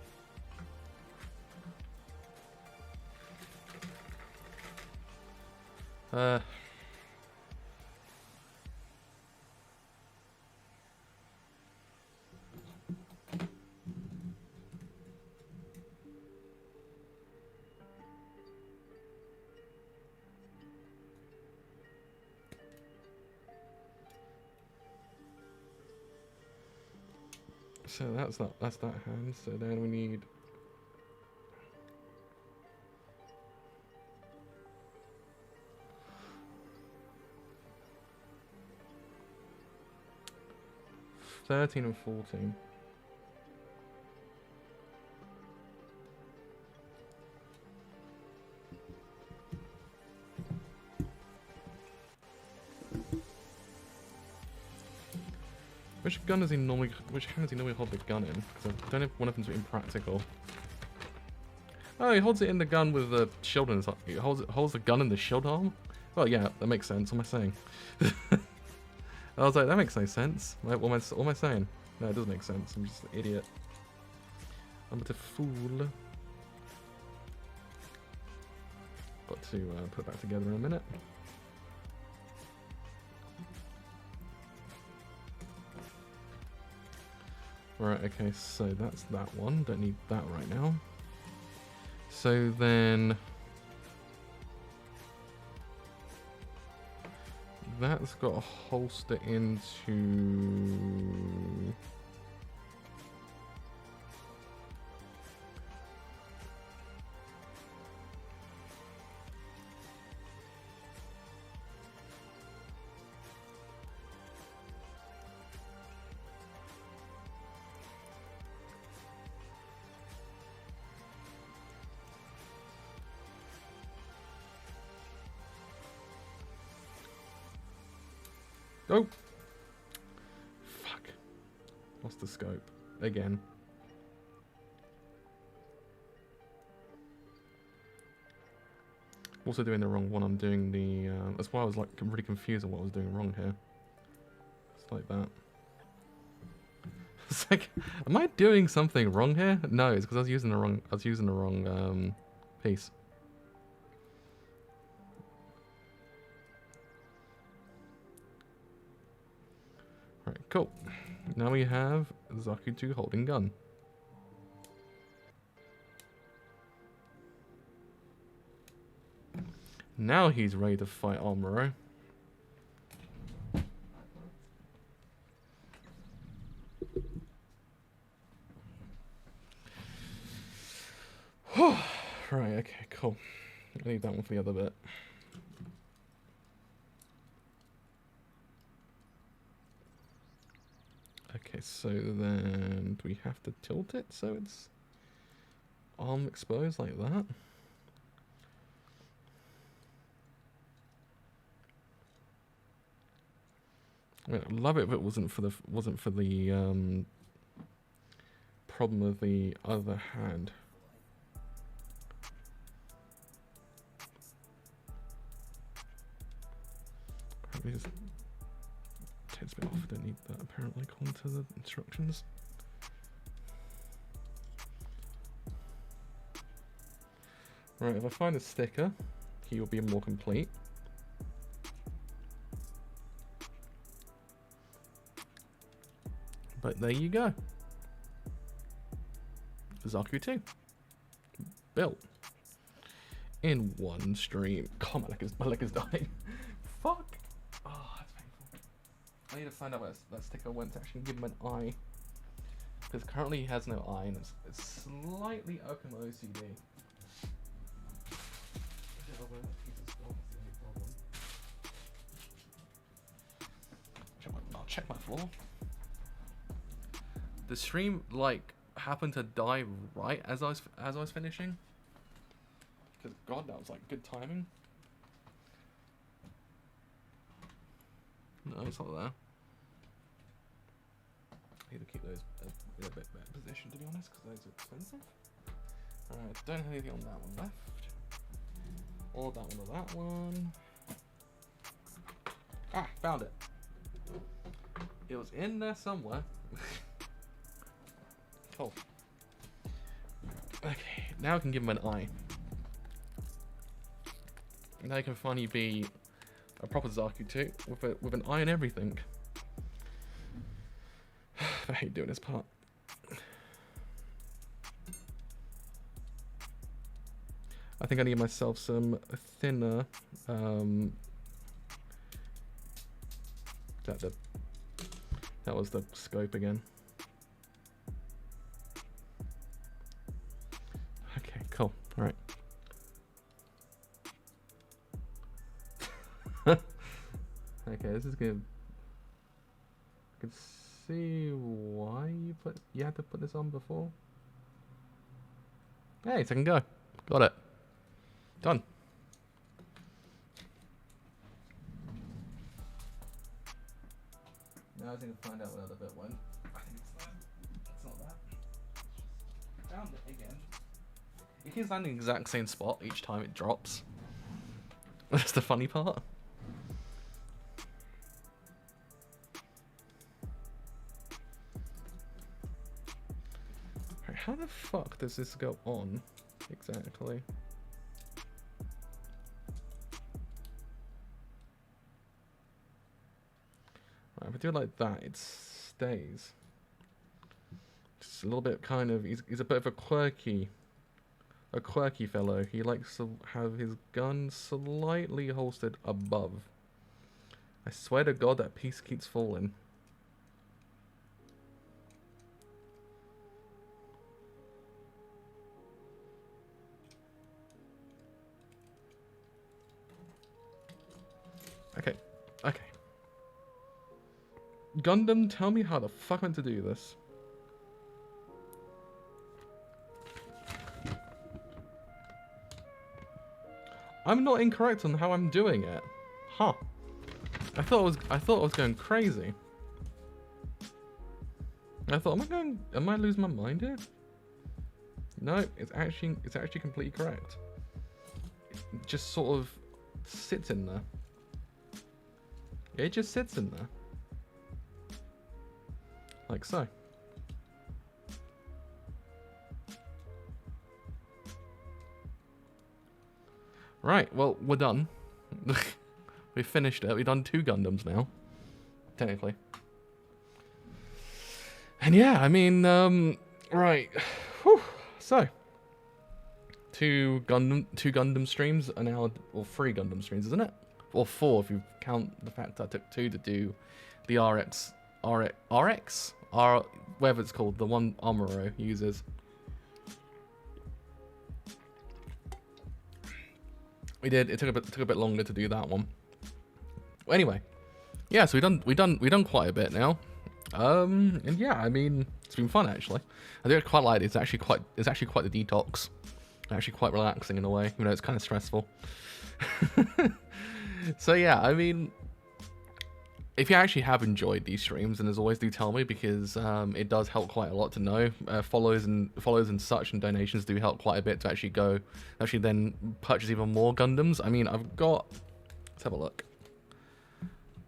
So that's that hand. So then we need (13) and 14. Which gun does he normally? Which hand does he normally hold the gun in? Because I don't know if one of them's impractical. Oh, he holds it in the gun with the shield in his arm. He holds the gun in the shield arm? Well, yeah, that makes sense. What am I saying? I was like, that makes no sense. What am I saying? No, it doesn't make sense. I'm just an idiot. I'm a fool. Got to put it back together in a minute. Right, okay, so that's that one. Don't need that right now. So then... that's got a holster into... Oh! Fuck. What's the scope? Again. Also doing the wrong one. I'm doing the... that's why I was like really confused on what I was doing wrong here. It's like that. It's like, am I doing something wrong here? No, it's because I was using the wrong piece. Alright, cool. Now we have Zaku 2 holding gun. Now he's ready to fight Amuro. Right, okay, cool. I need that one for the other bit. Okay, so then do we have to tilt it so it's arm exposed like that? I mean, I'd love it if it wasn't for the problem of the other hand. Probably just takes a bit off. I don't need that apparently according to the instructions. Right, if I find a sticker, he will be more complete. But there you go. Zaku 2. Built. In one stream. God, my leg is dying. Fuck. Oh, that's painful. I need to find out where that sticker went to actually give him an eye. Because currently he has no eye and it's slightly open OCD. I'll check my floor. The stream like happened to die right as I was finishing. Because God, that was like good timing. No, it's not there. I need to keep those in a bit better position to be honest, because those are expensive. Alright, don't have anything on that one left. Or that one or that one. Ah, found it. It was in there somewhere. Cool. Okay, now I can give him an eye. Now he can finally be a proper Zaku 2 with an eye and everything. I hate doing this part. I think I need myself some thinner that was the scope again. Okay, cool. All right. Okay, this is good. I can see why you had to put this on before. Hey, second go. Got it. Done. Now I just need to find out where the bit went. I think it's that. It's not that. Found it again. it keeps landing the exact same spot each time it drops. That's the funny part. Right, how the fuck does this go on exactly? Right, if I do it like that, it stays. Just a little bit kind of, he's a bit of a quirky fellow. He likes to have his gun slightly holstered above. I swear to God that piece keeps falling. Okay, okay. Gundam, tell me how the fuck I'm meant to do this. I'm not incorrect on how I'm doing it. Huh. I thought I was going crazy. I thought, am I losing my mind here? No, it's actually completely correct. It just sort of sits in there. It just sits in there. Like so. Right, well, we're done. We finished it. We've done 2 Gundams now. Technically. And yeah, I mean, right. Whew. So, 2 Gundam streams are now, or 3 Gundam streams, isn't it? Or 4 if you count the fact I took 2 to do the whatever it's called, the one Amuro uses. We did. It took a bit longer to do that one. Well, anyway, yeah. So we done quite a bit now. And yeah, I mean, it's been fun actually. I do quite like it. It's actually quite the detox. Actually quite relaxing in a way, even though it's kind of stressful. So yeah, I mean, if you actually have enjoyed these streams, then as always, do tell me, because it does help quite a lot to know. Follows and such and donations do help quite a bit to actually then purchase even more Gundams. I mean, let's have a look.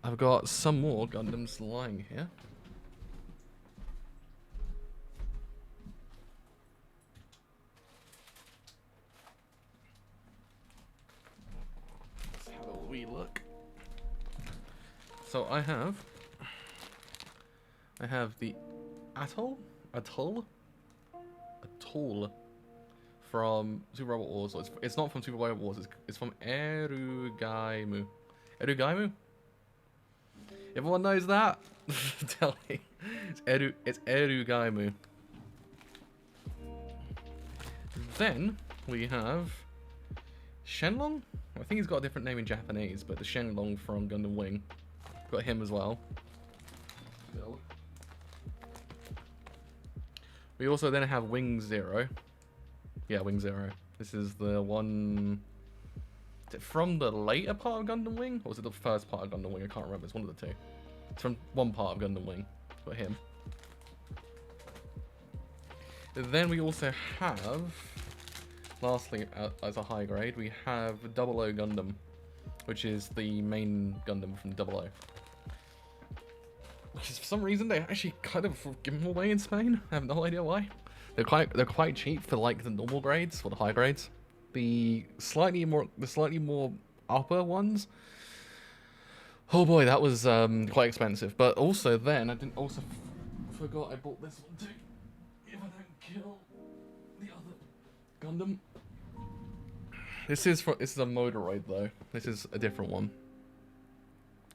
I've got some more Gundams lying here. Let's have a wee look. So I have the Atoll from Super Robot Wars. It's not from Super Robot Wars. It's from Erugaimu. Erugaimu? Everyone knows that. Tell me. It's Erugaimu. Then we have Shenlong. I think he's got a different name in Japanese, but the Shenlong from Gundam Wing. Got him as well. We also then have Wing Zero. Yeah, Wing Zero. This is the one. Is it from the later part of Gundam Wing? Or was it the first part of Gundam Wing? I can't remember. It's one of the 2. It's from one part of Gundam Wing. Got him. Then we also have, lastly, as a high grade, we have 00 Gundam, which is the main Gundam from 00. Which is, for some reason, they actually kind of give them away in Spain. I have no idea why. They're quite cheap for like the normal grades or the high grades. The slightly more upper ones. Oh boy, that was quite expensive. But also then I forgot I bought this one too. If I don't kill the other Gundam. This is a Motoroid though. This is a different one.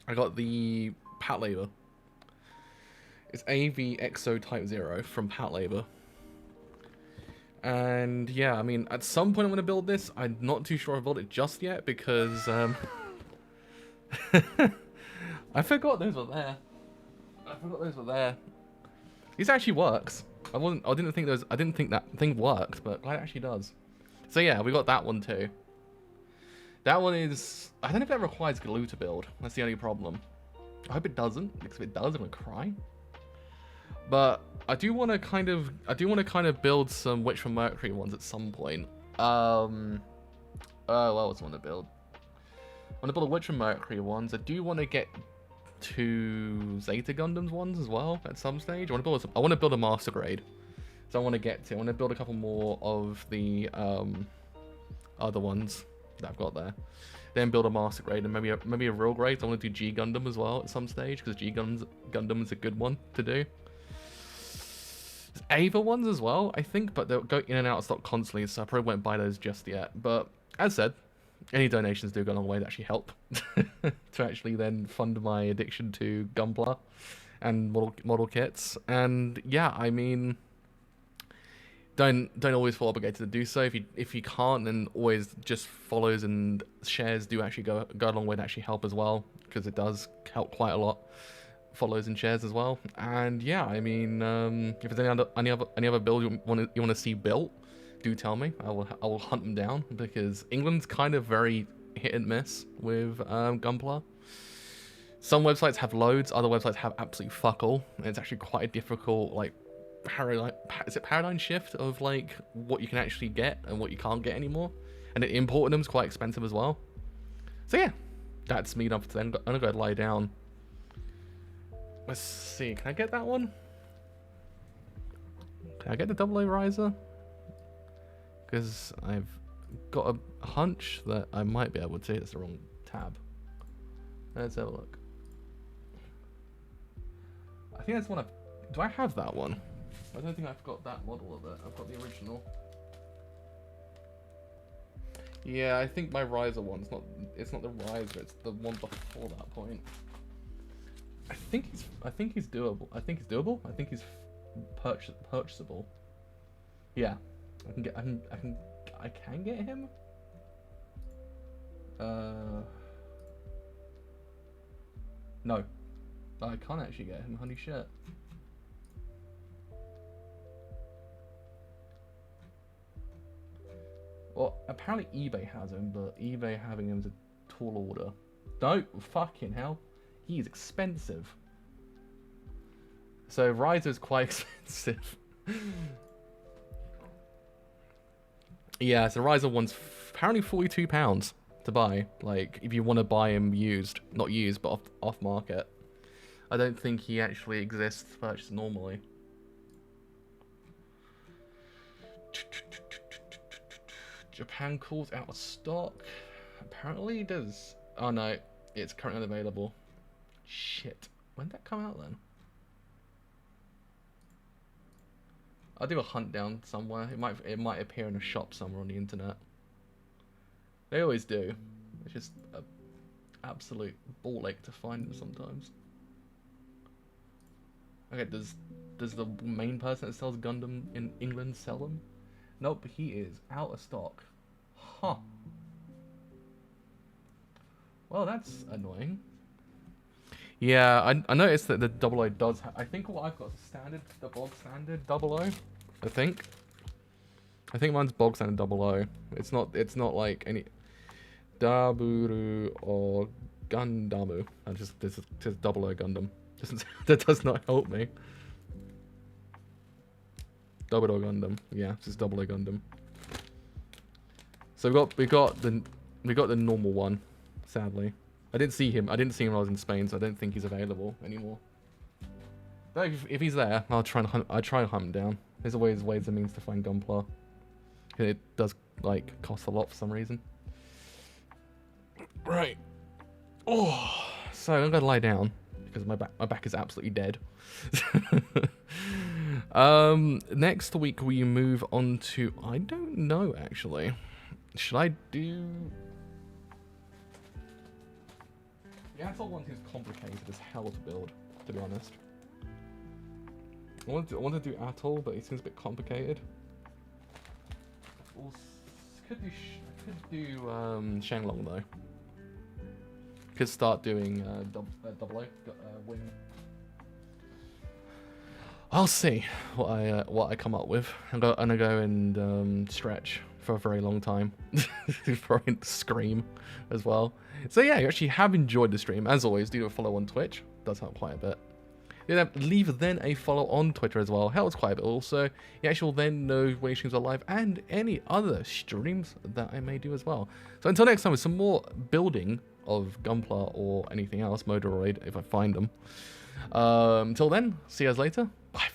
I got the Patlabor. It's AVXO Type 0 from Patlabor. And yeah, I mean, at some point I'm going to build this. I'm not too sure I've built it just yet because I forgot those were there. This actually works. I didn't think that thing worked, but it actually does. So yeah, we got that one too. That one is, I don't know if that requires glue to build. That's the only problem. I hope it doesn't, because if it does, I'm gonna cry. But I do want to kind of build some Witch from Mercury ones at some point. What else I want to build? I want to build a Witch and Mercury ones. I do want to get 2 Zeta Gundams ones as well at some stage. I want to build a master grade. So I want to build a couple more of the other ones that I've got there. Then build a master grade and maybe a real grade. So I want to do G Gundam as well at some stage because G Gundam is a good one to do. There's Ava ones as well, I think, but they'll go in and out of stock constantly, so I probably won't buy those just yet. But as said, any donations do go a long way to actually help to actually then fund my addiction to Gunpla and model kits. And yeah, I mean, don't always feel obligated to do so. If you can't, then always just follows and shares do actually go a long way to actually help as well, because it does help quite a lot. Follows and shares as well. And yeah, I mean, if there's any other build you want to see built, do tell me. I will hunt them down, because England's kind of very hit and miss with Gunpla. Some websites have loads, other websites have absolutely fuck all. And it's actually quite a difficult paradigm shift of like what you can actually get and what you can't get anymore. And importing them is quite expensive as well. So yeah, that's me done for today. I'm gonna go lie down. Let's see, can I get that one? Can I get the double A riser? Because I've got a hunch that I might be able to. That's the wrong tab. Let's have a look. I think that's one do I have that one? I don't think I've got that model of it. I've got the original. Yeah, I think my riser one's it's not the riser, it's the one before that point. I think he's doable. I think he's purchasable. Yeah, I can get him. No, I can't actually get him. Holy shit. Well, apparently eBay has him, but eBay having him is a tall order. No, fucking hell. He's expensive. So Riser's quite expensive. Yeah, so Riser one's apparently £42 to buy. Like, if you want to buy him used, not used, but off market. I don't think he actually exists purchased normally. Japan calls out of stock. Apparently it does. Oh no, it's currently unavailable. Shit. When did that come out then? I'll do a hunt down somewhere. It might appear in a shop somewhere on the internet. They always do. It's just an absolute ball ache to find them sometimes. Okay, does the main person that sells Gundam in England sell them? Nope, he is out of stock. Huh. Well, that's annoying. Yeah, I noticed that the 00 does I think what I've got is standard, the bog standard 00, I think. I think mine's bog standard 00. It's not like any Daburu or Gundamu. This is 00 Gundam. That does not help me. Double Gundam, yeah, this is 00 Gundam. So we got the normal one, sadly. I didn't see him when I was in Spain, so I don't think he's available anymore. But if he's there, I'll try and hunt him down. There's always ways and means to find Gunpla. It does like cost a lot for some reason. Right. Oh, so I'm gonna lie down because my back is absolutely dead. Next week we move on to, I don't know actually. Should I do? The Atoll one seems complicated as hell to build, to be honest. I want to do Atoll, but it seems a bit complicated. I could do Shenlong though. Could start doing double A wing. I'll see what I come up with. I'm gonna go and stretch for a very long time. Probably scream as well. So yeah, you actually have enjoyed the stream. As always, do a follow on Twitch. Does help quite a bit. Yeah, leave then a follow on Twitter as well. Helps quite a bit. Also, you actually will then know when streams are live and any other streams that I may do as well. So until next time, with some more building of Gunpla or anything else, Modoroid, if I find them. Till then, see you guys later. Bye.